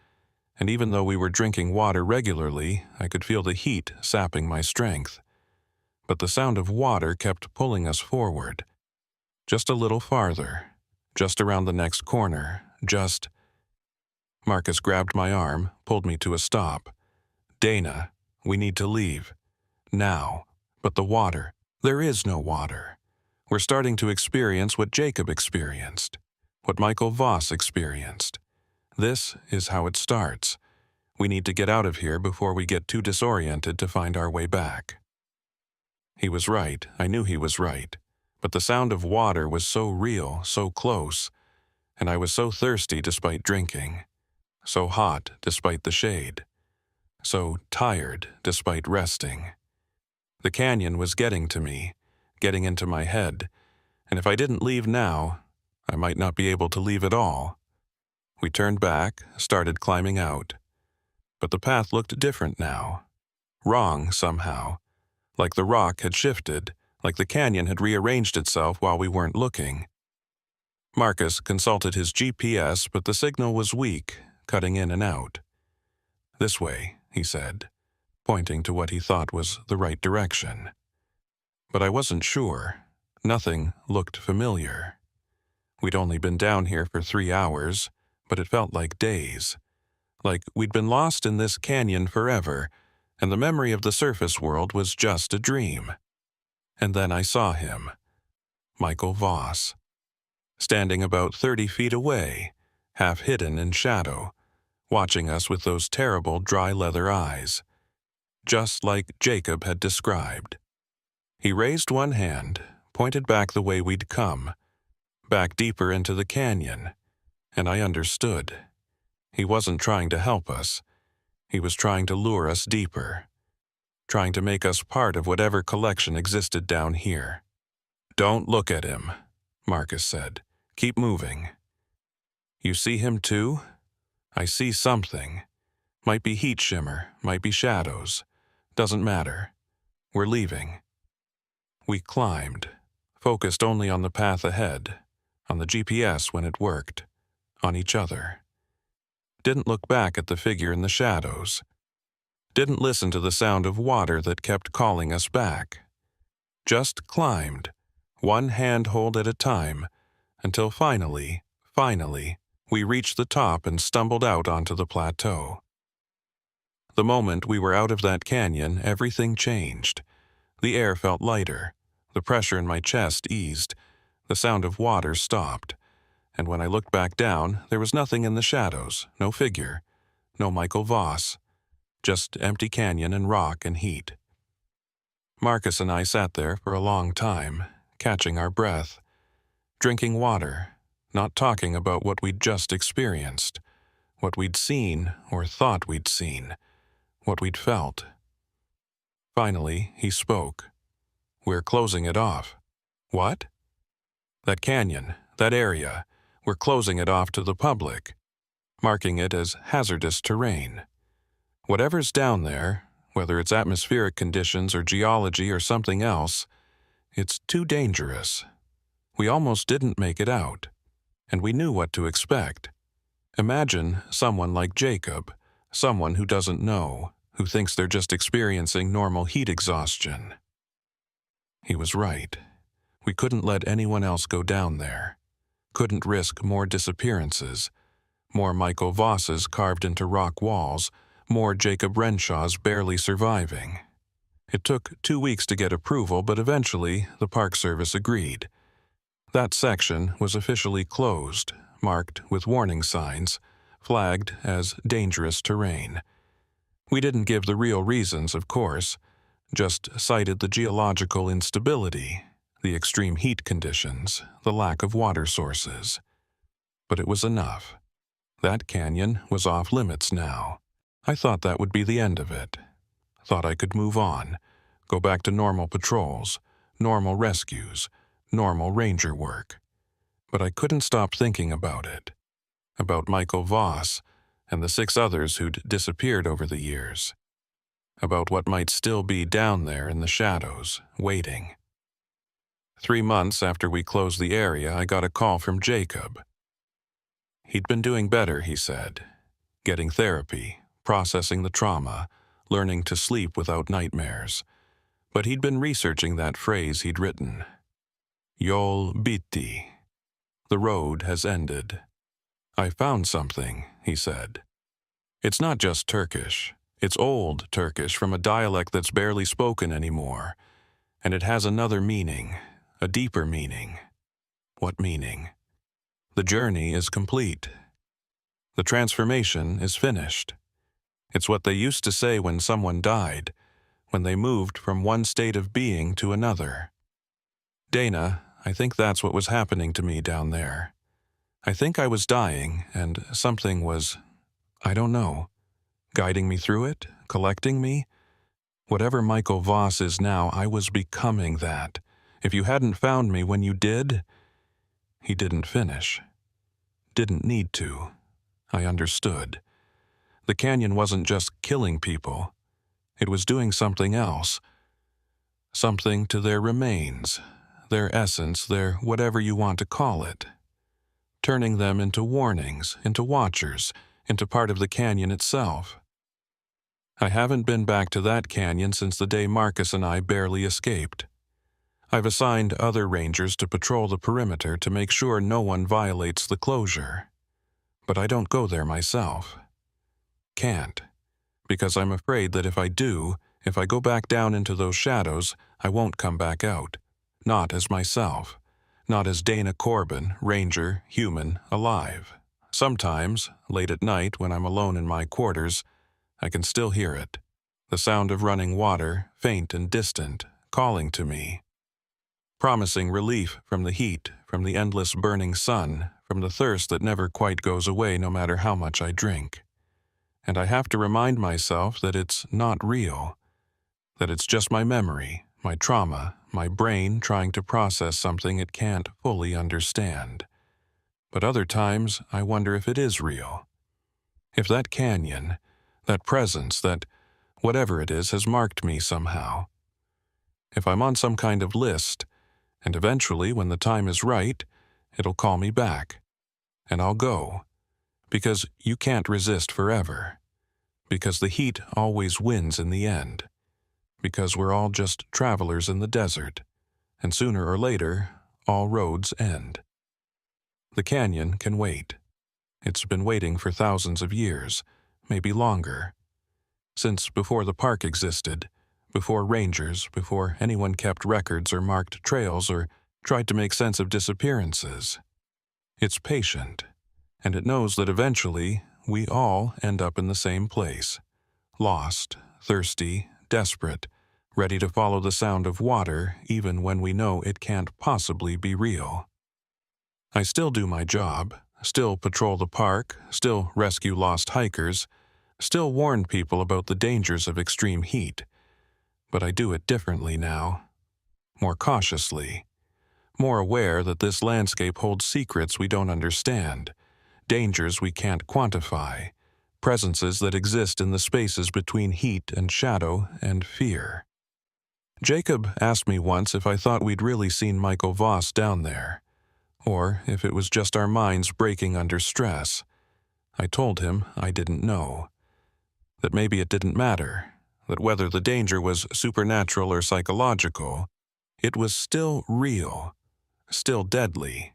and even though we were drinking water regularly, I could feel the heat sapping my strength. But the sound of water kept pulling us forward. Just a little farther, just around the next corner, just... Marcus grabbed my arm, pulled me to a stop. "Dana, we need to leave. Now. But the water, there is no water. We're starting to experience what Jacob experienced, what Michael Voss experienced. This is how it starts. We need to get out of here before we get too disoriented to find our way back." He was right. I knew he was right. But the sound of water was so real, so close, and I was so thirsty despite drinking, so hot despite the shade, so tired despite resting. The canyon was getting to me, getting into my head, and if I didn't leave now, I might not be able to leave at all. We turned back, started climbing out. But the path looked different now. Wrong somehow. Like the rock had shifted, like the canyon had rearranged itself while we weren't looking. Marcus consulted his GPS, but the signal was weak, cutting in and out. "This way," he said, pointing to what he thought was the right direction. But I wasn't sure. Nothing looked familiar. We'd only been down here for 3 hours, but it felt like days. Like we'd been lost in this canyon forever, and the memory of the surface world was just a dream. And then I saw him, Michael Voss, standing about 30 feet away, half hidden in shadow, watching us with those terrible dry leather eyes. just like Jacob had described. He raised one hand, pointed back the way we'd come, back deeper into the canyon, and I understood. He wasn't trying to help us. He was trying to lure us deeper, trying to make us part of whatever collection existed down here. "Don't look at him," Marcus said. "Keep moving." "You see him too?" "I see something. Might be heat shimmer, might be shadows. Doesn't matter. We're leaving." We climbed, focused only on the path ahead, on the GPS when it worked, on each other. Didn't look back at the figure in the shadows. Didn't listen to the sound of water that kept calling us back. Just climbed, one handhold at a time, until finally, we reached the top and stumbled out onto the plateau. The moment we were out of that canyon, everything changed. The air felt lighter, the pressure in my chest eased, the sound of water stopped, and when I looked back down, there was nothing in the shadows, no figure, no Michael Voss, just empty canyon and rock and heat. Marcus and I sat there for a long time, catching our breath, drinking water, not talking about what we'd just experienced, what we'd seen or thought we'd seen, what we'd felt. Finally, he spoke. "We're closing it off." "What?" "That canyon, that area, we're closing it off to the public, marking it as hazardous terrain. Whatever's down there, whether it's atmospheric conditions or geology or something else, it's too dangerous. We almost didn't make it out, and we knew what to expect. Imagine someone like Jacob, someone who doesn't know, who thinks they're just experiencing normal heat exhaustion." He was right. We couldn't let anyone else go down there. Couldn't risk more disappearances, more Michael Vosses carved into rock walls, more Jacob Renshaws barely surviving. It took 2 weeks to get approval, but eventually the Park Service agreed. That section was officially closed, marked with warning signs, flagged as dangerous terrain. We didn't give the real reasons, of course, just cited the geological instability, the extreme heat conditions, the lack of water sources. But it was enough. That canyon was off limits now. I thought that would be the end of it. Thought I could move on, go back to normal patrols, normal rescues, normal ranger work. But I couldn't stop thinking about it. About Michael Voss and the 6 others who'd disappeared over the years. About what might still be down there in the shadows, waiting. 3 months after we closed the area, I got a call from Jacob. He'd been doing better, he said. Getting therapy, processing the trauma, learning to sleep without nightmares. But he'd been researching that phrase he'd written. Yol biti. The road has ended. "I found something," he said. "It's not just Turkish. It's old Turkish from a dialect that's barely spoken anymore. And it has another meaning, a deeper meaning." "What meaning?" "The journey is complete. The transformation is finished. It's what they used to say when someone died, when they moved from one state of being to another. Dana, I think that's what was happening to me down there. I think I was dying, and something was, I don't know, guiding me through it, collecting me. Whatever Michael Voss is now, I was becoming that. If you hadn't found me when you did..." He didn't finish. Didn't need to. I understood. The canyon wasn't just killing people. It was doing something else. Something to their remains, their essence, their whatever you want to call it. Turning them into warnings, into watchers, into part of the canyon itself. I haven't been back to that canyon since the day Marcus and I barely escaped. I've assigned other rangers to patrol the perimeter to make sure no one violates the closure. But I don't go there myself. Can't. Because I'm afraid that if I do, if I go back down into those shadows, I won't come back out. Not as myself. Not as Dana Corbin, ranger, human, alive. Sometimes, late at night when I'm alone in my quarters, I can still hear it. the sound of running water, faint and distant, calling to me, promising relief from the heat, from the endless burning sun, from the thirst that never quite goes away no matter how much I drink. And I have to remind myself that it's not real, that it's just my memory, my trauma, my brain trying to process something it can't fully understand. But other times, I wonder if it is real. If that canyon, that presence, that whatever it is has marked me somehow. If I'm on some kind of list, and eventually, when the time is right, it'll call me back. And I'll go. Because you can't resist forever. Because the heat always wins in the end. Because we're all just travelers in the desert. And sooner or later, all roads end. The canyon can wait. It's been waiting for thousands of years, maybe longer. Since before the park existed, before rangers, before anyone kept records or marked trails or tried to make sense of disappearances. It's patient, and it knows that eventually we all end up in the same place. Lost, thirsty, desperate, ready to follow the sound of water even when we know it can't possibly be real. I still do my job, still patrol the park, still rescue lost hikers, still warn people about the dangers of extreme heat. But I do it differently now, more cautiously, more aware that this landscape holds secrets we don't understand, dangers we can't quantify, presences that exist in the spaces between heat and shadow and fear. Jacob asked me once if I thought we'd really seen Michael Voss down there, or if it was just our minds breaking under stress. I told him I didn't know, that maybe it didn't matter, that whether the danger was supernatural or psychological, it was still real, still deadly,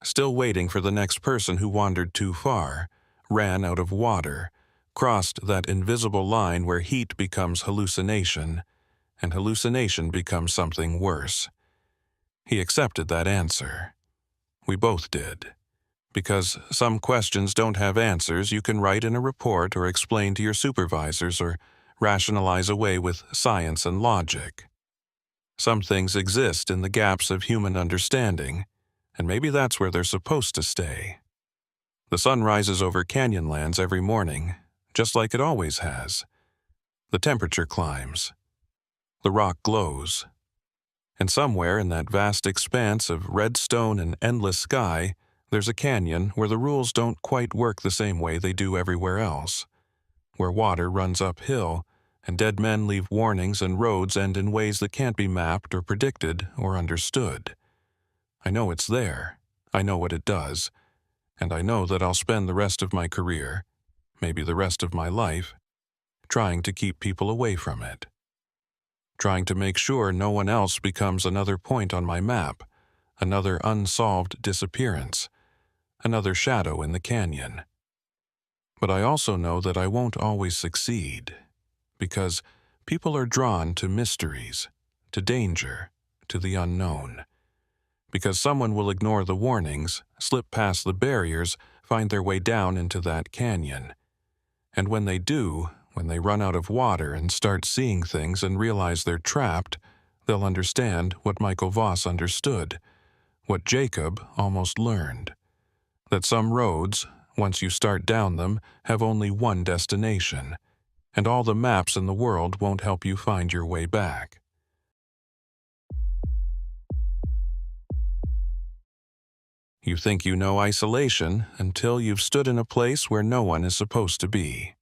still waiting for the next person who wandered too far, ran out of water, crossed that invisible line where heat becomes hallucination, and hallucination becomes something worse. He accepted that answer. We both did. Because some questions don't have answers you can write in a report or explain to your supervisors or rationalize away with science and logic. Some things exist in the gaps of human understanding, and maybe that's where they're supposed to stay. The sun rises over canyonlands every morning, just like it always has. The temperature climbs. The rock glows. And somewhere in that vast expanse of red stone and endless sky, there's a canyon where the rules don't quite work the same way they do everywhere else, where water runs uphill, and dead men leave warnings and roads end in ways that can't be mapped or predicted or understood. I know it's there, I know what it does, and I know that I'll spend the rest of my career, maybe the rest of my life, trying to keep people away from it. Trying to make sure no one else becomes another point on my map, another unsolved disappearance, another shadow in the canyon. But I also know that I won't always succeed, because people are drawn to mysteries, to danger, to the unknown. Because someone will ignore the warnings, slip past the barriers, find their way down into that canyon. And when they do, when they run out of water and start seeing things and realize they're trapped, they'll understand what Michael Voss understood, what Jacob almost learned. That some roads, once you start down them, have only one destination, and all the maps in the world won't help you find your way back. You think you know isolation until you've stood in a place where no one is supposed to be.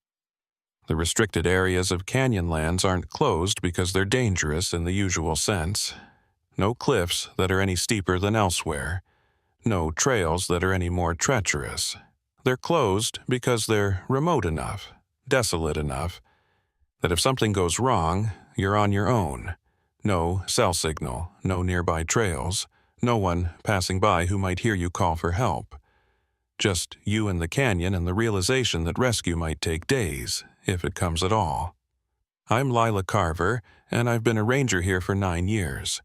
The restricted areas of canyonlands aren't closed because they're dangerous in the usual sense. No cliffs that are any steeper than elsewhere. No trails that are any more treacherous. They're closed because they're remote enough, desolate enough, that if something goes wrong, you're on your own. No cell signal, no nearby trails, no one passing by who might hear you call for help. Just you and the canyon and the realization that rescue might take days, if it comes at all. I'm Lila Carver, and I've been a ranger here for 9 years.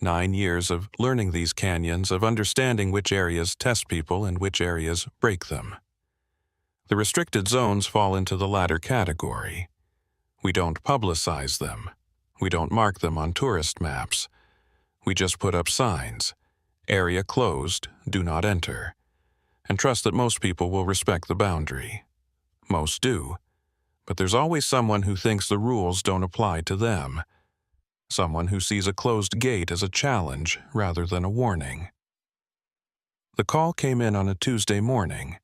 9 years of learning these canyons, of understanding which areas test people and which areas break them. The restricted zones fall into the latter category. We don't publicize them. We don't mark them on tourist maps. We just put up signs. Area closed, do not enter. And trust that most people will respect the boundary. Most do. But there's always someone who thinks the rules don't apply to them. Someone who sees a closed gate as a challenge rather than a warning. The call came in on a Tuesday morning.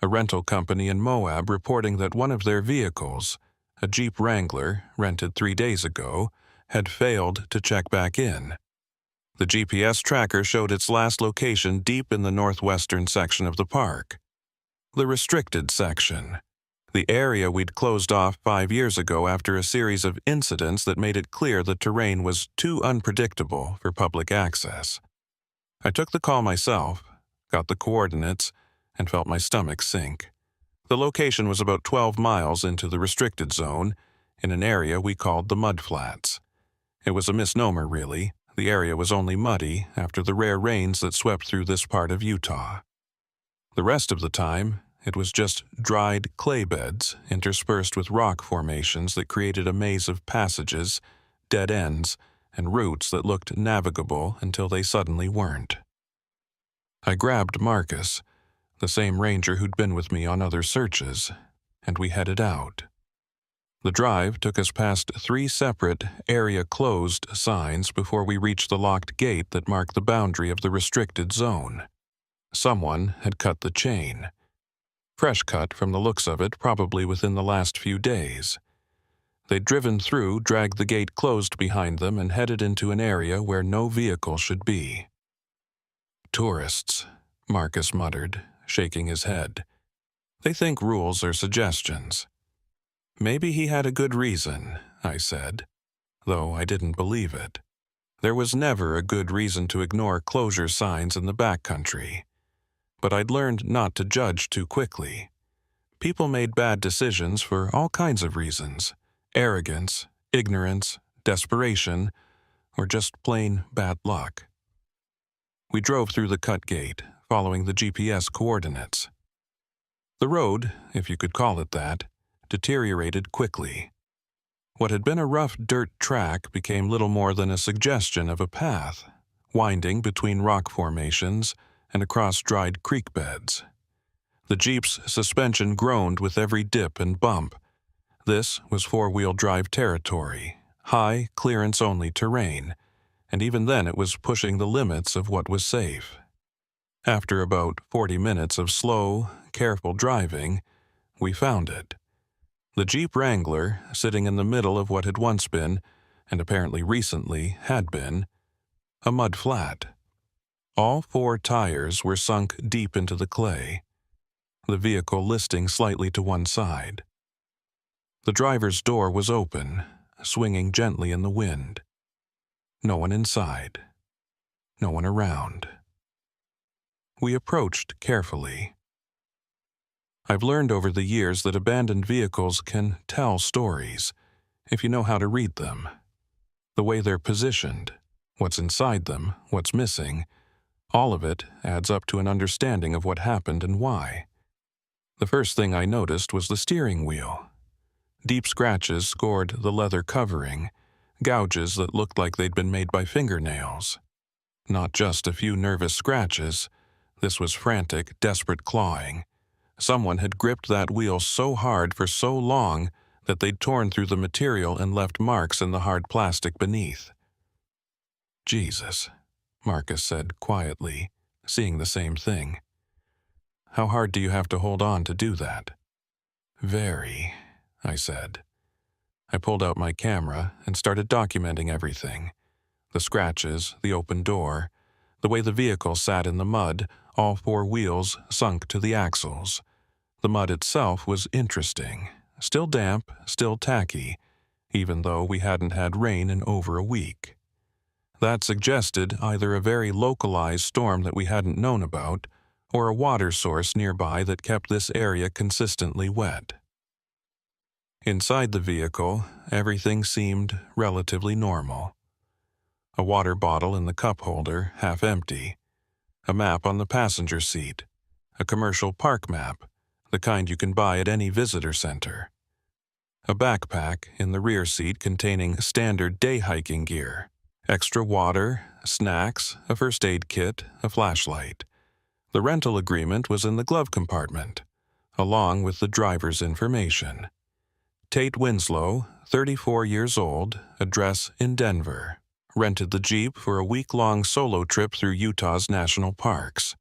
A rental company in Moab reporting that one of their vehicles, a Jeep Wrangler rented 3 days ago, had failed to check back in. The GPS tracker showed its last location deep in the northwestern section of the park. The restricted section. The area we'd closed off 5 years ago after a series of incidents that made it clear the terrain was too unpredictable for public access. I took the call myself, got the coordinates, and felt my stomach sink. The location was about 12 miles into the restricted zone, in an area we called the Mud Flats. It was a misnomer, really. The area was only muddy after the rare rains that swept through this part of Utah. The rest of the time, it was just dried clay beds interspersed with rock formations that created a maze of passages, dead ends, and routes that looked navigable until they suddenly weren't. I grabbed Marcus, the same ranger who'd been with me on other searches, and we headed out. The drive took us past 3 separate area closed signs before we reached the locked gate that marked the boundary of the restricted zone. Someone had cut the chain. Fresh cut from the looks of it, probably within the last few days. They'd driven through, dragged the gate closed behind them, and headed into an area where no vehicle should be. "Tourists," Marcus muttered, shaking his head. "They think rules are suggestions." Maybe he had a good reason, I said, though I didn't believe it. There was never a good reason to ignore closure signs in the backcountry. But I'd learned not to judge too quickly. People made bad decisions for all kinds of reasons: arrogance, ignorance, desperation, or just plain bad luck. We drove through the cut gate, following the GPS coordinates. The road, if you could call it that, deteriorated quickly. What had been a rough dirt track became little more than a suggestion of a path, winding between rock formations and across dried creek beds. The Jeep's suspension groaned with every dip and bump. This was four-wheel drive territory, high, clearance-only terrain, and even then it was pushing the limits of what was safe. After about 40 minutes of slow, careful driving, we found it. The Jeep Wrangler, sitting in the middle of what had once been, and apparently recently had been, a mud flat. All 4 tires were sunk deep into the clay, the vehicle listing slightly to one side. The driver's door was open, swinging gently in the wind. No one inside. No one around. We approached carefully. I've learned over the years that abandoned vehicles can tell stories, if you know how to read them. The way they're positioned, what's inside them, what's missing, all of it adds up to an understanding of what happened and why. The first thing I noticed was the steering wheel. Deep scratches scored the leather covering, gouges that looked like they'd been made by fingernails. Not just a few nervous scratches, this was frantic, desperate clawing. Someone had gripped that wheel so hard for so long that they'd torn through the material and left marks in the hard plastic beneath. "Jesus," Marcus said quietly, seeing the same thing. "How hard do you have to hold on to do that?" "Very," I said. I pulled out my camera and started documenting everything. The scratches, the open door, the way the vehicle sat in the mud, all 4 wheels sunk to the axles. The mud itself was interesting, still damp, still tacky, even though we hadn't had rain in over a week. That suggested either a very localized storm that we hadn't known about, or a water source nearby that kept this area consistently wet. Inside the vehicle, everything seemed relatively normal. A water bottle in the cup holder, half empty. A map on the passenger seat. A commercial park map, the kind you can buy at any visitor center. a backpack in the rear seat containing standard day hiking gear, extra water, snacks, a first aid kit, a flashlight. The rental agreement was in the glove compartment, along with the driver's information. Tate Winslow, 34 years old, address in Denver. Rented the Jeep for a week-long solo trip through Utah's national parks.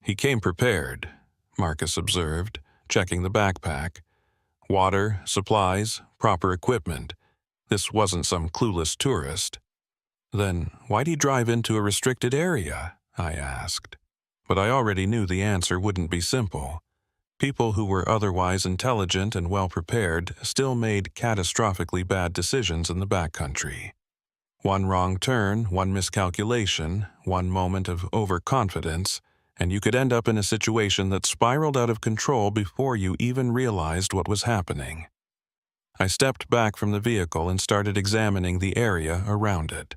He came prepared, Marcus observed, checking the backpack. Water, supplies, proper equipment. This wasn't some clueless tourist. Then why'd he drive into a restricted area? I asked. But I already knew the answer wouldn't be simple. People who were otherwise intelligent and well-prepared still made catastrophically bad decisions in the backcountry. One wrong turn, one miscalculation, one moment of overconfidence, and you could end up in a situation that spiraled out of control before you even realized what was happening. I stepped back from the vehicle and started examining the area around it.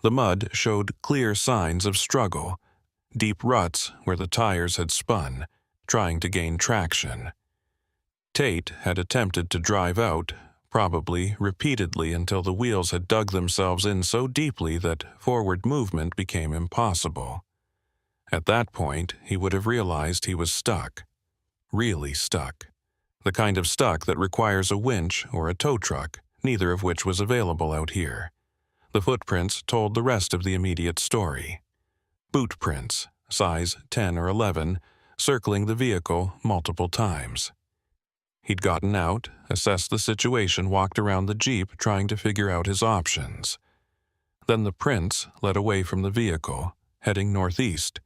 The mud showed clear signs of struggle, deep ruts where the tires had spun, trying to gain traction. Tate had attempted to drive out, probably repeatedly until the wheels had dug themselves in so deeply that forward movement became impossible. At that point, he would have realized he was stuck. Really stuck. The kind of stuck that requires a winch or a tow truck, neither of which was available out here. The footprints told the rest of the immediate story. Boot prints, size 10 or 11, circling the vehicle multiple times. He'd gotten out, assessed the situation, walked around the Jeep trying to figure out his options. Then the prints led away from the vehicle, heading northeast,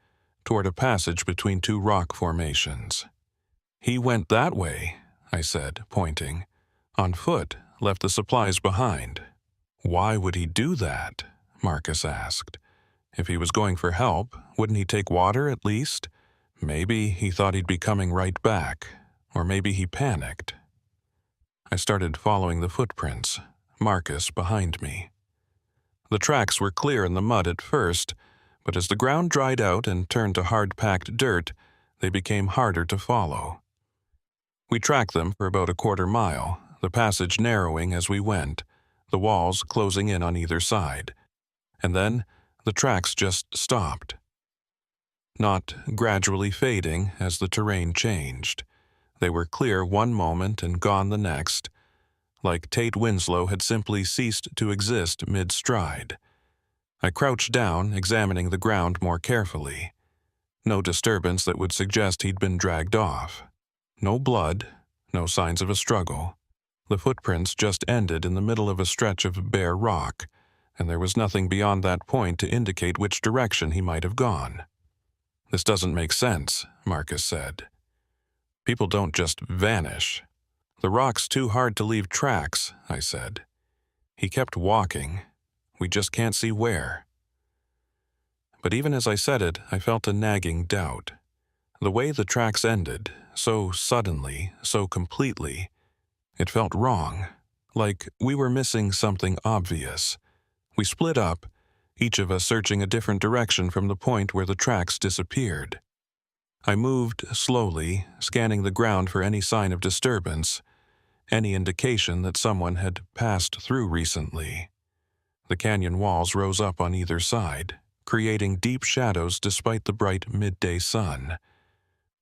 toward a passage between two rock formations. He went that way, I said, pointing. On foot, left the supplies behind. Why would he do that? Marcus asked. If he was going for help, wouldn't he take water at least? Maybe he thought he'd be coming right back, or maybe he panicked. I started following the footprints, Marcus behind me. The tracks were clear in the mud at first, but as the ground dried out and turned to hard-packed dirt, they became harder to follow. We tracked them for about a quarter mile, the passage narrowing as we went, the walls closing in on either side. And then the tracks just stopped. Not gradually fading as the terrain changed. They were clear one moment and gone the next, like Tate Winslow had simply ceased to exist mid-stride. I crouched down, examining the ground more carefully. No disturbance that would suggest he'd been dragged off. No blood, no signs of a struggle. The footprints just ended in the middle of a stretch of bare rock, and there was nothing beyond that point to indicate which direction he might have gone. This doesn't make sense, Marcus said. People don't just vanish. The rock's too hard to leave tracks, I said. He kept walking. We just can't see where. But even as I said it, I felt a nagging doubt. The way the tracks ended, so suddenly, so completely, it felt wrong, like we were missing something obvious. We split up, each of us searching a different direction from the point where the tracks disappeared. I moved slowly, scanning the ground for any sign of disturbance, any indication that someone had passed through recently. The canyon walls rose up on either side, creating deep shadows despite the bright midday sun.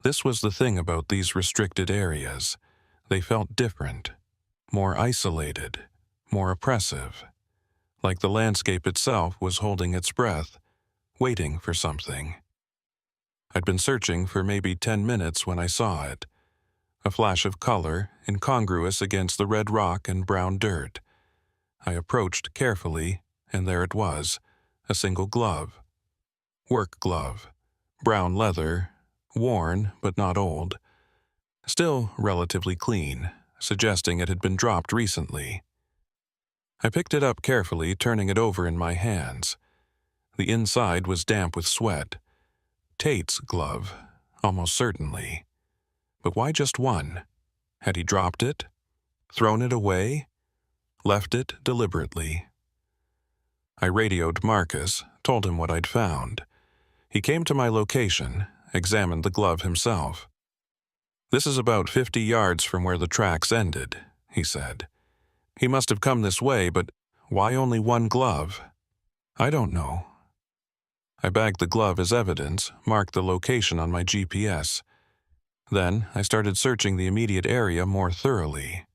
This was the thing about these restricted areas. They felt different, more isolated, more oppressive. Like the landscape itself was holding its breath, waiting for something. I'd been searching for maybe 10 minutes when I saw it. A flash of color, incongruous against the red rock and brown dirt. I approached carefully, and there it was, a single glove. Work glove, brown leather, worn but not old. Still relatively clean, suggesting it had been dropped recently. I picked it up carefully, turning it over in my hands. The inside was damp with sweat. Tate's glove, almost certainly. But why just one? Had he dropped it? Thrown it away? Left it deliberately? I radioed Marcus, told him what I'd found. He came to my location, examined the glove himself. This is about 50 yards from where the tracks ended, he said. "He must have come this way, but why only one glove?" "I don't know." I bagged the glove as evidence, marked the location on my GPS. Then I started searching the immediate area more thoroughly.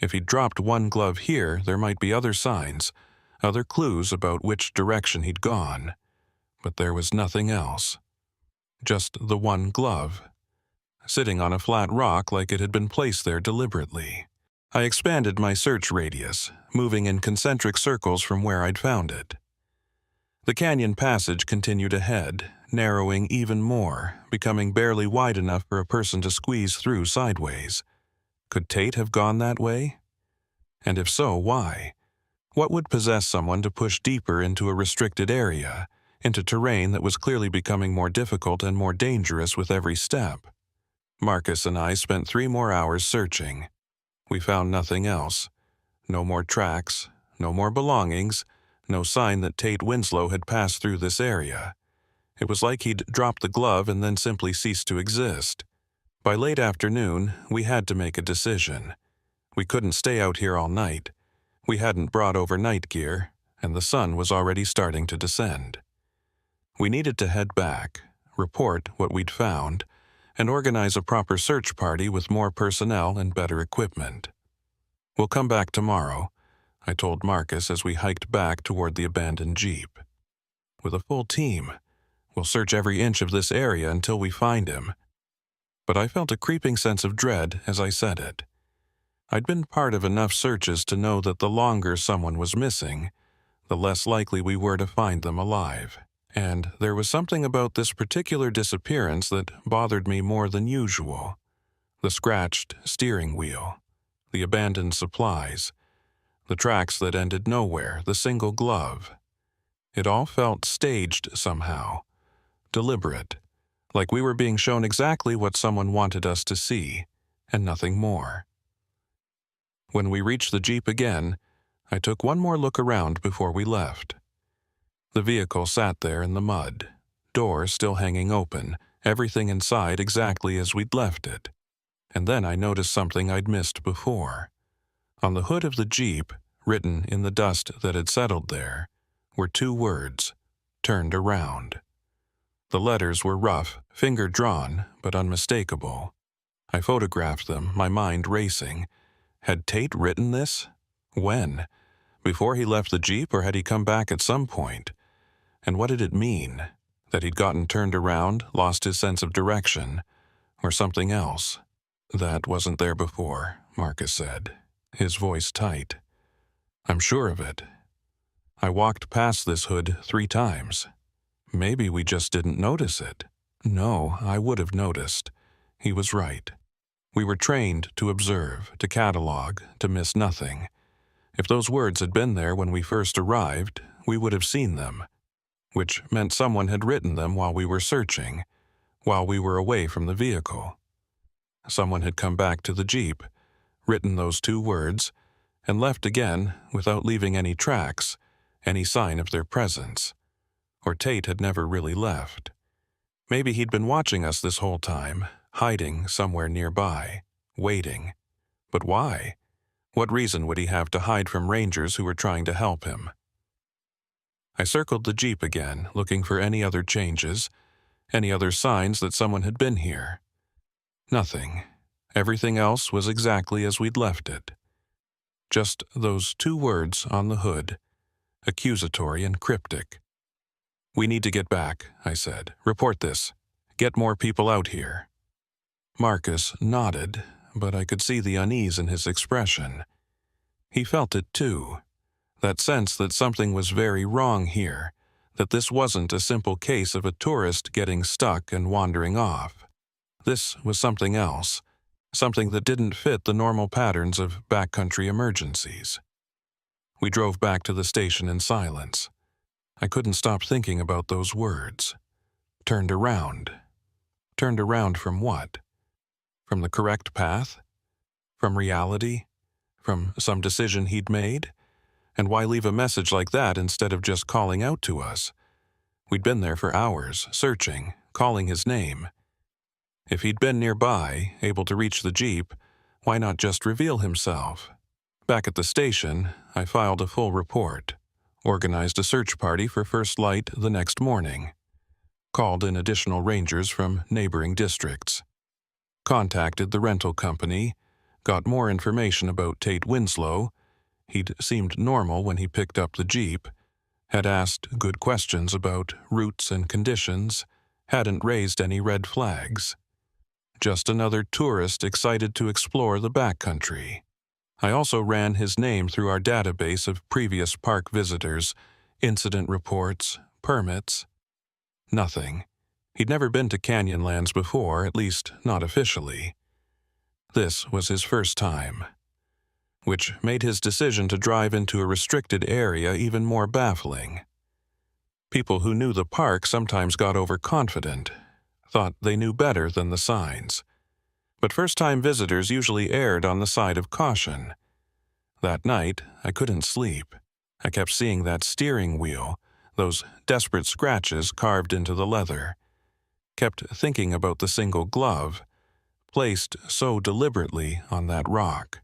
If he'd dropped one glove here, there might be other signs, other clues about which direction he'd gone. But there was nothing else. Just the one glove, sitting on a flat rock like it had been placed there deliberately. I expanded my search radius, moving in concentric circles from where I'd found it. The canyon passage continued ahead, narrowing even more, becoming barely wide enough for a person to squeeze through sideways. Could Tate have gone that way? And if so, why? What would possess someone to push deeper into a restricted area, into terrain that was clearly becoming more difficult and more dangerous with every step? Marcus and I spent 3 more hours searching. We found nothing else. No more tracks, no more belongings, no sign that Tate Winslow had passed through this area. It was like he'd dropped the glove and then simply ceased to exist. By late afternoon, we had to make a decision. We couldn't stay out here all night. We hadn't brought over night gear, and the sun was already starting to descend. We needed to head back, report what we'd found, and organize a proper search party with more personnel and better equipment. "We'll come back tomorrow," I told Marcus as we hiked back toward the abandoned Jeep. "With a full team, we'll search every inch of this area until we find him." But I felt a creeping sense of dread as I said it. I'd been part of enough searches to know that the longer someone was missing, the less likely we were to find them alive. And there was something about this particular disappearance that bothered me more than usual. The scratched steering wheel, the abandoned supplies, the tracks that ended nowhere, the single glove. It all felt staged somehow, deliberate, like we were being shown exactly what someone wanted us to see, and nothing more. When we reached the Jeep again, I took one more look around before we left. The vehicle sat there in the mud, door still hanging open, everything inside exactly as we'd left it. And then I noticed something I'd missed before. On the hood of the Jeep, written in the dust that had settled there, were 2 words, "Turned around." The letters were rough, finger-drawn, but unmistakable. I photographed them, my mind racing. Had Tate written this? When? Before he left the Jeep, or had he come back at some point? And what did it mean? That he'd gotten turned around, lost his sense of direction, or something else? "That wasn't there before," Marcus said, his voice tight. "I'm sure of it. I walked past this hood 3 times. Maybe we just didn't notice it." No, I would have noticed. He was right. We were trained to observe, to catalog, to miss nothing. If those words had been there when we first arrived, we would have seen them, which meant someone had written them while we were searching, while we were away from the vehicle. Someone had come back to the Jeep, written those 2 words, and left again without leaving any tracks, any sign of their presence. Or Tate had never really left. Maybe he'd been watching us this whole time, hiding somewhere nearby, waiting. But why? What reason would he have to hide from rangers who were trying to help him? I circled the Jeep again, looking for any other changes, any other signs that someone had been here. Nothing. Everything else was exactly as we'd left it. Just those 2 words on the hood, accusatory and cryptic. "We need to get back," I said. "Report this. Get more people out here." Marcus nodded, but I could see the unease in his expression. He felt it too, that sense that something was very wrong here, that this wasn't a simple case of a tourist getting stuck and wandering off. This was something else, something that didn't fit the normal patterns of backcountry emergencies. We drove back to the station in silence. I couldn't stop thinking about those words. Turned around. Turned around from what? From the correct path? From reality? From some decision he'd made? And why leave a message like that instead of just calling out to us? We'd been there for hours, searching, calling his name. If he'd been nearby, able to reach the Jeep, Why not just reveal himself? Back at the station, I filed a full report, organized a search party for first light the next morning, called in additional rangers from neighboring districts, contacted the rental company, got more information about Tate Winslow. He'd seemed normal when he picked up the Jeep, had asked good questions about routes and conditions, hadn't raised any red flags. Just another tourist excited to explore the backcountry. I also ran his name through our database of previous park visitors, incident reports, permits. Nothing. He'd never been to Canyonlands before, at least not officially. This was his first time, which made his decision to drive into a restricted area even more baffling. People who knew the park sometimes got overconfident, thought they knew better than the signs. But first-time visitors usually erred on the side of caution. That night, I couldn't sleep. I kept seeing that steering wheel, those desperate scratches carved into the leather. Kept thinking about the single glove, placed so deliberately on that rock.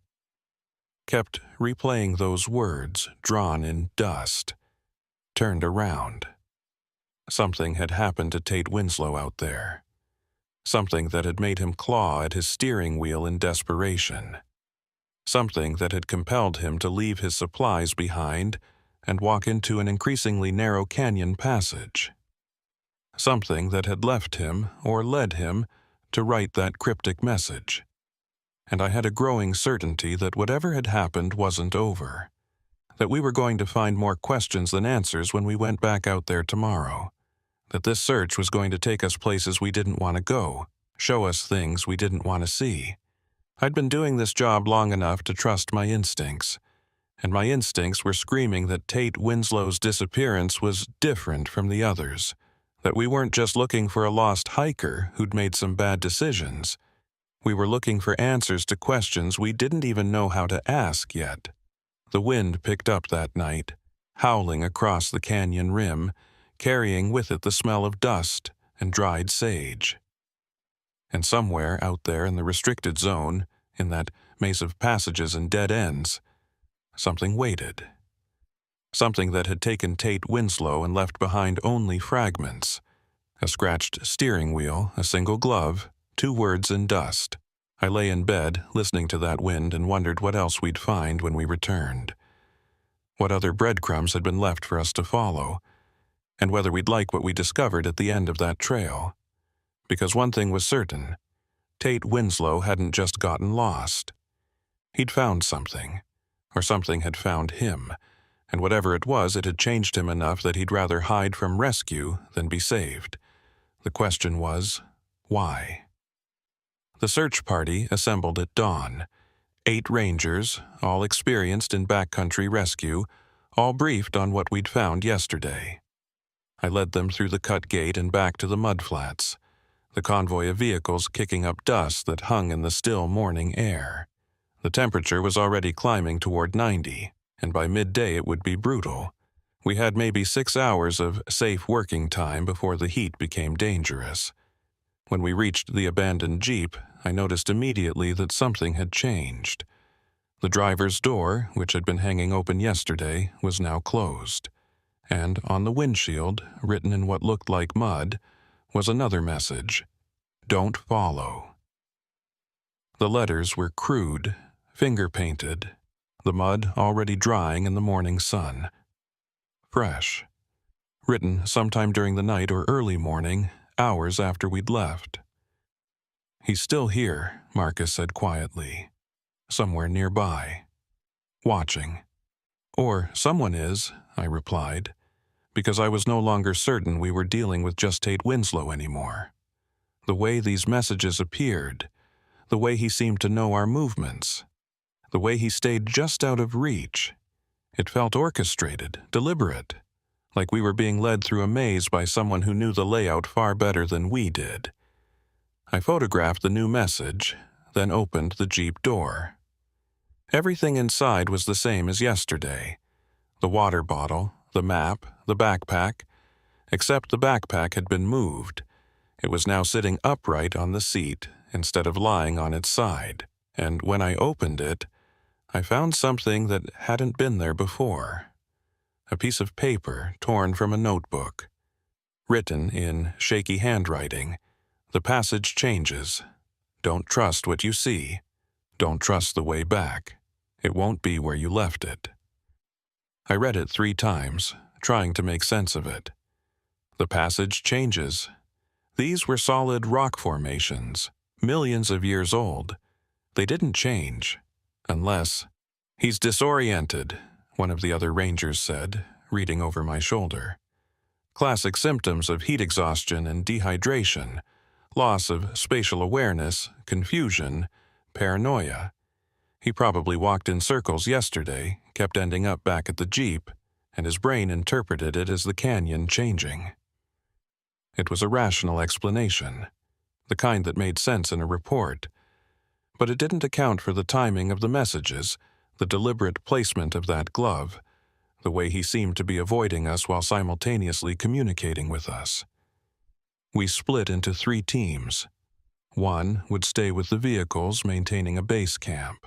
Kept replaying those words drawn in dust. Turned around. Something had happened to Tate Winslow out there. Something that had made him claw at his steering wheel in desperation. Something that had compelled him to leave his supplies behind and walk into an increasingly narrow canyon passage. Something that had left him, or led him, to write that cryptic message. And I had a growing certainty that whatever had happened wasn't over. That we were going to find more questions than answers when we went back out there tomorrow. That this search was going to take us places we didn't want to go, show us things we didn't want to see. I'd been doing this job long enough to trust my instincts, and my instincts were screaming that Tate Winslow's disappearance was different from the others, that we weren't just looking for a lost hiker who'd made some bad decisions. We were looking for answers to questions we didn't even know how to ask yet. The wind picked up that night, howling across the canyon rim, carrying with it the smell of dust and dried sage. And somewhere out there in the restricted zone, in that maze of passages and dead ends, something waited. Something that had taken Tate Winslow and left behind only fragments. A scratched steering wheel, a single glove, 2 words in dust. I lay in bed, listening to that wind, and wondered what else we'd find when we returned. What other breadcrumbs had been left for us to follow, and whether we'd like what we discovered at the end of that trail. Because one thing was certain, Tate Winslow hadn't just gotten lost. He'd found something, or something had found him, and whatever it was, it had changed him enough that he'd rather hide from rescue than be saved. The question was, why? The search party assembled at dawn. 8 rangers, all experienced in backcountry rescue, all briefed on what we'd found yesterday. I led them through the cut gate and back to the mudflats, the convoy of vehicles kicking up dust that hung in the still morning air. The temperature was already climbing toward 90, and by midday it would be brutal. We had maybe 6 hours of safe working time before the heat became dangerous. When we reached the abandoned Jeep, I noticed immediately that something had changed. The driver's door, which had been hanging open yesterday, was now closed. And on the windshield, written in what looked like mud, was another message: "Don't follow." The letters were crude, finger-painted, the mud already drying in the morning sun. Fresh. Written sometime during the night or early morning, hours after we'd left. "He's still here," Marcus said quietly. "Somewhere nearby. Watching." "Or someone is," I replied, because I was no longer certain we were dealing with just Tate Winslow anymore. The way these messages appeared, the way he seemed to know our movements, the way he stayed just out of reach, it felt orchestrated, deliberate, like we were being led through a maze by someone who knew the layout far better than we did. I photographed the new message, then opened the Jeep door. Everything inside was the same as yesterday. The water bottle, the map, the backpack, except the backpack had been moved. It was now sitting upright on the seat instead of lying on its side. and when I opened it, I found something that hadn't been there before. A piece of paper torn from a notebook. Written in shaky handwriting, the passage changes. Don't trust what you see. Don't trust the way back. It won't be where you left it. I read it 3 times, trying to make sense of it. The passage changes. These were solid rock formations, millions of years old. They didn't change. Unless... "He's disoriented," one of the other rangers said, reading over my shoulder. Classic symptoms of heat exhaustion and dehydration, loss of spatial awareness, confusion, paranoia. He probably walked in circles yesterday, kept ending up back at the Jeep, and his brain interpreted it as the canyon changing. It was a rational explanation, the kind that made sense in a report, but it didn't account for the timing of the messages, the deliberate placement of that glove, the way he seemed to be avoiding us while simultaneously communicating with us. We split into 3 teams. One would stay with the vehicles, maintaining a base camp.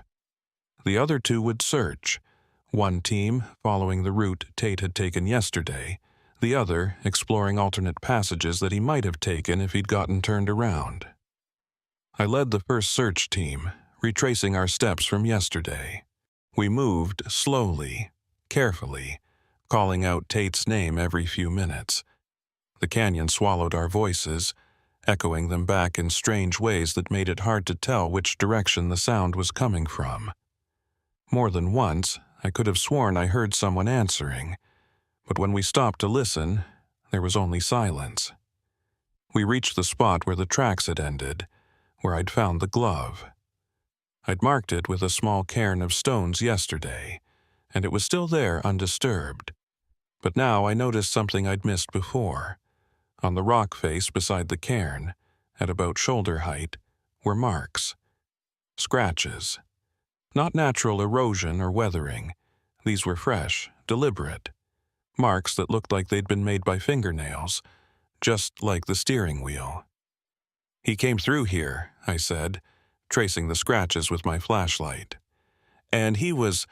The other 2 would search, one team following the route Tate had taken yesterday, the other exploring alternate passages that he might have taken if he'd gotten turned around. I led the first search team, retracing our steps from yesterday. We moved slowly, carefully, calling out Tate's name every few minutes. The canyon swallowed our voices, echoing them back in strange ways that made it hard to tell which direction the sound was coming from. More than once, I could have sworn I heard someone answering, but when we stopped to listen, there was only silence. We reached the spot where the tracks had ended, where I'd found the glove. I'd marked it with a small cairn of stones yesterday, and it was still there undisturbed. But now I noticed something I'd missed before. On the rock face beside the cairn, at about shoulder height, were marks. Scratches. Not natural erosion or weathering. These were fresh, deliberate. Marks that looked like they'd been made by fingernails, just like the steering wheel. "He came through here," I said, tracing the scratches with my flashlight. "And he was,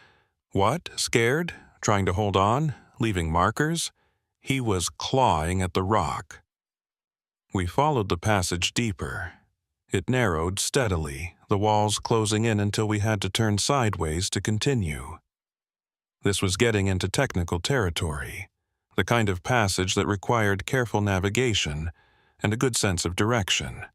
what, scared? Trying to hold on? Leaving markers? He was clawing at the rock." We followed the passage deeper. It narrowed steadily, the walls closing in until we had to turn sideways to continue. This was getting into technical territory, the kind of passage that required careful navigation and a good sense of direction.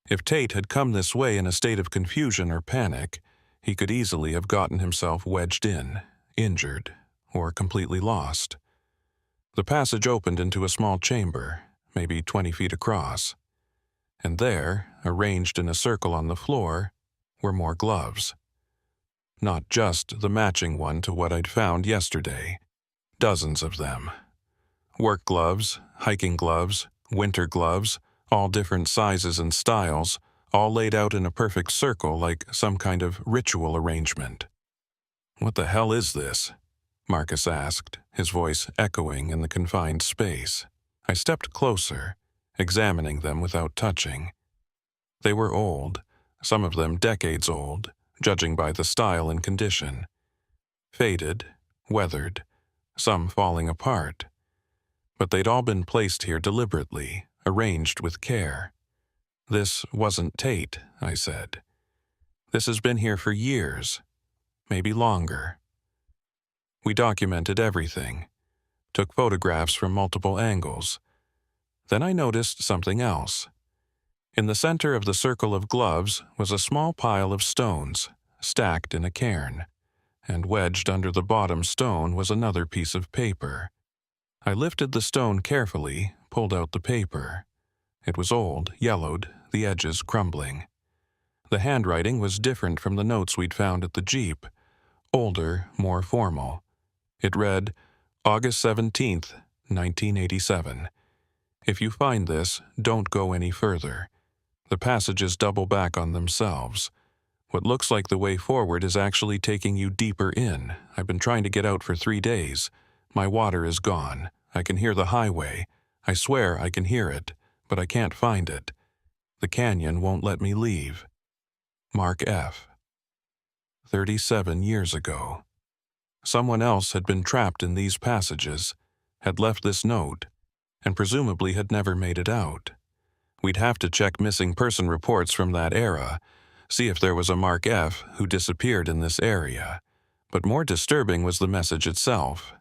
If Tate had come this way in a state of confusion or panic, he could easily have gotten himself wedged in, injured, or completely lost. The passage opened into a small chamber, maybe 20 feet across. And there, arranged in a circle on the floor, were more gloves. Not just the matching one to what I'd found yesterday. Dozens of them. Work gloves, hiking gloves, winter gloves, all different sizes and styles, all laid out in a perfect circle like some kind of ritual arrangement. "What the hell is this?" Marcus asked, his voice echoing in the confined space. I stepped closer, examining them without touching. They were old, some of them decades old, judging by the style and condition. Faded, weathered, some falling apart. But they'd all been placed here deliberately, arranged with care. "This wasn't Tate," I said. "This has been here for years, maybe longer." We documented everything, took photographs from multiple angles. Then I noticed something else. In the center of the circle of gloves was a small pile of stones, stacked in a cairn, and wedged under the bottom stone was another piece of paper. I lifted the stone carefully, pulled out the paper. It was old, yellowed, the edges crumbling. The handwriting was different from the notes we'd found at the Jeep, older, more formal. It read, "August 17th, 1987. If you find this, don't go any further. The passages double back on themselves. What looks like the way forward is actually taking you deeper in. I've been trying to get out for 3 days. My water is gone. I can hear the highway. I swear I can hear it, but I can't find it. The canyon won't let me leave. Mark F." 37 years ago. Someone else had been trapped in these passages, had left this note, and presumably had never made it out. We'd have to check missing person reports from that era, see if there was a Mark F who disappeared in this area. But more disturbing was the message itself.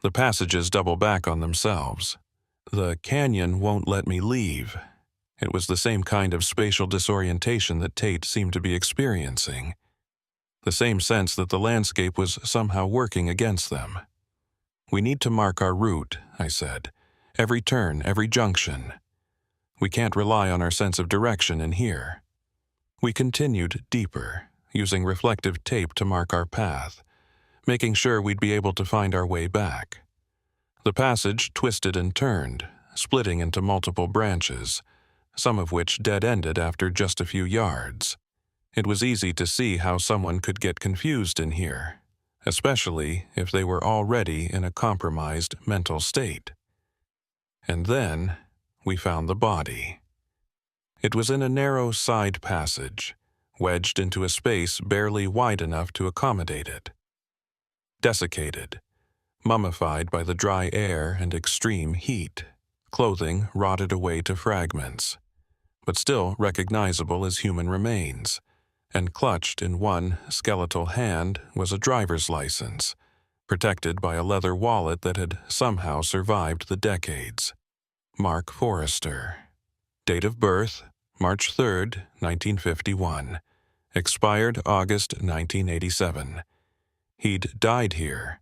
The passages double back on themselves. The canyon won't let me leave. It was the same kind of spatial disorientation that Tate seemed to be experiencing. The same sense that the landscape was somehow working against them. We need to mark our route, I said. Every turn, every junction. We can't rely on our sense of direction in here. We continued deeper, using reflective tape to mark our path, making sure we'd be able to find our way back. The passage twisted and turned, splitting into multiple branches, some of which dead-ended after just a few yards. It was easy to see how someone could get confused in here, especially if they were already in a compromised mental state. And then we found the body. It was in a narrow side passage, wedged into a space barely wide enough to accommodate it. Desiccated, mummified by the dry air and extreme heat, clothing rotted away to fragments, but still recognizable as human remains, and clutched in one skeletal hand was a driver's license, protected by a leather wallet that had somehow survived the decades. Mark Forrester. Date of birth, March 3rd, 1951. Expired August 1987. He'd died here.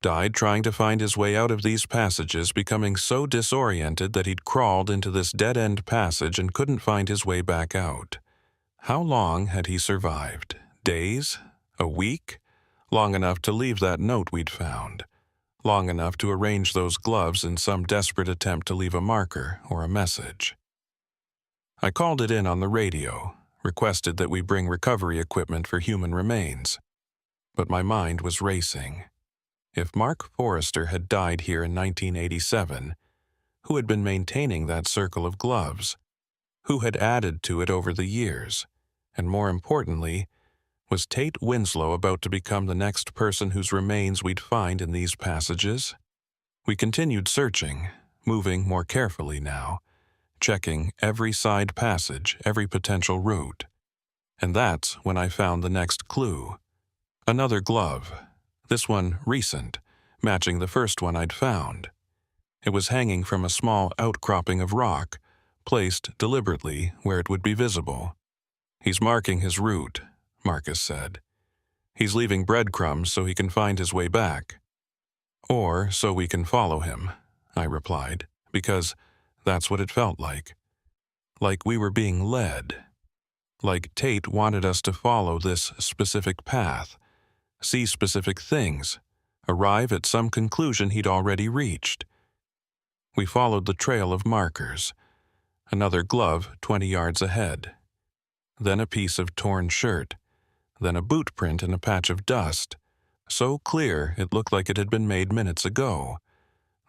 Died trying to find his way out of these passages, becoming so disoriented that he'd crawled into this dead-end passage and couldn't find his way back out. How long had he survived? Days? A week? Long enough to leave that note we'd found. Long enough to arrange those gloves in some desperate attempt to leave a marker or a message. I called it in on the radio, requested that we bring recovery equipment for human remains. But my mind was racing. If Mark Forrester had died here in 1987, who had been maintaining that circle of gloves? Who had added to it over the years? And more importantly, was Tate Winslow about to become the next person whose remains we'd find in these passages? We continued searching, moving more carefully now, checking every side passage, every potential route. And that's when I found the next clue. Another glove, this one recent, matching the first one I'd found. It was hanging from a small outcropping of rock, placed deliberately where it would be visible. "He's marking his route," Marcus said. "He's leaving breadcrumbs so he can find his way back." "Or so we can follow him," I replied, because that's what it felt like. Like we were being led. Like Tate wanted us to follow this specific path, see specific things, arrive at some conclusion he'd already reached. We followed the trail of markers. Another glove 20 yards ahead. Then a piece of torn shirt. Then a boot print in a patch of dust, so clear it looked like it had been made minutes ago.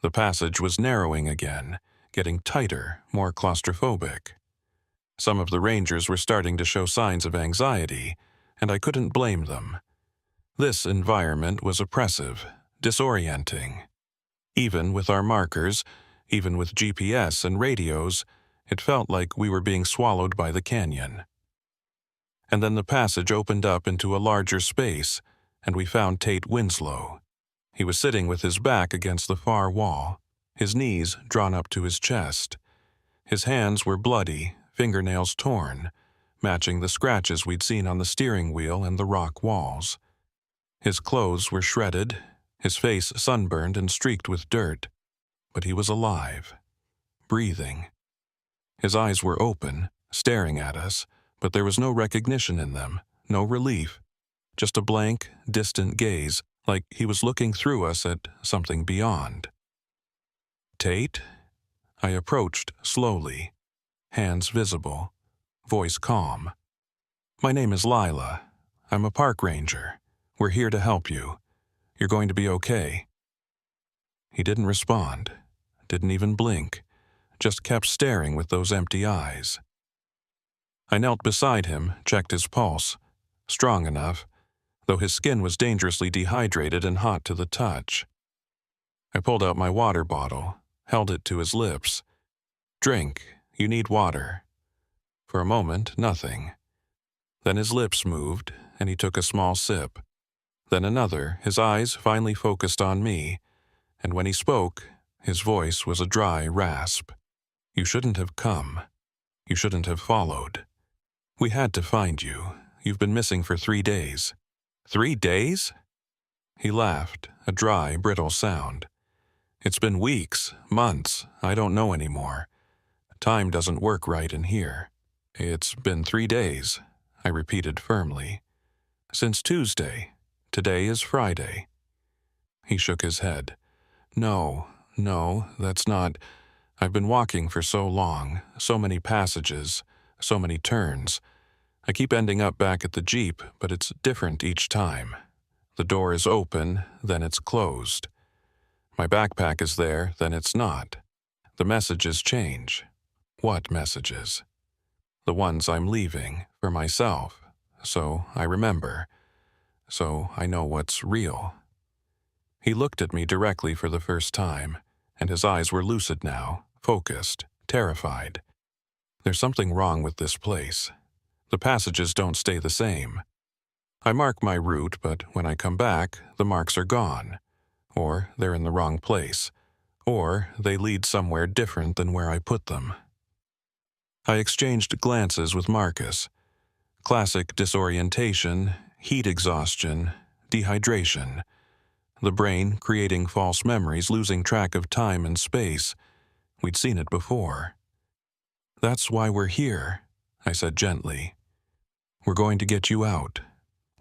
The passage was narrowing again, getting tighter, more claustrophobic. Some of the rangers were starting to show signs of anxiety, and I couldn't blame them. This environment was oppressive, disorienting. Even with our markers, even with GPS and radios, it felt like we were being swallowed by the canyon. And then the passage opened up into a larger space, and we found Tate Winslow. He was sitting with his back against the far wall, his knees drawn up to his chest. His hands were bloody, fingernails torn, matching the scratches we'd seen on the steering wheel and the rock walls. His clothes were shredded, his face sunburned and streaked with dirt, but he was alive, breathing. His eyes were open, staring at us, but there was no recognition in them, no relief, just a blank, distant gaze, like he was looking through us at something beyond. "Tate?" I approached slowly, hands visible, voice calm. "My name is Lila. I'm a park ranger. We're here to help you. You're going to be okay." He didn't respond, didn't even blink, just kept staring with those empty eyes. I knelt beside him, checked his pulse. Strong enough. though his skin was dangerously dehydrated and hot to the touch. I pulled out my water bottle, held it to his lips. "Drink, you need water." For a moment, nothing. Then his lips moved, and he took a small sip. Then another, his eyes finally focused on me, and when he spoke, his voice was a dry rasp. "You shouldn't have come. You shouldn't have followed. We had to find you. You've been missing for 3 days." 3 days? He laughed, a dry, brittle sound. "It's been weeks, months, I don't know anymore. Time doesn't work right in here." "It's been 3 days," I repeated firmly. "Since Tuesday. Today is Friday." He shook his head. No, that's not. I've been walking for so long, so many passages, so many turns. I keep ending up back at the Jeep, but it's different each time. The door is open, then it's closed. My backpack is there, then it's not. The messages change." "What messages?" "The ones I'm leaving, for myself. So I remember. So I know what's real." He looked at me directly for the first time, and his eyes were lucid now, focused, terrified. "There's something wrong with this place. The passages don't stay the same. I mark my route, but when I come back, the marks are gone. Or they're in the wrong place. Or they lead somewhere different than where I put them." I exchanged glances with Marcus. Classic disorientation, heat exhaustion, dehydration. The brain creating false memories, losing track of time and space. We'd seen it before. "That's why we're here," I said gently. "We're going to get you out.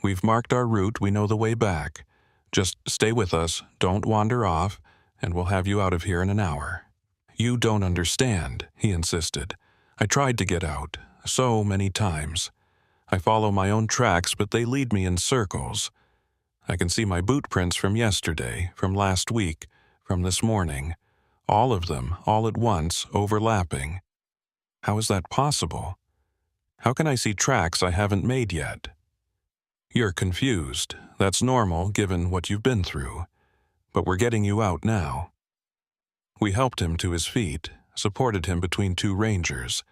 We've marked our route, we know the way back. Just stay with us, don't wander off, and we'll have you out of here in an hour." "You don't understand," he insisted. "I tried to get out, so many times. I follow my own tracks, but they lead me in circles. I can see my boot prints from yesterday, from last week, from this morning. All of them, all at once, overlapping. How is that possible? How can I see tracks I haven't made yet?" "You're confused. That's normal, given what you've been through. But we're getting you out now." We helped him to his feet, supported him between 2 rangers,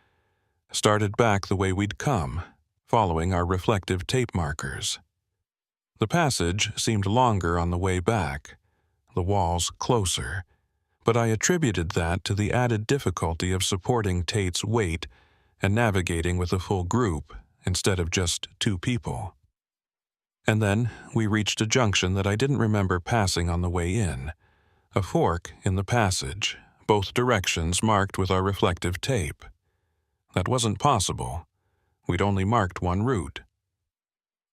started back the way we'd come, following our reflective tape markers. The passage seemed longer on the way back, the walls closer, but I attributed that to the added difficulty of supporting Tate's weight and navigating with a full group instead of just 2 people. And then we reached a junction that I didn't remember passing on the way in, a fork in the passage, both directions marked with our reflective tape. That wasn't possible. We'd only marked one route.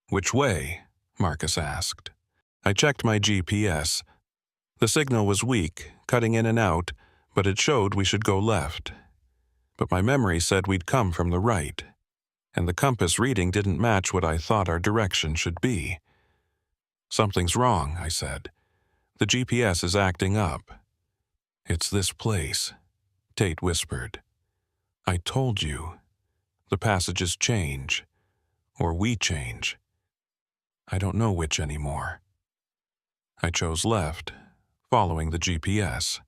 "Which way?" Marcus asked. I checked my GPS. The signal was weak, cutting in and out, but it showed we should go left. But my memory said we'd come from the right, and the compass reading didn't match what I thought our direction should be. "Something's wrong," I said. "The GPS is acting up." "It's this place," Tate whispered. "I told you. The passages change. Or we change. I don't know which anymore." I chose left, following the GPS.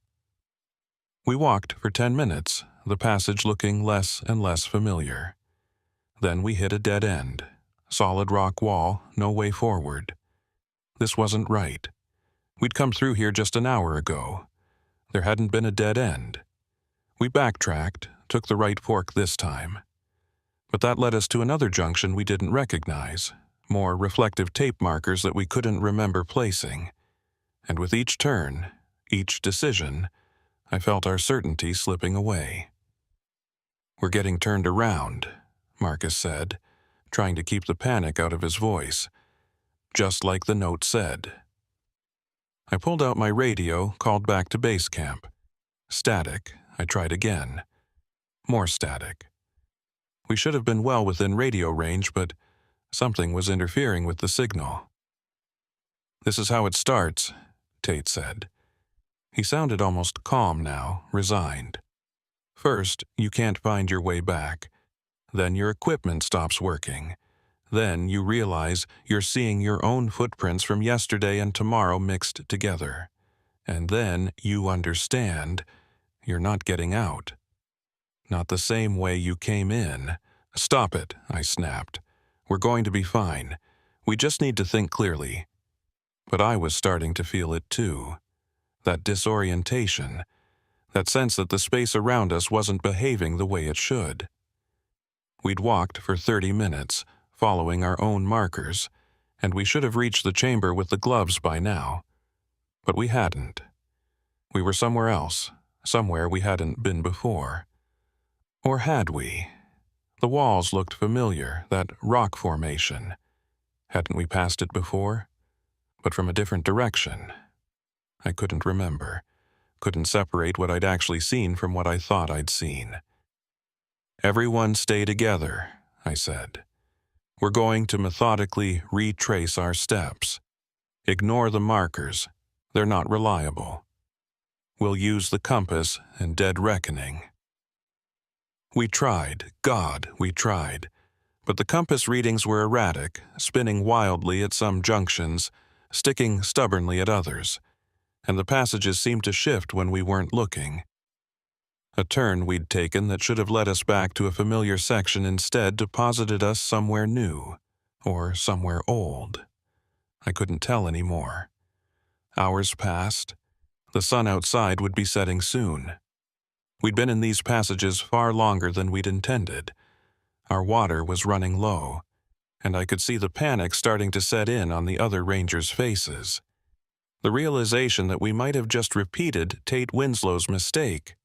We walked for 10 minutes, the passage looking less and less familiar. Then we hit a dead end. Solid rock wall, no way forward. This wasn't right. We'd come through here just an hour ago. There hadn't been a dead end. We backtracked, took the right fork this time. But that led us to another junction we didn't recognize, more reflective tape markers that we couldn't remember placing. And with each turn, each decision, I felt our certainty slipping away. "We're getting turned around," Marcus said, trying to keep the panic out of his voice. "Just like the note said." I pulled out my radio, called back to base camp. Static. I tried again. More static. We should have been well within radio range, but something was interfering with the signal. "This is how it starts," Tate said. He sounded almost calm now, resigned. "First, you can't find your way back. Then your equipment stops working. Then you realize you're seeing your own footprints from yesterday and tomorrow mixed together. And then you understand you're not getting out. Not the same way you came in. Stop it, I snapped. We're going to be fine. We just need to think clearly. But I was starting to feel it too. That disorientation. That sense that the space around us wasn't behaving the way it should. We'd walked for 30 minutes, following our own markers, and we should have reached the chamber with the gloves by now. But we hadn't. We were somewhere else, somewhere we hadn't been before. Or had we? The walls looked familiar, that rock formation. Hadn't we passed it before? But from a different direction. I couldn't remember. Couldn't separate what I'd actually seen from what I thought I'd seen. Everyone stay together, I said. We're going to methodically retrace our steps. Ignore the markers. They're not reliable. We'll use the compass and dead reckoning. We tried, God, we tried. But the compass readings were erratic, spinning wildly at some junctions, sticking stubbornly at others, and the passages seemed to shift when we weren't looking. A turn we'd taken that should have led us back to a familiar section instead deposited us somewhere new, or somewhere old. I couldn't tell anymore. Hours passed. The sun outside would be setting soon. We'd been in these passages far longer than we'd intended. Our water was running low, and I could see the panic starting to set in on the other rangers' faces. The realization that we might have just repeated Tate Winslow's mistake.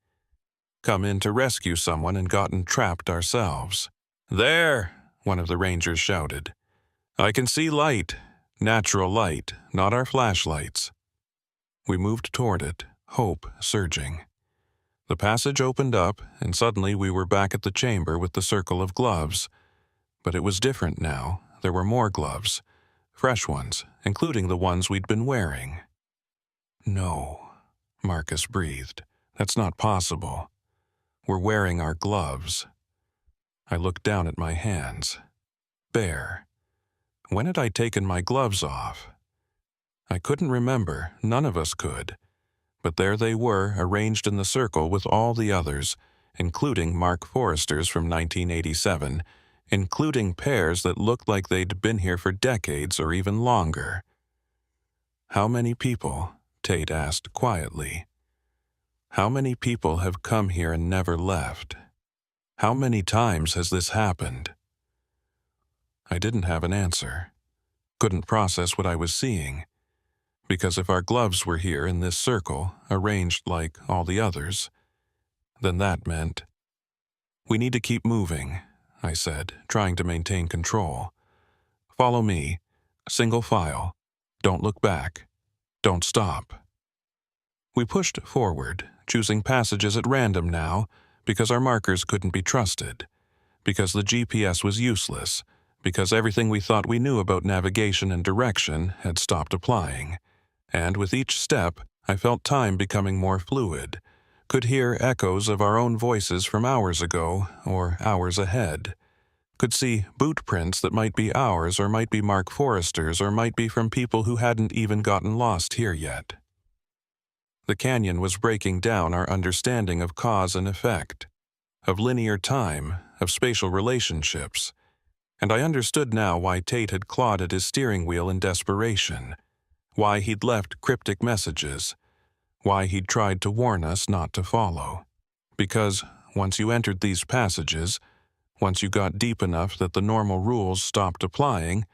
Come in to rescue someone and gotten trapped ourselves. "There!" one of the rangers shouted. "I can see light. Natural light, not our flashlights." We moved toward it, hope surging. The passage opened up, and suddenly we were back at the chamber with the circle of gloves. But it was different now. There were more gloves. Fresh ones, including the ones we'd been wearing. "No," Marcus breathed. "That's not possible. We're wearing our gloves." I looked down at my hands. Bare. When had I taken my gloves off? I couldn't remember, none of us could. But there they were, arranged in the circle with all the others, including Mark Forrester's from 1987, including pairs that looked like they'd been here for decades or even longer. "How many people?" Tate asked quietly. "How many people have come here and never left? How many times has this happened?" I didn't have an answer. Couldn't process what I was seeing. Because if our gloves were here in this circle, arranged like all the others, then that meant... "We need to keep moving," I said, trying to maintain control. "Follow me. Single file. Don't look back. Don't stop." We pushed forward, choosing passages at random now, because our markers couldn't be trusted, because the GPS was useless, because everything we thought we knew about navigation and direction had stopped applying. And with each step, I felt time becoming more fluid, could hear echoes of our own voices from hours ago or hours ahead, could see boot prints that might be ours or might be Mark Forrester's or might be from people who hadn't even gotten lost here yet. The canyon was breaking down our understanding of cause and effect, of linear time, of spatial relationships, and I understood now why Tate had clawed at his steering wheel in desperation, why he'd left cryptic messages, why he'd tried to warn us not to follow. Because once you entered these passages, once you got deep enough that the normal rules stopped applying,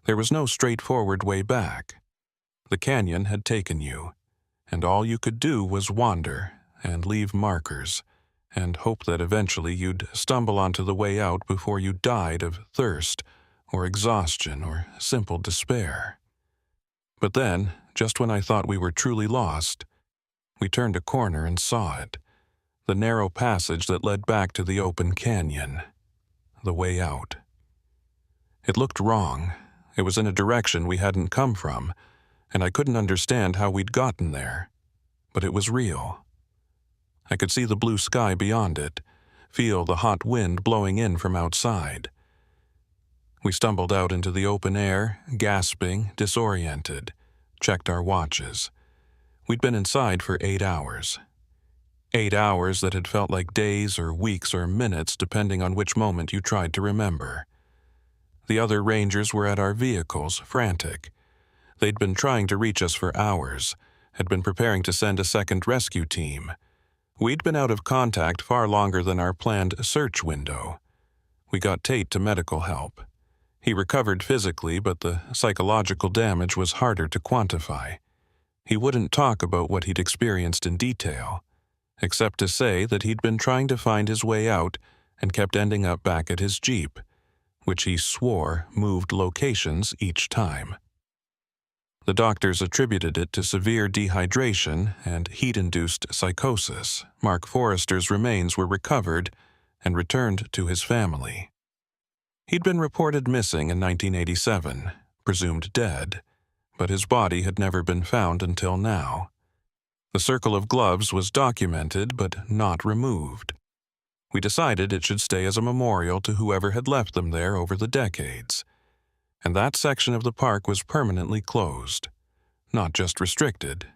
there was no straightforward way back. The canyon had taken you, and all you could do was wander and leave markers, and hope that eventually you'd stumble onto the way out before you died of thirst or exhaustion or simple despair. But then, just when I thought we were truly lost, we turned a corner and saw it, the narrow passage that led back to the open canyon, the way out. It looked wrong. It was in a direction we hadn't come from, and I couldn't understand how we'd gotten there. But it was real. I could see the blue sky beyond it, feel the hot wind blowing in from outside. We stumbled out into the open air, gasping, disoriented, checked our watches. We'd been inside for 8 hours. 8 hours that had felt like days or weeks or minutes depending on which moment you tried to remember. The other rangers were at our vehicles, frantic. They'd been trying to reach us for hours, had been preparing to send a second rescue team. We'd been out of contact far longer than our planned search window. We got Tate to medical help. He recovered physically, but the psychological damage was harder to quantify. He wouldn't talk about what he'd experienced in detail, except to say that he'd been trying to find his way out and kept ending up back at his Jeep, which he swore moved locations each time. The doctors attributed it to severe dehydration and heat-induced psychosis. Mark Forrester's remains were recovered and returned to his family. He'd been reported missing in 1987, presumed dead, but his body had never been found until now. The circle of gloves was documented but not removed. We decided it should stay as a memorial to whoever had left them there over the decades. And that section of the park was permanently closed, not just restricted,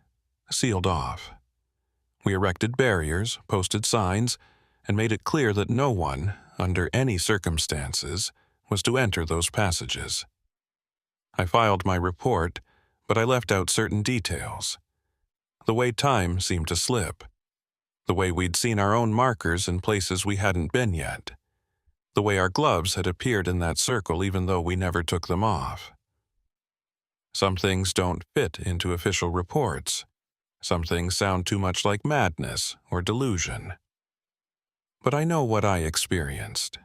sealed off. We erected barriers, posted signs, and made it clear that no one, under any circumstances, was to enter those passages. I filed my report, but I left out certain details. The way time seemed to slip. The way we'd seen our own markers in places we hadn't been yet. The way our gloves had appeared in that circle even though we never took them off. Some things don't fit into official reports. Some things sound too much like madness or delusion. But I know what I experienced.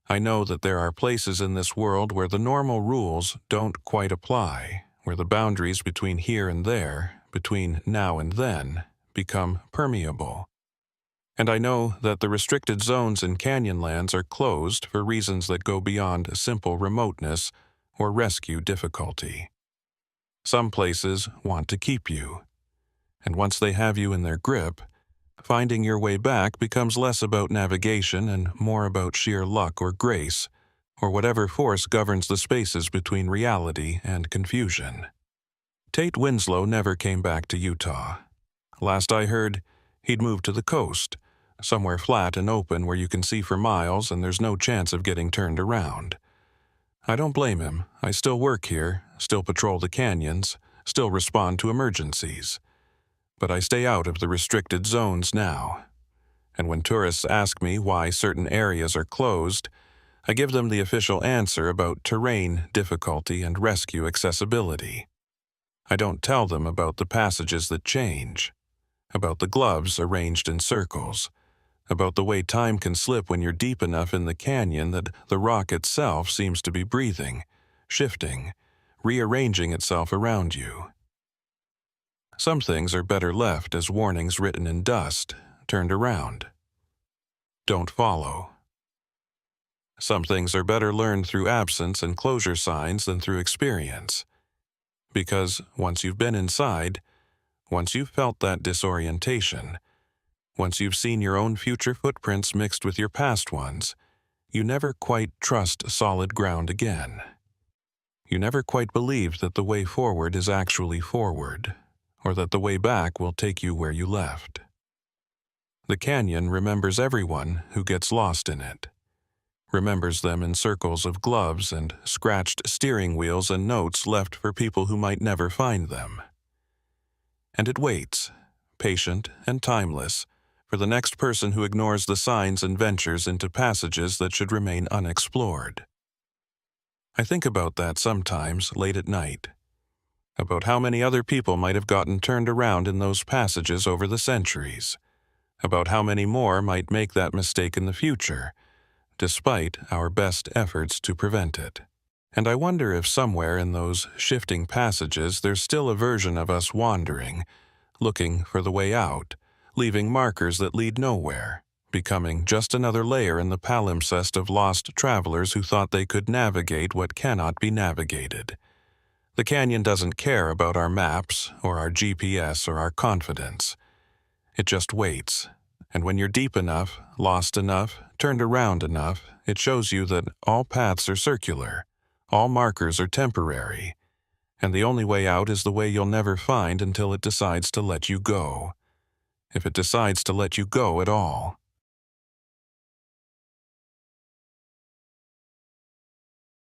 I know that there are places in this world where the normal rules don't quite apply, where the boundaries between here and there, between now and then, become permeable. And I know that the restricted zones in Canyonlands are closed for reasons that go beyond simple remoteness or rescue difficulty. Some places want to keep you, and once they have you in their grip, finding your way back becomes less about navigation and more about sheer luck or grace, or whatever force governs the spaces between reality and confusion. Tate Winslow never came back to Utah. Last I heard, he'd moved to the coast, somewhere flat and open where you can see for miles and there's no chance of getting turned around. I don't blame him. I still work here, still patrol the canyons, still respond to emergencies. But I stay out of the restricted zones now. And when tourists ask me why certain areas are closed, I give them the official answer about terrain difficulty and rescue accessibility. I don't tell them about the passages that change, about the gloves arranged in circles, about the way time can slip when you're deep enough in the canyon that the rock itself seems to be breathing, shifting, rearranging itself around you. Some things are better left as warnings written in dust, turned around. Don't follow. Some things are better learned through absence and closure signs than through experience. Because once you've been inside, once you've felt that disorientation, once you've seen your own future footprints mixed with your past ones, you never quite trust solid ground again. You never quite believe that the way forward is actually forward, or that the way back will take you where you left. The canyon remembers everyone who gets lost in it, remembers them in circles of gloves and scratched steering wheels and notes left for people who might never find them. And it waits, patient and timeless, for the next person who ignores the signs and ventures into passages that should remain unexplored. I think about that sometimes late at night, about how many other people might have gotten turned around in those passages over the centuries, about how many more might make that mistake in the future, despite our best efforts to prevent it. And I wonder if somewhere in those shifting passages there's still a version of us wandering, looking for the way out, leaving markers that lead nowhere, becoming just another layer in the palimpsest of lost travelers who thought they could navigate what cannot be navigated. The canyon doesn't care about our maps or our GPS or our confidence. It just waits, and when you're deep enough, lost enough, turned around enough, it shows you that all paths are circular, All markers are temporary, and the only way out is the way you'll never find until it decides to let you go. If it decides to let you go at all.